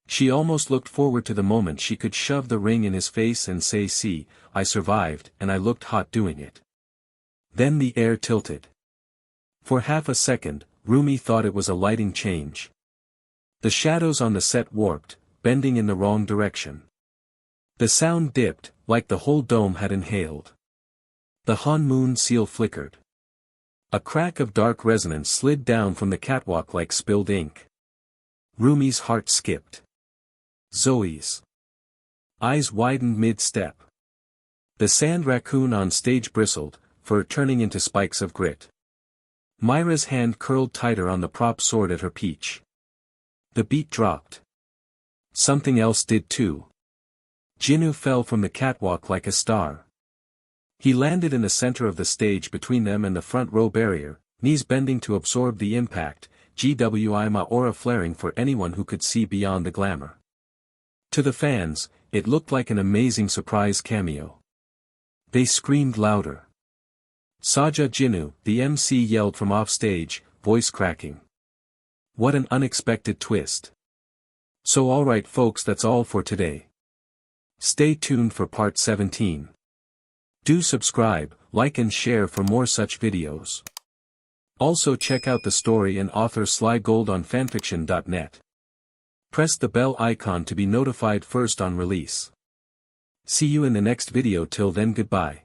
She almost looked forward to the moment she could shove the ring in his face and say, "See, I survived and I looked hot doing it." Then the air tilted. For half a second, Rumi thought it was a lighting change. The shadows on the set warped, bending in the wrong direction. The sound dipped, like the whole dome had inhaled. The Han-moon seal flickered. A crack of dark resonance slid down from the catwalk like spilled ink. Rumi's heart skipped. Zoe's eyes widened mid-step. The sand raccoon on stage bristled, fur turning into spikes of grit. Myra's hand curled tighter on the prop sword at her peach. The beat dropped. Something else did too. Jinnu fell from the catwalk like a star. He landed in the center of the stage between them and the front row barrier, knees bending to absorb the impact, GWI aura flaring for anyone who could see beyond the glamour. To the fans, it looked like an amazing surprise cameo. They screamed louder. Saja Jinnu, the MC, yelled from offstage, voice cracking. What an unexpected twist. So alright folks, that's all for today. Stay tuned for part 17. Do subscribe, like and share for more such videos. Also check out the story and author Slygold on FANFICTIONnet. Press the bell icon to be notified first on release. See you in the next video. Till then, goodbye.